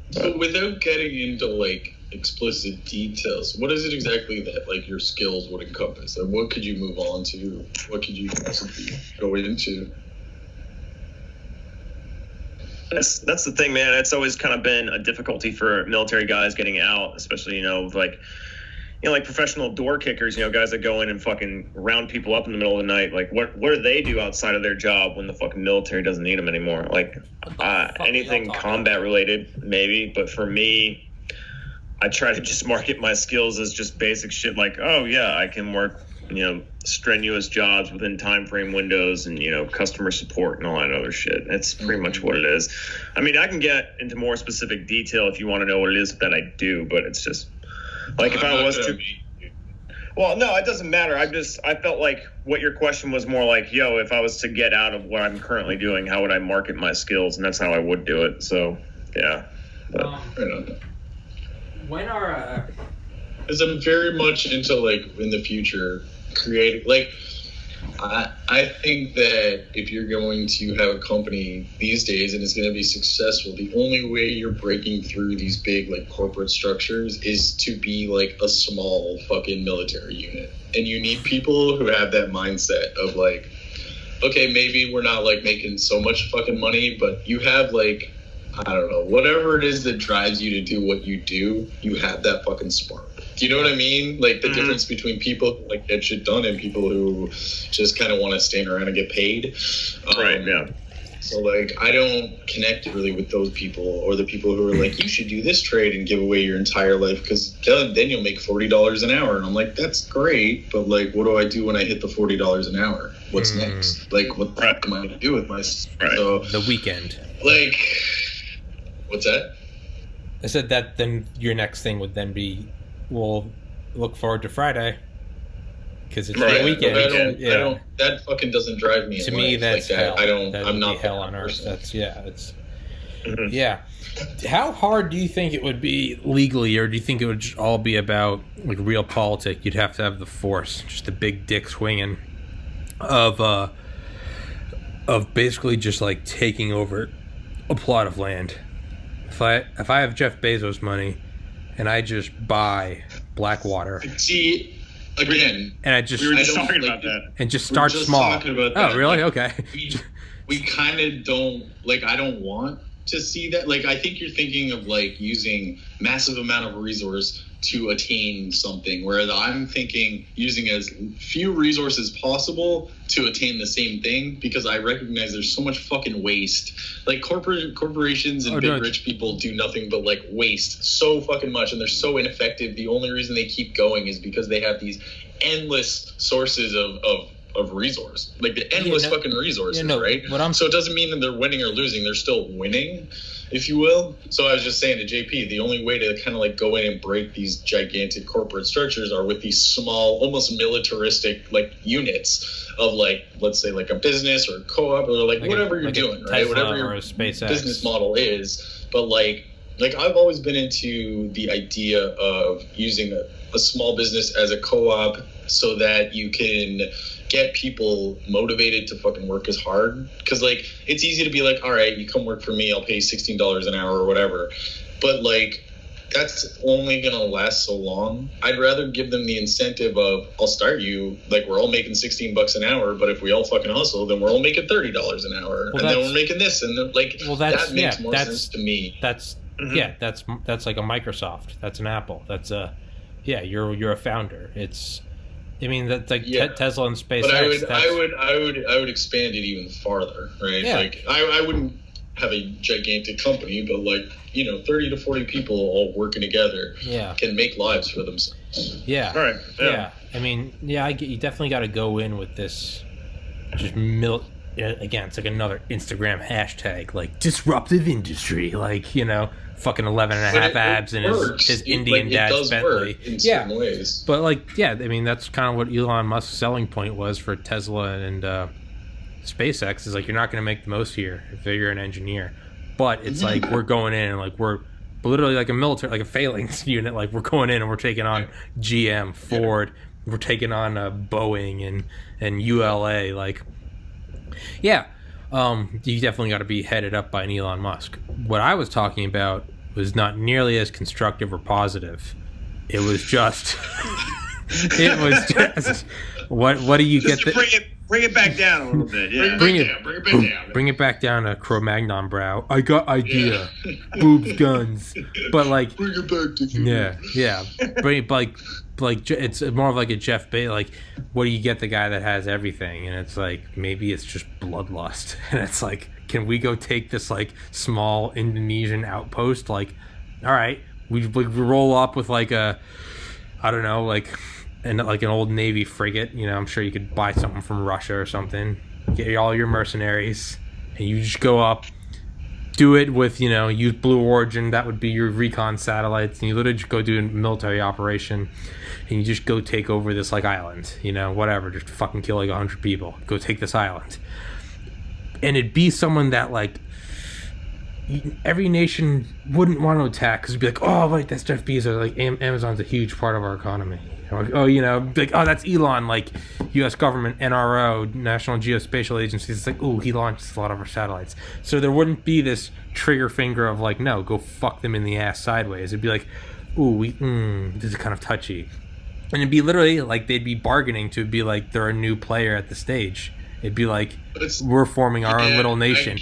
So without getting into, like, explicit details, what is it exactly that, like, your skills would encompass? And what could you move on to? What could you possibly go into? That's the thing, man. It's always kind of been a difficulty for military guys getting out, especially, you know, like professional door kickers, you know, guys that go in and fucking round people up in the middle of the night. Like, what do they do outside of their job when the fucking military doesn't need them anymore? Like, anything combat related, maybe. But for me, I try to just market my skills as just basic shit. Like, oh yeah, I can work, you know, strenuous jobs within time frame windows, and, you know, customer support and all that other shit. That's pretty much what it is. I mean, I can get into more specific detail if you want to know what it is that I do, but it's just like, if I was to, well, no, it doesn't matter. I felt like what your question was more like, yo, if I was to get out of what I'm currently doing, how would I market my skills? And that's how I would do it. So, yeah. But, when are because I'm very much into, like, in the future creating, like, I think that if you're going to have a company these days and it's going to be successful, the only way you're breaking through these big, like, corporate structures is to be, like, a small fucking military unit. And you need people who have that mindset of, like, okay, maybe we're not, like, making so much fucking money, but you have, like, I don't know, whatever it is that drives you to do what you do, you have that fucking spark. Do you know what I mean? Like, the difference between people who, like, get shit done and people who just kind of want to stand around and get paid. Right, yeah. So, like, I don't connect really with those people, or the people who are like, you should do this trade and give away your entire life, because then you'll make $40 an hour. And I'm like, that's great, but, like, what do I do when I hit the $40 an hour? What's next? Like, what the fuck am I going to do with my... Right. So, the weekend? Like, what's that? I said that then your next thing would then be, we'll look forward to Friday because it's the weekend. I don't. That fucking doesn't drive me. To me, that's like hell. That. I don't. That I'm would not be hell on earth. person. That's it's. Yeah. How hard do you think it would be legally, or do you think it would just all be about, like, real politics? You'd have to have the force, just a big dick swinging of basically just, like, taking over a plot of land. If I have Jeff Bezos money and I just buy Blackwater, see, again, and I just we were just talking about that, and just start small. Talking about that. Oh, really? Okay. We kind of don't, like, I don't want to see that. Like, I think you're thinking of like using massive amount of resource to attain something, whereas I'm thinking using as few resources possible to attain the same thing, because I recognize there's so much fucking waste. Like corporations and rich people do nothing but like waste so fucking much, and they're so ineffective. The only reason they keep going is because they have these endless sources of resource, like the endless fucking resources, right? So it doesn't mean that they're winning or losing. They're still winning, if you will. So I was just saying to JP, the only way to kind of like go in and break these gigantic corporate structures are with these small, almost militaristic like units of like, let's say like a business or a co-op or like whatever you're doing, right? Whatever your business model is. But like I've always been into the idea of using a small business as a co-op so that you can get people motivated to fucking work as hard. Because like it's easy to be like, all right, you come work for me, I'll pay you $16 an hour or whatever, but like that's only gonna last so long. I'd rather give them the incentive of, I'll start you, like we're all making $16 an hour, but if we all fucking hustle, then we're all making $30 an hour, and then we're making this, and then, like that makes more sense to me. That's that's like a Microsoft, that's an Apple, that's a you're a founder. It's, I mean, that's like Tesla and SpaceX. But I would expand it even farther, right? Yeah. Like I wouldn't have a gigantic company, but like, 30 to 40 people all working together can make lives for themselves. Yeah. All right. Yeah. I mean, you definitely got to go in with this just again, it's like another Instagram hashtag, like disruptive industry, like, fucking 11 and a half abs and his Indian dad's Bentley. In certain ways. But like, I mean, that's kind of what Elon Musk's selling point was for Tesla and SpaceX, is like, you're not going to make the most here if you're an engineer. But it's like, we're going in and like, we're literally like a military, like a phalanx unit. Like, we're going in and we're taking on GM, Ford, we're taking on Boeing and ULA. Like, you definitely got to be headed up by an Elon Musk. What I was talking about was not nearly as constructive or positive. It was just, what do you just get? Bring it back down a little bit. Yeah. Bring it back down to Cro-Magnon brow. I got idea. Boobs, guns. But like, bring it back to yeah. Bring it like it's more of like a Jeff Bezos. Like, what do you get the guy that has everything? And it's like, maybe it's just bloodlust. And it's like, can we go take this like small Indonesian outpost? Like, all right, we roll up with like a, I don't know, like an old Navy frigate. I'm sure you could buy something from Russia or something. Get all your mercenaries, and you just go up. Do it with, use Blue Origin. That would be your recon satellites, and you literally just go do a military operation, and you just go take over this like island, whatever, just fucking kill like 100 people. Go take this island, and it'd be someone that like every nation wouldn't want to attack, because it'd be like, oh wait, that's Jeff Bezos. Like Amazon's a huge part of our economy. Oh, like, oh, that's Elon, like U.S. government, NRO, National Geospatial Agency. It's like, ooh, he launches a lot of our satellites. So there wouldn't be this trigger finger of like, no, go fuck them in the ass sideways. It'd be like, ooh, this is kind of touchy. And it'd be literally like they'd be bargaining to be like they're a new player at the stage. It'd be like, we're forming our own little nation.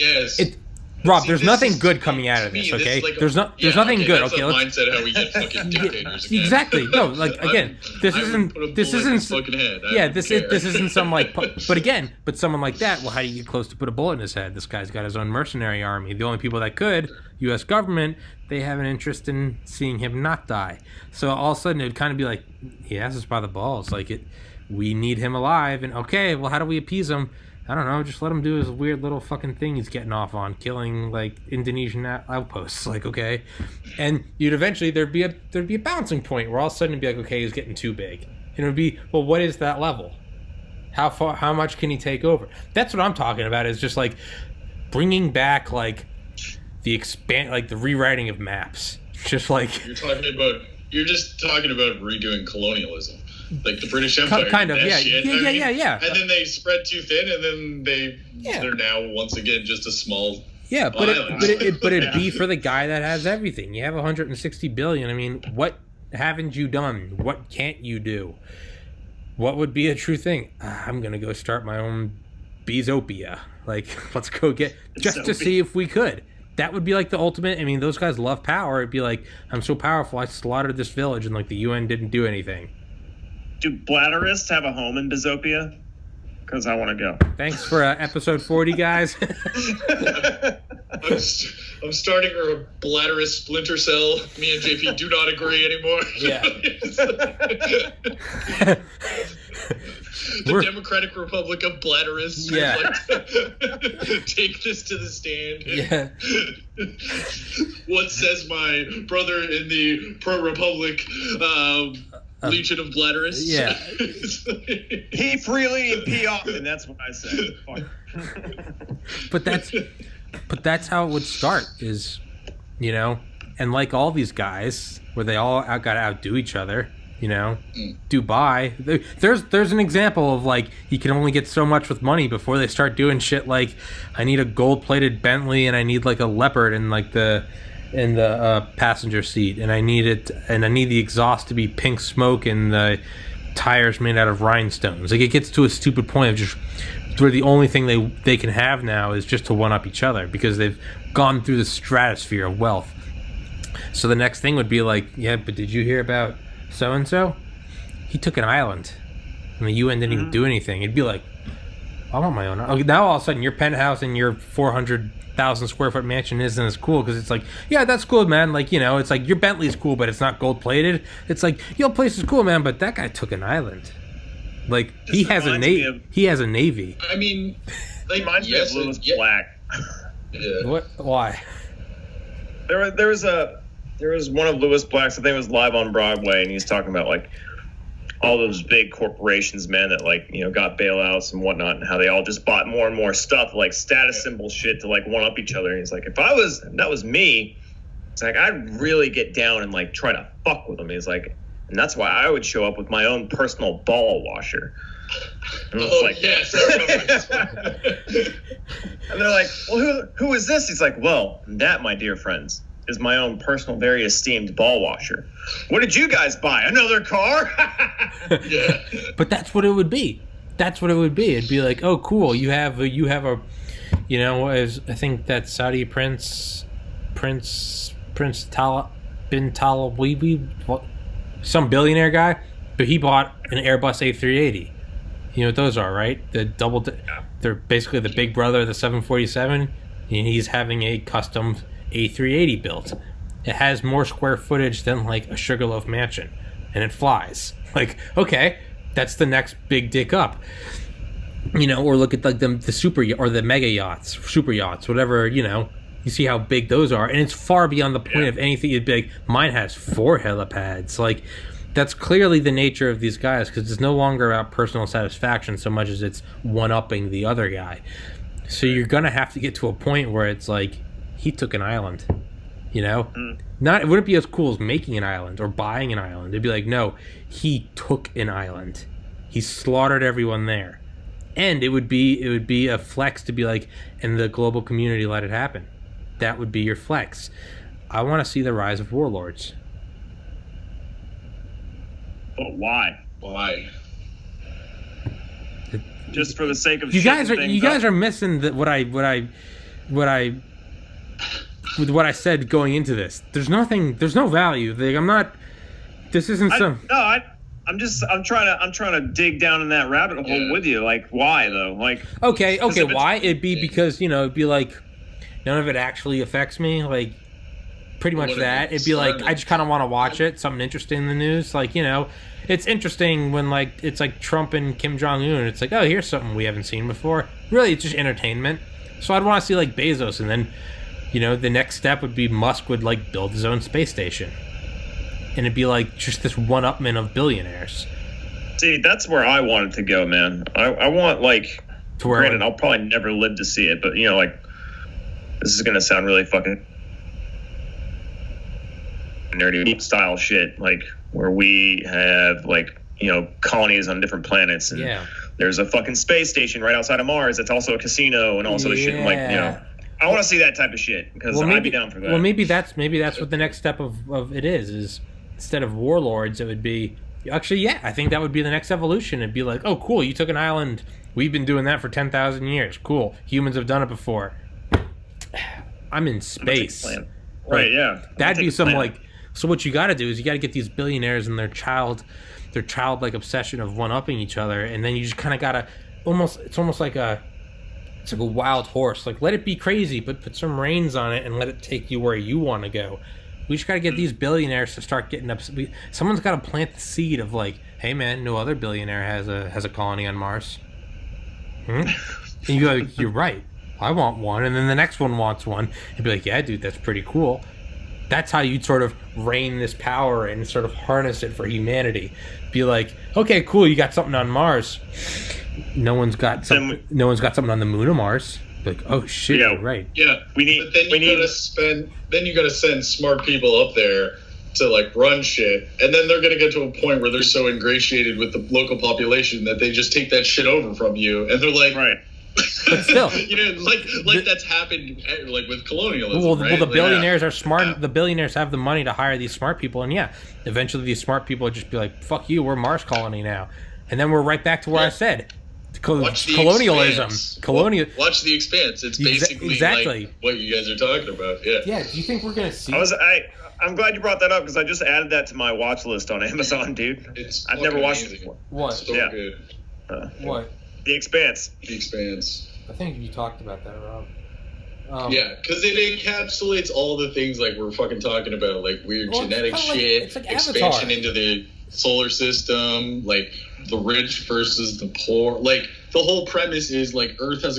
Rob, there's nothing good coming out of this, okay? There's nothing good. That's okay, the mindset how we get fucking dictators again. Exactly. No, like again, this isn't some like, but someone like that. Well, how do you get close to put a bullet in his head? This guy's got his own mercenary army. The only people that could, U.S. government, they have an interest in seeing him not die. So all of a sudden, it'd kind of be like, he has us by the balls. Like we need him alive. And okay, well, how do we appease him? I don't know, just let him do his weird little fucking thing he's getting off on, killing like Indonesian outposts. Like, okay, and you'd eventually there'd be a bouncing point where all of a sudden it'd be like, okay, he's getting too big, and it would be, well, what is that level? How much can he take over? That's what I'm talking about. Is just like bringing back like the rewriting of maps. Just like you're just talking about redoing colonialism. Like the British Empire, kind of, yeah. And then they spread too thin, and then they're now once again just a small island. But it'd be for the guy that has everything. You have 160 billion. I mean, what haven't you done? What can't you do? What would be a true thing? I'm gonna go start my own Bezopia. Like, let's go get just to see if we could. that would be like the ultimate. I mean, those guys love power. It'd be like, I'm so powerful, I slaughtered this village, and like the UN didn't do anything. Do blatterists have a home in Bizopia? Because I want to go. Thanks for episode 40, guys. I'm starting a bladderist splinter cell. Me and JP do not agree anymore. Yeah. The Democratic Republic of Blatterists. Yeah. Take this to the stand. Yeah. What says my brother in the pro-Republic Legion of Blatterists? Yeah. He freely and pee off, and that's what I say. Fuck. But that's how it would start, is, you know, and like all these guys, where they all got to outdo each other, you know. Dubai, there's an example of like, you can only get so much with money before they start doing shit like, I need a gold-plated Bentley, and I need like a leopard in like the passenger seat, and I need the exhaust to be pink smoke and the tires made out of rhinestones. Like, it gets to a stupid point of just where the only thing they can have now is just to one up each other, because they've gone through the stratosphere of wealth. So the next thing would be like, yeah, but did you hear about so and so? He took an island, and the UN didn't even do anything. It'd be like, I want my own. Now all of a sudden your penthouse and your 400,000 square foot mansion isn't as cool, because it's like, yeah, that's cool, man. Like, you know, it's like your Bentley's cool, but it's not gold plated. It's like, your place is cool, man, but that guy took an island. Like, he has a navy. He has a navy. I mean, like, reminds me of Lewis Black. Yeah. What? Why? There was one of Lewis Black's, I think it was live on Broadway, and he's talking about like all those big corporations, man, that like, you know, got bailouts and whatnot, and how they all just bought more and more stuff, like status symbol shit, to like one up each other. And he's like, if that was me, it's like, I'd really get down and like try to fuck with them. He's like, and that's why I would show up with my own personal ball washer. And it's like, yes. And they're like, well, who is this? He's like, well, that, my dear friends, is my own personal, very esteemed ball washer. What did you guys buy? Another car? Yeah. But that's what it would be. That's what it would be. It'd be like, oh, cool. You have a, you know, as I think that Saudi Prince bin Talawiwi, some billionaire guy, but he bought an Airbus A380. You know what those are, right? They're basically the big brother of the 747, and he's having a custom A380 built. It has more square footage than like a Sugarloaf mansion, and it flies. Like, okay, that's the next big dick up. You know, or look at like the super or the mega yachts, super yachts, whatever, you know. You see how big those are, and it's far beyond the point of anything you'd be like, mine has 4 helipads. Like, that's clearly the nature of these guys, because it's no longer about personal satisfaction so much as it's one-upping the other guy. So you're going to have to get to a point where it's like, he took an island, you know? It wouldn't be as cool as making an island or buying an island. It'd be like, no, he took an island. He slaughtered everyone there. And it would be a flex to be like, and the global community let it happen. That would be your flex. I want to see the rise of warlords. But why? Why? Just for the sake of you guys are missing what I said going into this. There's no value. Like, I'm not. This isn't some. No, I'm trying to dig down in that rabbit hole with you. Like, why though? Like, okay, why? It'd be because, you know, it'd be like, none of it actually affects me. Like, pretty much that. It'd be like, I just kind of want to watch it. Something interesting in the news. Like, you know, it's interesting when like it's like Trump and Kim Jong-un. It's like, oh, here's something we haven't seen before. Really, it's just entertainment. So I'd want to see like Bezos, and then, you know, the next step would be Musk would like build his own space station, and it'd be like just this one-upment of billionaires. See, that's where I wanted to go, man. I want like, to where, granted, I'll probably never live to see it, but you know, like, this is gonna sound really fucking nerdy style shit, like where we have like, you know, colonies on different planets, and there's a fucking space station right outside of Mars that's also a casino and also shit. And like, you know, I want to see that type of shit, because I'd be down for that. Well, maybe that's what the next step of it is instead of warlords, it would be actually, I think that would be the next evolution. It'd be like, oh, cool, you took an island. We've been doing that for 10,000 years. Cool, humans have done it before. I'm in space. Right, yeah. That'd be some like. So what you got to do is you got to get these billionaires and their childlike obsession of one-upping each other, and then you just kind of got to it's almost like a wild horse. Like, let it be crazy, but put some reins on it and let it take you where you want to go. We just got to get these billionaires to start getting up. Someone's got to plant the seed of like, hey man, no other billionaire has a colony on Mars. And you go, you're right. I want one, and then the next one wants one. You'd be like, yeah, dude, that's pretty cool. That's how you'd sort of rein this power and sort of harness it for humanity. Be like, okay, cool, you got something on Mars. No one's got something on the moon of Mars. Be like, oh shit, you're right. Yeah, but then you gotta send smart people up there to like run shit, and then they're gonna get to a point where they're so ingratiated with the local population that they just take that shit over from you, and they're like, right. But still, that's happened like with colonialism. Well, right? the billionaires are smart. Yeah. The billionaires have the money to hire these smart people, and eventually these smart people would just be like, "Fuck you, we're Mars colony now," and then we're right back to where I said, colonialism. Watch The Expanse. It's basically like what you guys are talking about. Yeah. Yeah. Do you think we're gonna see? I'm glad you brought that up because I just added that to my watch list on Amazon, dude. I've never watched it before. What? So good. What? The Expanse. The Expanse. I think you talked about that, Rob. Yeah, because it encapsulates all the things like we're fucking talking about, like weird genetic shit, like expansion into the solar system, like the rich versus the poor. Like the whole premise is like Earth is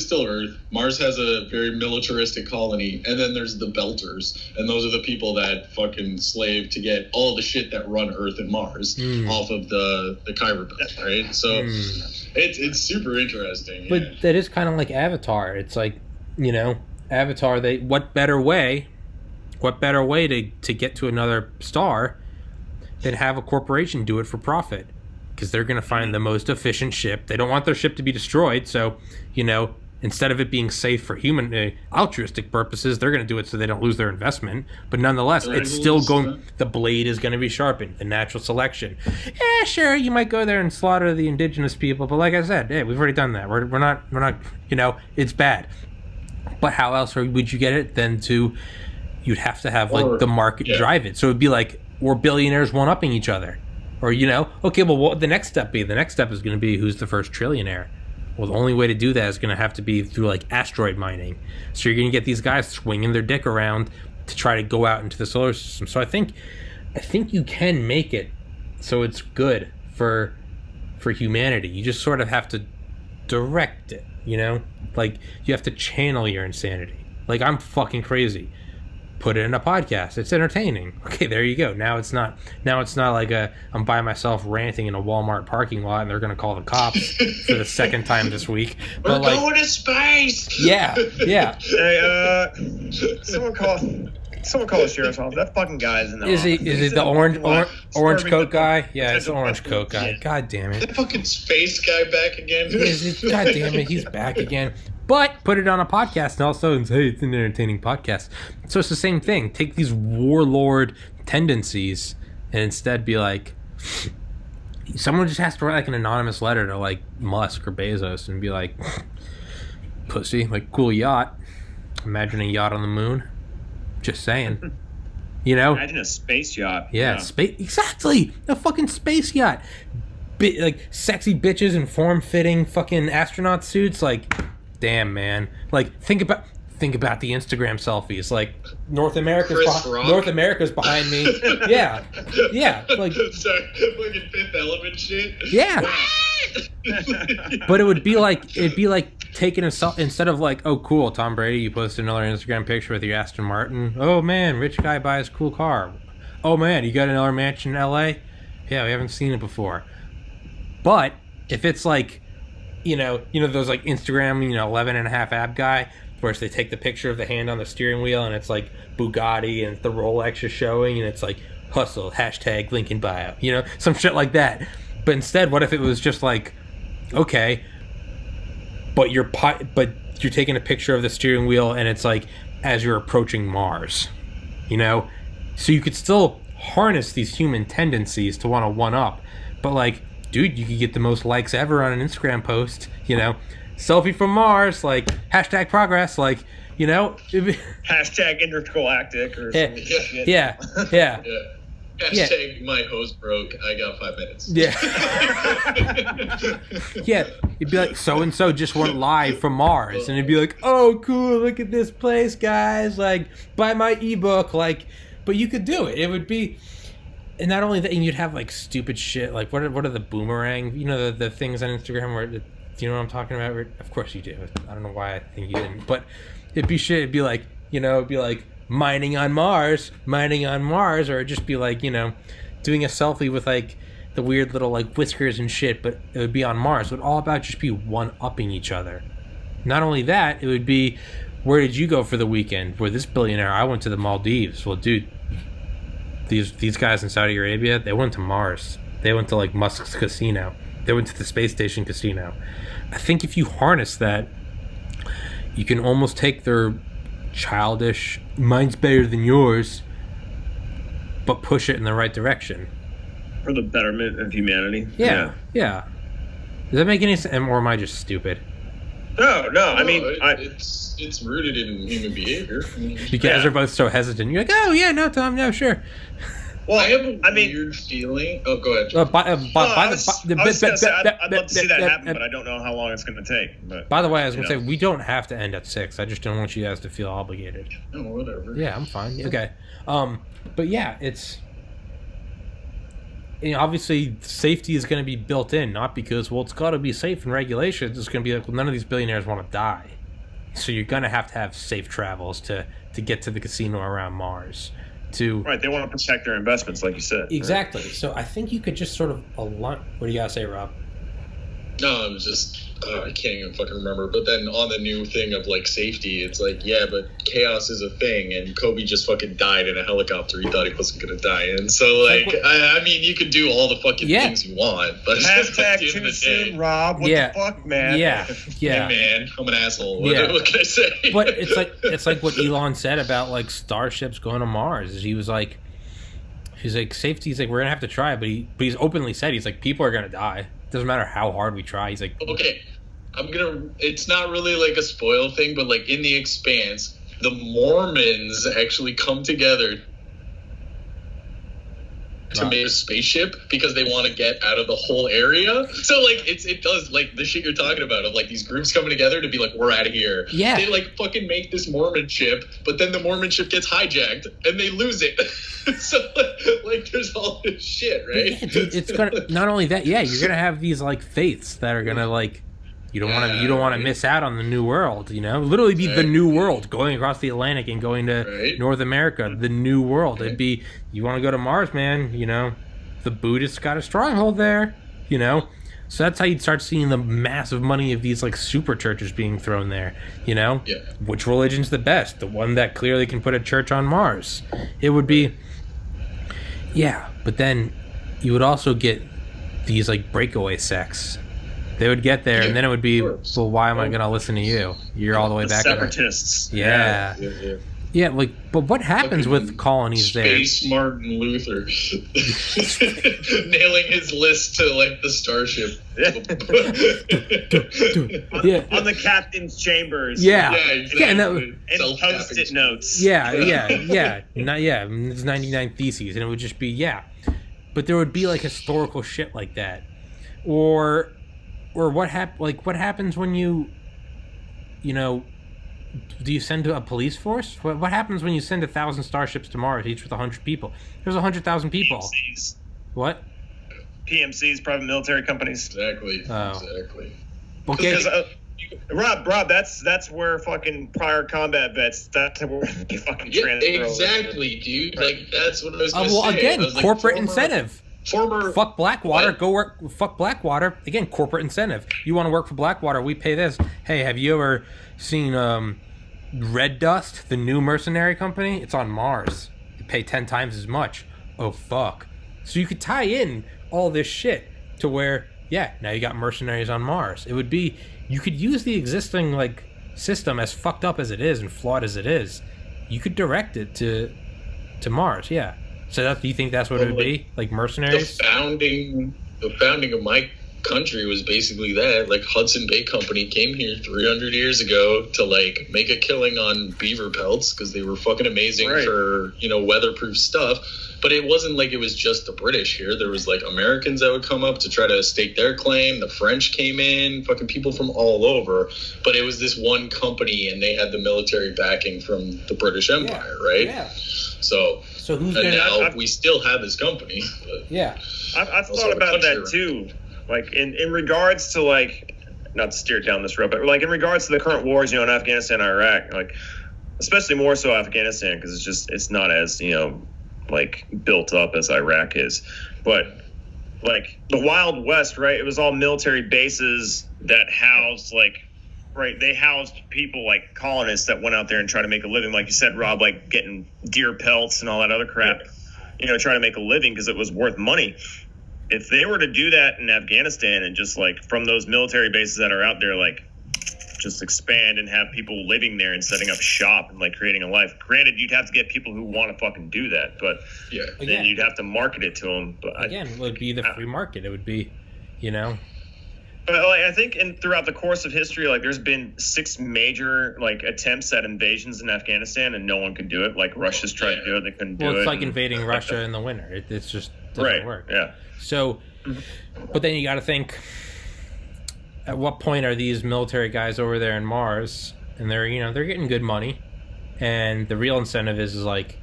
still Earth. Mars has a very militaristic colony, and then there's the Belters, and those are the people that fucking slave to get all the shit that run Earth and Mars off of the Kuiper Belt, right? So it's super interesting. But that is kind of like Avatar. It's like, Avatar. What better way to get to another star than have a corporation do it for profit? Because they're going to find the most efficient ship. They don't want their ship to be destroyed, so instead of it being safe for human altruistic purposes, they're going to do it so they don't lose their investment. But nonetheless, it's still going. The blade is going to be sharpened. The natural selection. Sure, you might go there and slaughter the indigenous people, but like I said, we've already done that. We're not. It's bad. But how else would you get it than you'd have to have like the market drive it. So it'd be like we're billionaires one-upping each other. Or, okay, well, what would the next step be? The next step is going to be who's the first trillionaire. Well, the only way to do that is going to have to be through, like, asteroid mining. So you're going to get these guys swinging their dick around to try to go out into the solar system. So I think you can make it so it's good for humanity. You just sort of have to direct it, Like, you have to channel your insanity. Like, I'm fucking crazy. Put it in a podcast. It's entertaining. Okay, there you go. Now it's not like I'm by myself ranting in a Walmart parking lot and they're gonna call the cops for the second time this week. We're going to space. Yeah. Hey, someone call the sheriff's office. That fucking guy is in the office. Is he the orange coat guy? Yeah, it's the orange coat guy. God damn it. The fucking space guy back again. God damn it, he's back again. But put it on a podcast and also say it's an entertaining podcast. So it's the same thing. Take these warlord tendencies and instead be like, someone just has to write like an anonymous letter to like Musk or Bezos and be like, pussy, like cool yacht. Imagine a yacht on the moon. Just saying. Imagine a space yacht. Yeah. Space. Exactly. A fucking space yacht. Like sexy bitches in form-fitting fucking astronaut suits. Like, damn, man. Like, think about the Instagram selfies. Like, North America's behind me. Yeah. Like, sorry, fucking Fifth Element shit. Yeah. But it'd be like taking a instead of like, oh cool, Tom Brady, you posted another Instagram picture with your Aston Martin. Oh man, rich guy buys cool car. Oh man, you got another mansion in LA? Yeah, we haven't seen it before. But if it's like, those like Instagram, 11.5 ab guy, where they take the picture of the hand on the steering wheel and it's like Bugatti and the Rolex is showing and it's like hustle, hashtag link in bio, some shit like that. But instead, what if it was just like, okay, but you're taking a picture of the steering wheel and it's like as you're approaching Mars, so you could still harness these human tendencies to want to one up, but like, dude, you could get the most likes ever on an Instagram post, selfie from Mars, like hashtag progress, like it'd be, Hashtag intergalactic or Yeah. some shit. yeah. Yeah. Hashtag my hose broke. I got 5 minutes. Yeah. Yeah, it'd be like so and so just went live from Mars, and it'd be like, oh, cool, look at this place, guys. Like, buy my ebook. Like, but you could do it. It would be, and not only that, and you'd have like stupid shit. Like, what are the boomerang? The things on Instagram where, do you know what I'm talking about? Of course you do. I don't know why I think you didn't, but it'd be shit. It'd be like, it'd be like mining on Mars, or it'd just be like, doing a selfie with like the weird little like whiskers and shit, but it would be on Mars. It would all about just be one-upping each other. Not only that, it would be, where did you go for the weekend? Where this billionaire, I went to the Maldives. Well, dude, these guys in Saudi Arabia, they went to Mars. They went to like Musk's casino. They went to the space station casino. I think if you harness that, you can almost take their childish, mine's better than yours, but push it in the right direction. For the betterment of humanity. Yeah. Does that make any sense? Or am I just stupid? No. I mean, it's rooted in human behavior. You guys are both so hesitant. You're like, oh yeah, no, Tom, no, sure. Well, I have a weird feeling. Oh, go ahead. I'd love to see that happen, but I don't know how long it's going to take. But by the way, I was going to say, we don't have to end at 6. I just don't want you guys to feel obligated. Oh, whatever. Yeah, I'm fine. Okay. But yeah, it's, obviously safety is going to be built in, not because, well, it's got to be safe in regulations. It's going to be like, well, none of these billionaires want to die, so you're going to have safe travels to get to the casino around Mars. Right, they want to protect their investments, like you said. Exactly. Right? So I think you could just sort of align. What do you gotta say, Rob? No, I'm just I can't even fucking remember. But then on the new thing of like safety, it's like, yeah, but chaos is a thing, and Kobe just fucking died in a helicopter he thought he wasn't gonna die in. So like, I mean, you could do all the fucking things you want, but hashtag too soon, Rob. What the fuck, man? Yeah. Hey, man, I'm an asshole. What can I say? But it's like what Elon said about like starships going to Mars. He's like safety. He's like, we're gonna have to try, but he's openly said, he's like, people are gonna die. Doesn't matter how hard we try. He's like, okay, it's not really like a spoil thing, but like in The Expanse, the Mormons actually come together to make a spaceship because they want to get out of the whole area. So like it does like the shit you're talking about of like these groups coming together to be like, we're out of here. Yeah. They like fucking make this Mormon ship, but then the Mormon ship gets hijacked and they lose it. So like there's all this shit, right? Yeah, dude, it's gonna, not only that, you're gonna have these like faiths that are gonna like, you don't want to miss out on the new world, literally be the new world, going across the Atlantic and going to North America, the new world. It'd be, you want to go to Mars, man, the Buddhists got a stronghold there, so that's how you'd start seeing the massive money of these like super churches being thrown there, which religion's the best, the one that clearly can put a church on Mars. It would be, but then you would also get these like breakaway sects. They would get there, and then it would be, well, why am I going to listen to you? You're all the way back. Separatists. Yeah, like, but what happens with colonies there? Space Martin Luther. Nailing his list to, like, the starship. On the captain's chambers. Yeah. Exactly. And Post-it notes. It's 99 Theses, and it would just be, But there would be, like, historical shit like that. Or what happens when you do you send a police force? What happens when you send 1,000 starships to Mars, each with 100 people? There's 100,000 people. PMCs. What? PMCs, private military companies. Exactly. Oh. Exactly. Okay. Because, Rob, that's where fucking prior combat vets. That's where they fucking transfer. Exactly, dude. Like that's what I was going to say. Well, again, corporate incentive. Fuck Blackwater. What? Go work. Fuck Blackwater. Again, corporate incentive. You want to work for Blackwater? We pay this. Hey, have you ever seen Red Dust, the new mercenary company? It's on Mars. You pay 10 times as much. Oh fuck. So you could tie in all this shit to where, now you got mercenaries on Mars. It would be, you could use the existing like system, as fucked up as it is and flawed as it is. You could direct it to Mars. Yeah. So do you think that's what it would be? Like mercenaries? The founding of my country was basically that. Like, Hudson Bay Company came here 300 years ago to, like, make a killing on beaver pelts because they were fucking amazing for, you know, weatherproof stuff. But it wasn't like it was just the British here. There was, like, Americans that would come up to try to stake their claim. The French came in, fucking people from all over. But it was this one company, and they had the military backing from the British Empire, right? Yeah. So who's and now we still have this company. But I've thought about that, too. Like, in regards to, like, not to steer down this road, but, like, in regards to the current wars, you know, in Afghanistan and Iraq, like, especially more so Afghanistan, because it's not as, you know, like, built up as Iraq is. But, like, the Wild West, right, it was all military bases that housed, like, right, they housed people, like, colonists that went out there and tried to make a living, like you said, Rob, like, getting deer pelts and all that other crap, you know, trying to make a living because it was worth money. If they were to do that in Afghanistan and just, like, from those military bases that are out there, like, just expand and have people living there and setting up shop and, like, creating a life. Granted, you'd have to get people who want to fucking do that, but then you'd have to market it to them. But again, it would be the free market. It would be, you know. But, like, I think throughout the course of history, like, there's been 6 major, like, attempts at invasions in Afghanistan, and no one could do it. Like, Russia's tried to do it, they couldn't do it. Well, it's like invading Russia in the winter. It's just doesn't work. Yeah. So, but then you got to think, at what point are these military guys over there in Mars, and they're getting good money, and the real incentive is like,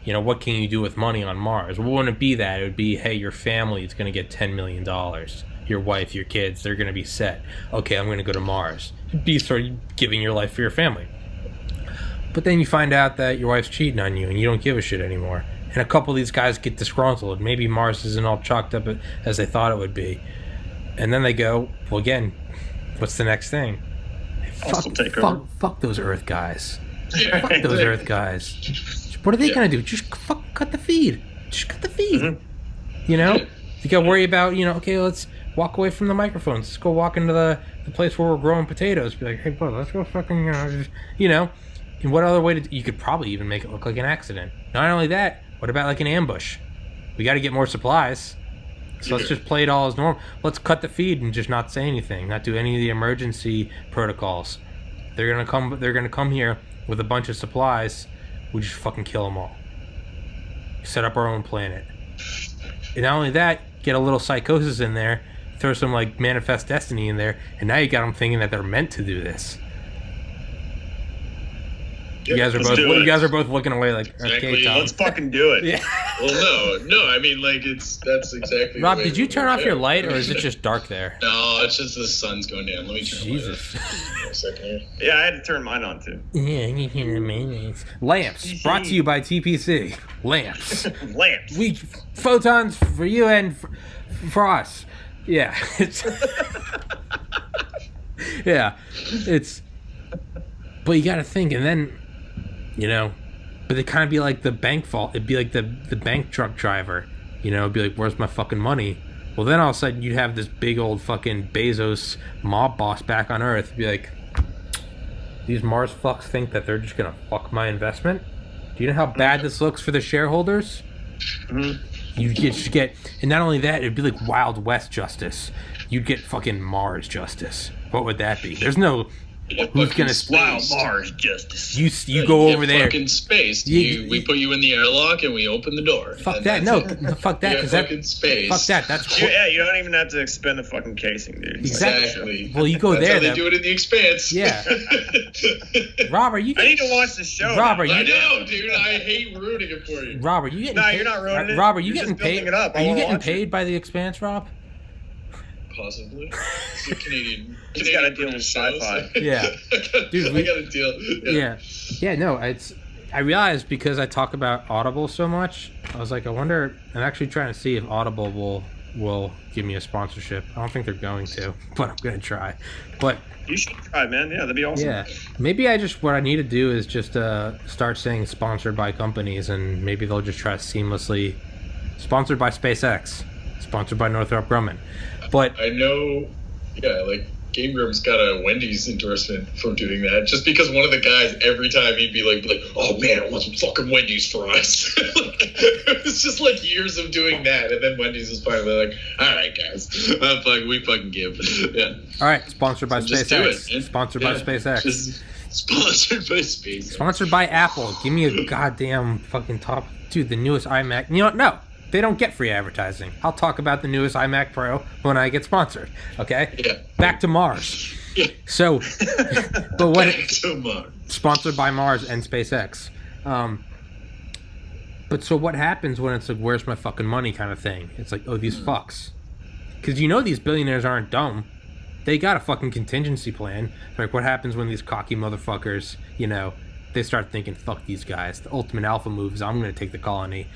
you know, what can you do with money on Mars? Well, wouldn't it be that? It would be, hey, your family is going to get $10 million. Your wife, your kids, they're going to be set. Okay, I'm going to go to Mars. It'd be sort of giving your life for your family. But then you find out that your wife's cheating on you, and you don't give a shit anymore. And a couple of these guys get disgruntled. Maybe Mars isn't all chalked up as they thought it would be. And then they go, well, again, what's the next thing? Fuck those Earth guys. Fuck those Earth guys. What are they going to do? Just cut the feed. Just cut the feed. Mm-hmm. You know? You got to worry about, you know, okay, let's walk away from the microphones. Let's go walk into the place where we're growing potatoes. Be like, hey, bro, let's go fucking, you know. And what other way you could probably even make it look like an accident. Not only that, what about like an ambush? We got to get more supplies. So let's just play it all as normal. Let's cut the feed and just not say anything, not do any of the emergency protocols. They're gonna come here with a bunch of supplies. We just fucking kill them all. Set up our own planet. And not only that, get a little psychosis in there, throw some like manifest destiny in there, and now you got them thinking that they're meant to do this. You guys are both looking away like, okay, Tom. Let's fucking do it. Yeah. Well, no. I mean, like, that's exactly. Rob, did you turn off your light, or is it just dark there? No, it's just the sun's going down. Let me turn Jesus. the light on. A second here. Yeah, I had to turn mine on too. Yeah, you hear the lamps. Brought to you by TPC. Lamps. Lamps. We photons for you and for us. Yeah. Yeah. But you got to think, and then. You know, but it'd kind of be like the bank vault. It'd be like the bank truck driver. You know, it'd be like, where's my fucking money? Well, then all of a sudden you'd have this big old fucking Bezos mob boss back on Earth. It'd be like, these Mars fucks think that they're just going to fuck my investment? Do you know how bad this looks for the shareholders? Mm-hmm. You just get, and not only that, it'd be like Wild West justice. You'd get fucking Mars justice. What would that be? There's no... Who's gonna Wild Mars justice? You go over there. Fucking space. We put you in the airlock and we open the door. Fuck that. No, fuck that. Because fucking space. Fuck that. That's yeah. You don't even have to expend the fucking casing, dude. Exactly. Well, you go That's there. How they do it in the Expanse. Yeah. Rob, are you? I need to watch the show. Rob, I know, dude. I hate ruining it for you. Rob, are you getting? No, you're not ruining it. Rob, are you You're getting just building paid? it up. Are you getting paid by the Expanse, Rob? Possibly. It's a Canadian. He's got to deal with sci-fi. Yeah. Dude, I got to deal. Yeah. No, I realized because I talk about Audible so much, I was like, I wonder. I'm actually trying to see if Audible will give me a sponsorship. I don't think they're going to, but I'm gonna try. But you should try, man. Yeah, that'd be awesome. Yeah, maybe what I need to do is just start saying sponsored by companies, and maybe they'll just try to seamlessly sponsored by SpaceX, sponsored by Northrop Grumman. But I know, yeah, like Game Grumps got a Wendy's endorsement from doing that, just because one of the guys, every time he'd be like, oh man, I want some fucking Wendy's fries. It was just like years of doing that, and then Wendy's was finally like, all right, guys, we fucking give. Yeah. All right, sponsored by Just do SpaceX. it, man. Sponsored by SpaceX. Just sponsored by SpaceX. Sponsored by Apple. Give me a goddamn fucking top. Dude, the newest iMac. You know what? No. They don't get free advertising. I'll talk about the newest iMac Pro when I get sponsored. Okay? Yeah. Back to Mars. Yeah. So, but what? Back to Mars. Sponsored by Mars and SpaceX. But so what happens when it's like, where's my fucking money kind of thing? It's like, oh, these fucks. Because you know these billionaires aren't dumb. They got a fucking contingency plan. Like, what happens when these cocky motherfuckers, you know, they start thinking, fuck these guys. The ultimate alpha move is I'm going to take the colony.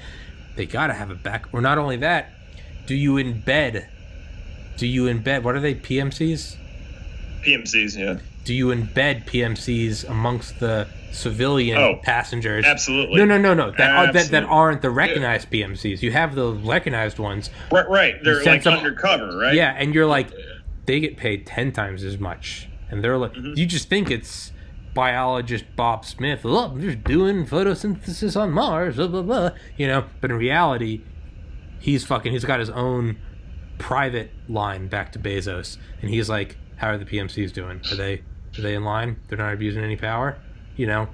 They got to have it back. Or not only that, do you embed, what are they, PMCs? PMCs, yeah. Do you embed PMCs amongst the civilian passengers? Absolutely. No. That aren't the recognized PMCs. You have the recognized ones. Right. They're like undercover, right? Yeah, and you're like, they get paid 10 times as much. And they're like, you just think it's biologist Bob Smith. Oh, I'm just doing photosynthesis on Mars, blah, blah, blah. You know, but in reality, he's got his own private line back to Bezos. And he's like, how are the PMCs doing? Are they in line? They're not abusing any power? You know?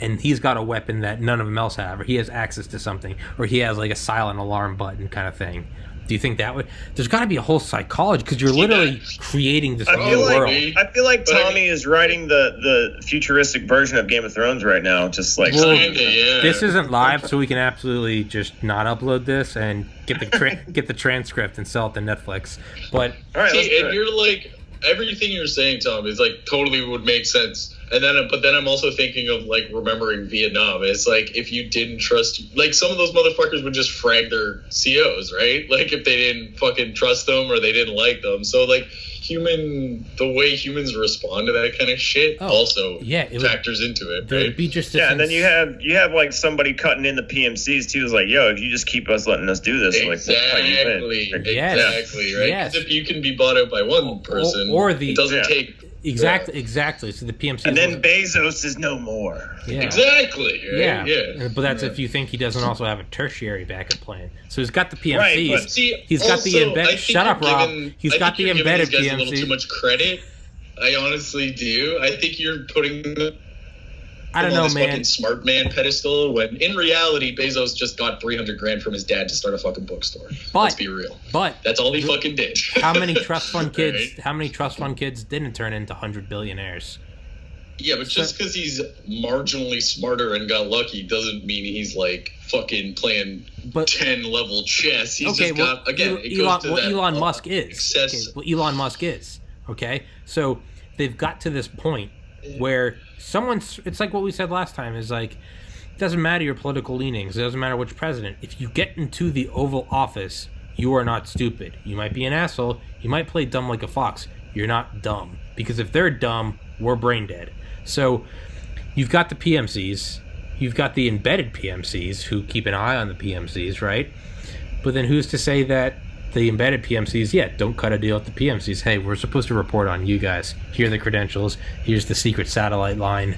And he's got a weapon that none of them else have, or he has access to something, or he has like a silent alarm button kind of thing. Do you think that would? There's got to be a whole psychology, because you're literally creating this new world. I feel like Tommy is writing the futuristic version of Game of Thrones right now. Just like this isn't live, so we can absolutely just not upload this and get the transcript and sell it to Netflix. But all right, and you're like, everything you're saying, Tom, is like totally would make sense. And then, but then I'm also thinking of like remembering Vietnam. It's like, if you didn't trust, like some of those motherfuckers would just frag their COs, right? Like if they didn't fucking trust them or they didn't like them. So like the way humans respond to that kind of shit factors into it, right? Be just and then you have like somebody cutting in the PMCs too. Is like, yo, if you just keep letting us do this, exactly, like, exactly, right? Yes. If you can be bought out by one person, it doesn't take. Exactly. So the PMC, and then Bezos is no more. Yeah. Exactly. Right? Yeah. But that's if you think he doesn't also have a tertiary backup plan. So he's got the PMCs. Right, but he's got the embedded. Shut up, Rob. He's got the embedded PMC. A little PMC. too much credit. I honestly do. I think you're putting I don't know, man. Fucking smart man pedestal, when in reality Bezos just got $300,000 from his dad to start a fucking bookstore. Let's be real. But that's all he fucking did. How many trust fund kids? Right? How many trust fund kids didn't turn into 100 billionaires? Yeah, but just because he's marginally smarter and got lucky doesn't mean he's like fucking playing 10-level chess. He's just got Elon Musk is. Excess. Elon Musk is. Okay, so they've got to this point where it's like what we said last time, is like, it doesn't matter your political leanings, it doesn't matter which president. If you get into the Oval Office, you are not stupid. You might be an asshole, you might play dumb like a fox, you're not dumb. Because if they're dumb, we're brain dead. So you've got the PMCs, you've got the embedded PMCs who keep an eye on the PMCs, right? But then who's to say that the embedded PMCs, don't cut a deal with the PMCs. Hey, we're supposed to report on you guys. Here are the credentials. Here's the secret satellite line.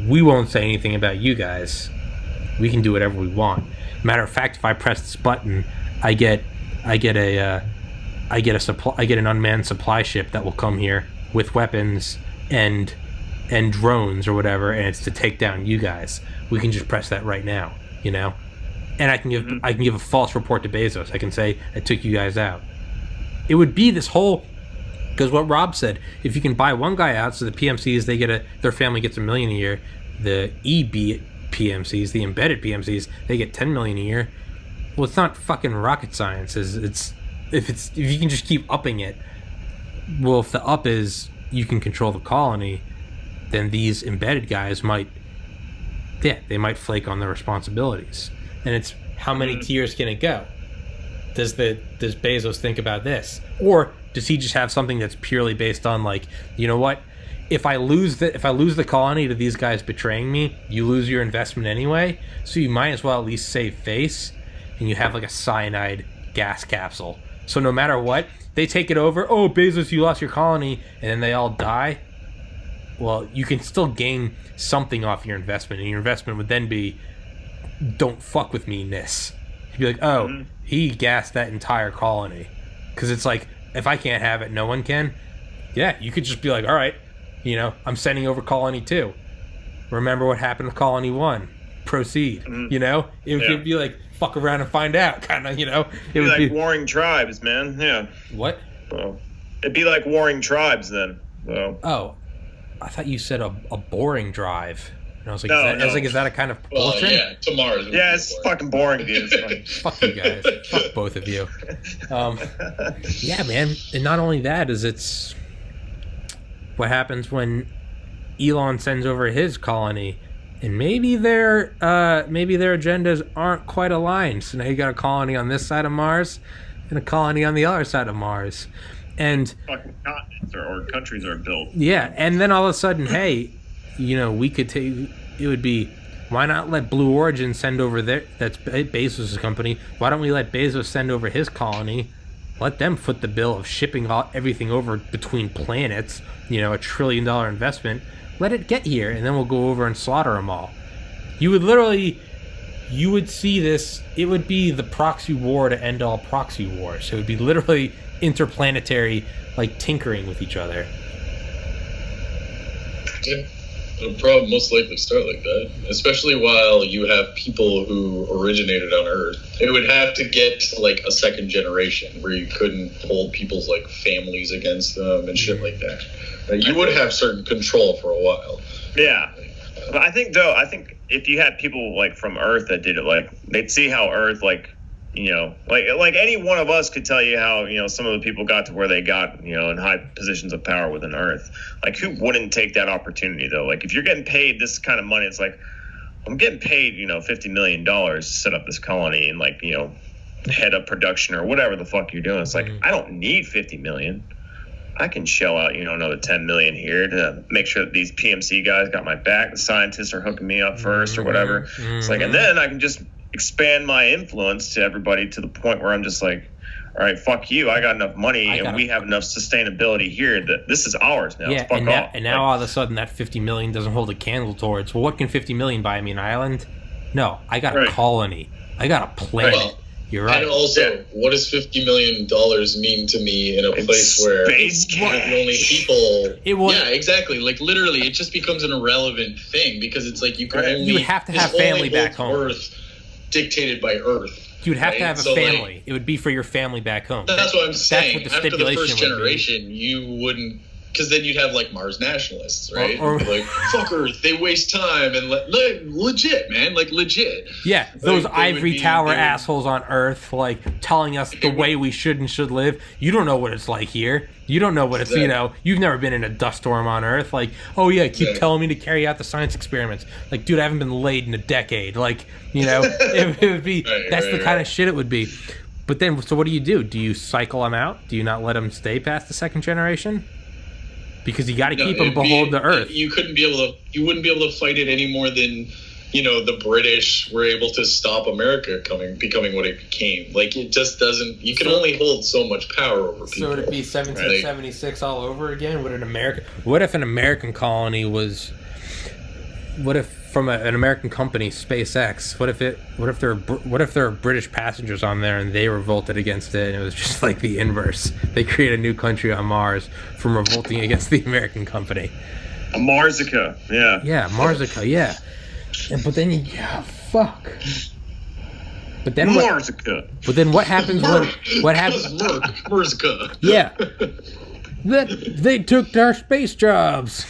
We won't say anything about you guys. We can do whatever we want. Matter of fact, if I press this button, I get an unmanned supply ship that will come here with weapons and drones or whatever, and it's to take down you guys. We can just press that right now, you know. And I can give a false report to Bezos. I can say I took you guys out. It would be this whole, because what Rob said, if you can buy one guy out, so the PMCs their family gets $1 million a year. The EB PMCs, the embedded PMCs, they get $10 million a year. Well, it's not fucking rocket science. If you can just keep upping it. Well, if the up is you can control the colony, then these embedded guys might flake on their responsibilities. And it's, how many tiers can it go? Does Bezos think about this, or does he just have something that's purely based on, like, you know what? If I lose the colony to these guys betraying me, you lose your investment anyway. So you might as well at least save face, and you have like a cyanide gas capsule. So no matter what, they take it over. Oh, Bezos, you lost your colony, and then they all die. Well, you can still gain something off your investment, and your investment would then be, don't fuck with me-ness. You'd be like, oh, he gassed that entire colony. Because it's like, if I can't have it, no one can. Yeah, you could just be like, all right, I'm sending over colony 2. Remember what happened to colony 1. Proceed, It would be like, fuck around and find out, kind of, It would would be like warring tribes, man, yeah. What? So, it'd be like warring tribes then, so. Oh, I thought you said a boring drive. And I was like, is that a kind of propulsion? Well, yeah, tomorrow's. Yeah, it's fucking boring, dude. Fuck you guys. Fuck both of you. Yeah, man. And not only that, it's what happens when Elon sends over his colony, and maybe their agendas aren't quite aligned. So now you got a colony on this side of Mars and a colony on the other side of Mars. And fucking continents or countries are built. Yeah, and then all of a sudden, hey, we could take. It would be, why not let Blue Origin send over that's Bezos' company. Why don't we let Bezos send over his colony? Let them foot the bill of shipping everything over between planets. $1 trillion investment. Let it get here, and then we'll go over and slaughter them all. You would see this. It would be the proxy war to end all proxy wars. So it would be literally interplanetary, like, tinkering with each other. Yeah, it'll probably most likely start like that, especially while you have people who originated on Earth. It would have to get to like a second generation where you couldn't hold people's like families against them and shit like that. You would have certain control for a while. Yeah, but I think if you had people like from Earth that did it, like they'd see how Earth like any one of us could tell you how some of the people got to where they got in high positions of power within Earth. Like, who wouldn't take that opportunity though? Like, if you're getting paid this kind of money, it's like, I'm getting paid $50 million to set up this colony and like head up production or whatever the fuck you're doing. It's like, I don't need 50 million. I can shell out another 10 million here to make sure that these PMC guys got my back. The scientists are hooking me up first or whatever. It's like, and then I can just expand my influence to everybody to the point where I'm just like, all right, fuck you. I got enough money and we have enough sustainability here that this is ours now. Yeah, and now all of a sudden that 50 million doesn't hold a candle towards, well, what can 50 million buy me, an island? No, I got a colony. I got a planet. Well, you're right. And also, what does $50 million mean to me in a place where the only people... Yeah, exactly. Like, literally, it just becomes an irrelevant thing because it's like you can only... You would have to have family back home. Earth dictated by Earth. You'd have to have a family. Like, it would be for your family back home. That's what I'm saying. That's what the stipulation. After the first generation, you wouldn't... Because then you'd have, like, Mars nationalists, right? Or like, fuck Earth, they waste time. And legit, man. Like, legit. Yeah, those ivory tower assholes on Earth, like, telling us the way we should and should live. You don't know what it's like here. You don't know what it's, you've never been in a dust storm on Earth. Like, oh, yeah, keep telling me to carry out the science experiments. Like, dude, I haven't been laid in a decade. Like, it would be, that's the kind of shit it would be. But then, so what do? Do you cycle them out? Do you not let them stay past the second generation? Because you got to keep them behold the Earth. You wouldn't be able to fight it any more than, the British were able to stop America becoming what it became. Like, it just doesn't, you can only hold so much power over people. So would it be 1776 all over again? What if an American colony was, from an American company, SpaceX, what if there are British passengers on there and they revolted against it, and it was just like the inverse? They create a new country on Mars from revolting against the American company. A Marsica, yeah. Yeah, Marsica, yeah. But then fuck. But then Marsica. But then what happens what happens? Marsica. Yeah. They took our space jobs.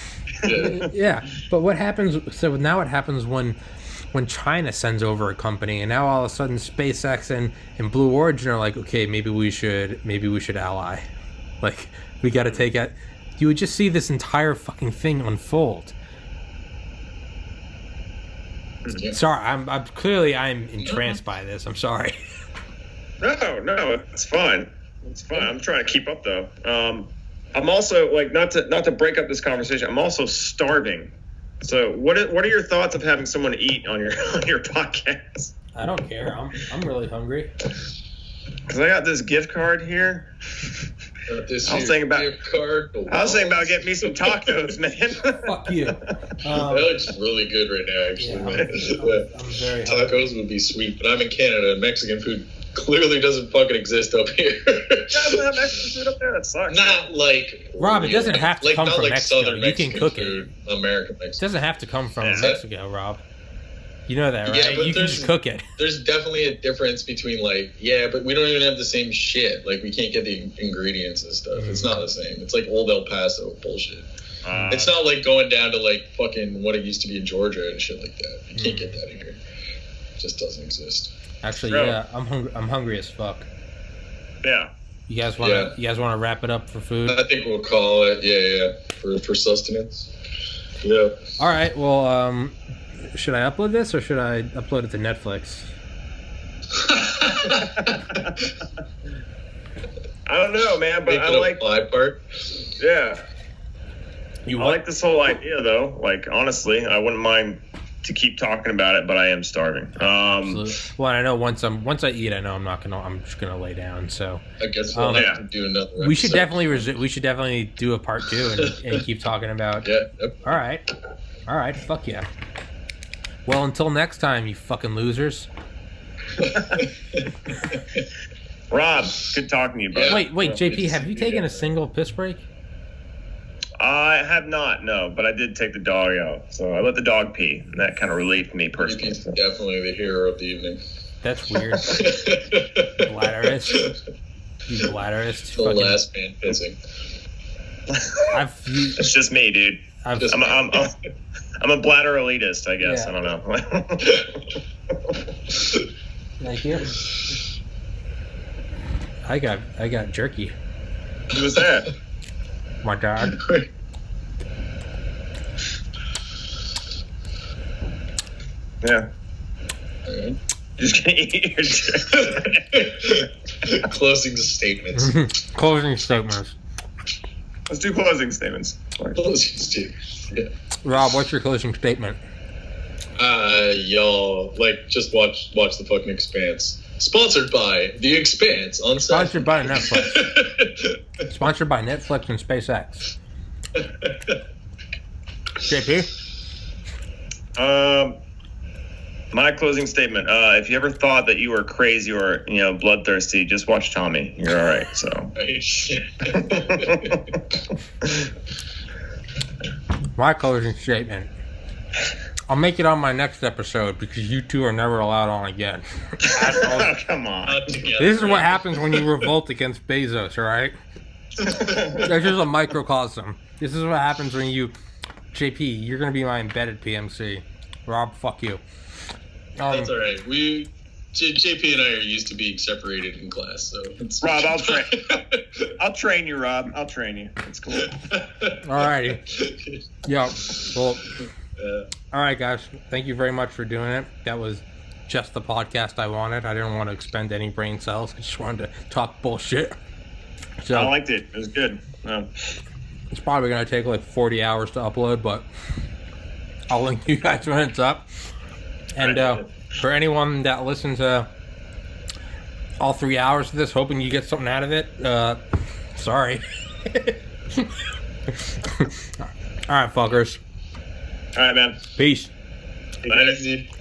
Yeah, but what happens? So now what happens when China sends over a company, and now all of a sudden SpaceX and Blue Origin are like, okay, maybe we should ally. Like, we got to take it. You would just see this entire fucking thing unfold. Yeah. Sorry, I'm entranced by this. I'm sorry. No, it's fine. It's fine. I'm trying to keep up though. I'm also like not to break up this conversation. I'm also starving. So what are your thoughts of having someone eat on your podcast? I don't care. I'm really hungry. Because I got this gift card here. This I was thinking about getting me some tacos, man. Fuck you. That looks really good right now, actually. Yeah, Man. I'm very hungry. Tacos would be sweet, but I'm in Canada. Mexican food clearly doesn't fucking exist up here. Doesn't have Mexican food up there. That sucks. Not like Rob, it doesn't have to come not from like Mexico. Southern You Mexican can cook food, it. American It Mexican. doesn't have to come from Yeah. Mexico, Rob. You know that, right? Yeah, but You can just cook it. There's definitely a difference between but we don't even have the same shit. Like we can't get the ingredients and stuff. It's not the same. It's like old El Paso bullshit. It's not like going down to like fucking what it used to be in Georgia and shit like that. You can't get that here. It just doesn't exist. Actually, Bro. yeah, I'm hungry as fuck. Yeah. You guys want to wrap it up for food? I think we'll call it for sustenance. Yeah. All right. Well, should I upload this or should I upload it to Netflix? I don't know, man, but I like. part. Yeah. You I like this whole idea, though. Like, honestly, I wouldn't mind to keep talking about it, but I am starving. Absolutely. Well, I know once I eat, I know I'm just gonna lay down. So I guess we'll have to do another. we should episode. definitely do a part 2 and keep talking about. Yeah. Yep. All right. Fuck yeah. Well, until next time, you fucking losers. Rob, good talking to you, bro. Yeah. Wait, JP, have you taken a single piss break? I have not, no, but I did take the dog out. So I let the dog pee, and that kind of relieved me personally. He's definitely the hero of the evening. That's weird. Bladderist. You bladderist. The last man pissing. It's just me, dude. I'm a bladder elitist, I guess. Yeah. I don't know. Like here. I got jerky. Who was that? My dog. Yeah. Alright. Just gonna eat your Closing statements. Closing statements. Let's do closing statements. Closing statements. Yeah. Rob, what's your closing statement? Y'all just watch the fucking Expanse. Sponsored by The Expanse on Sponsored by Netflix. Sponsored by Netflix and SpaceX. JP? My closing statement. If you ever thought that you were crazy or bloodthirsty, just watch Tommy. You're all right. So. My closing statement. I'll make it on my next episode because you two are never allowed on again. Oh, come on. This is what happens when you revolt against Bezos, all right? That's just a microcosm. This is what happens when you... JP, you're going to be my embedded PMC. Rob, fuck you. That's all right. JP and I are used to being separated in class, so it's Rob, I'll train you, Rob. I'll train you. It's cool. Alrighty. Yeah. Well. All right, guys. Thank you very much for doing it. That was just the podcast I wanted. I didn't want to expend any brain cells. I just wanted to talk bullshit. So I liked it. It was good. it's probably going to take like 40 hours to upload, but I'll link you guys when it's up. And for anyone that listened to all 3 hours of this, hoping you get something out of it, sorry. All right, fuckers. All right, man. Peace. Bye.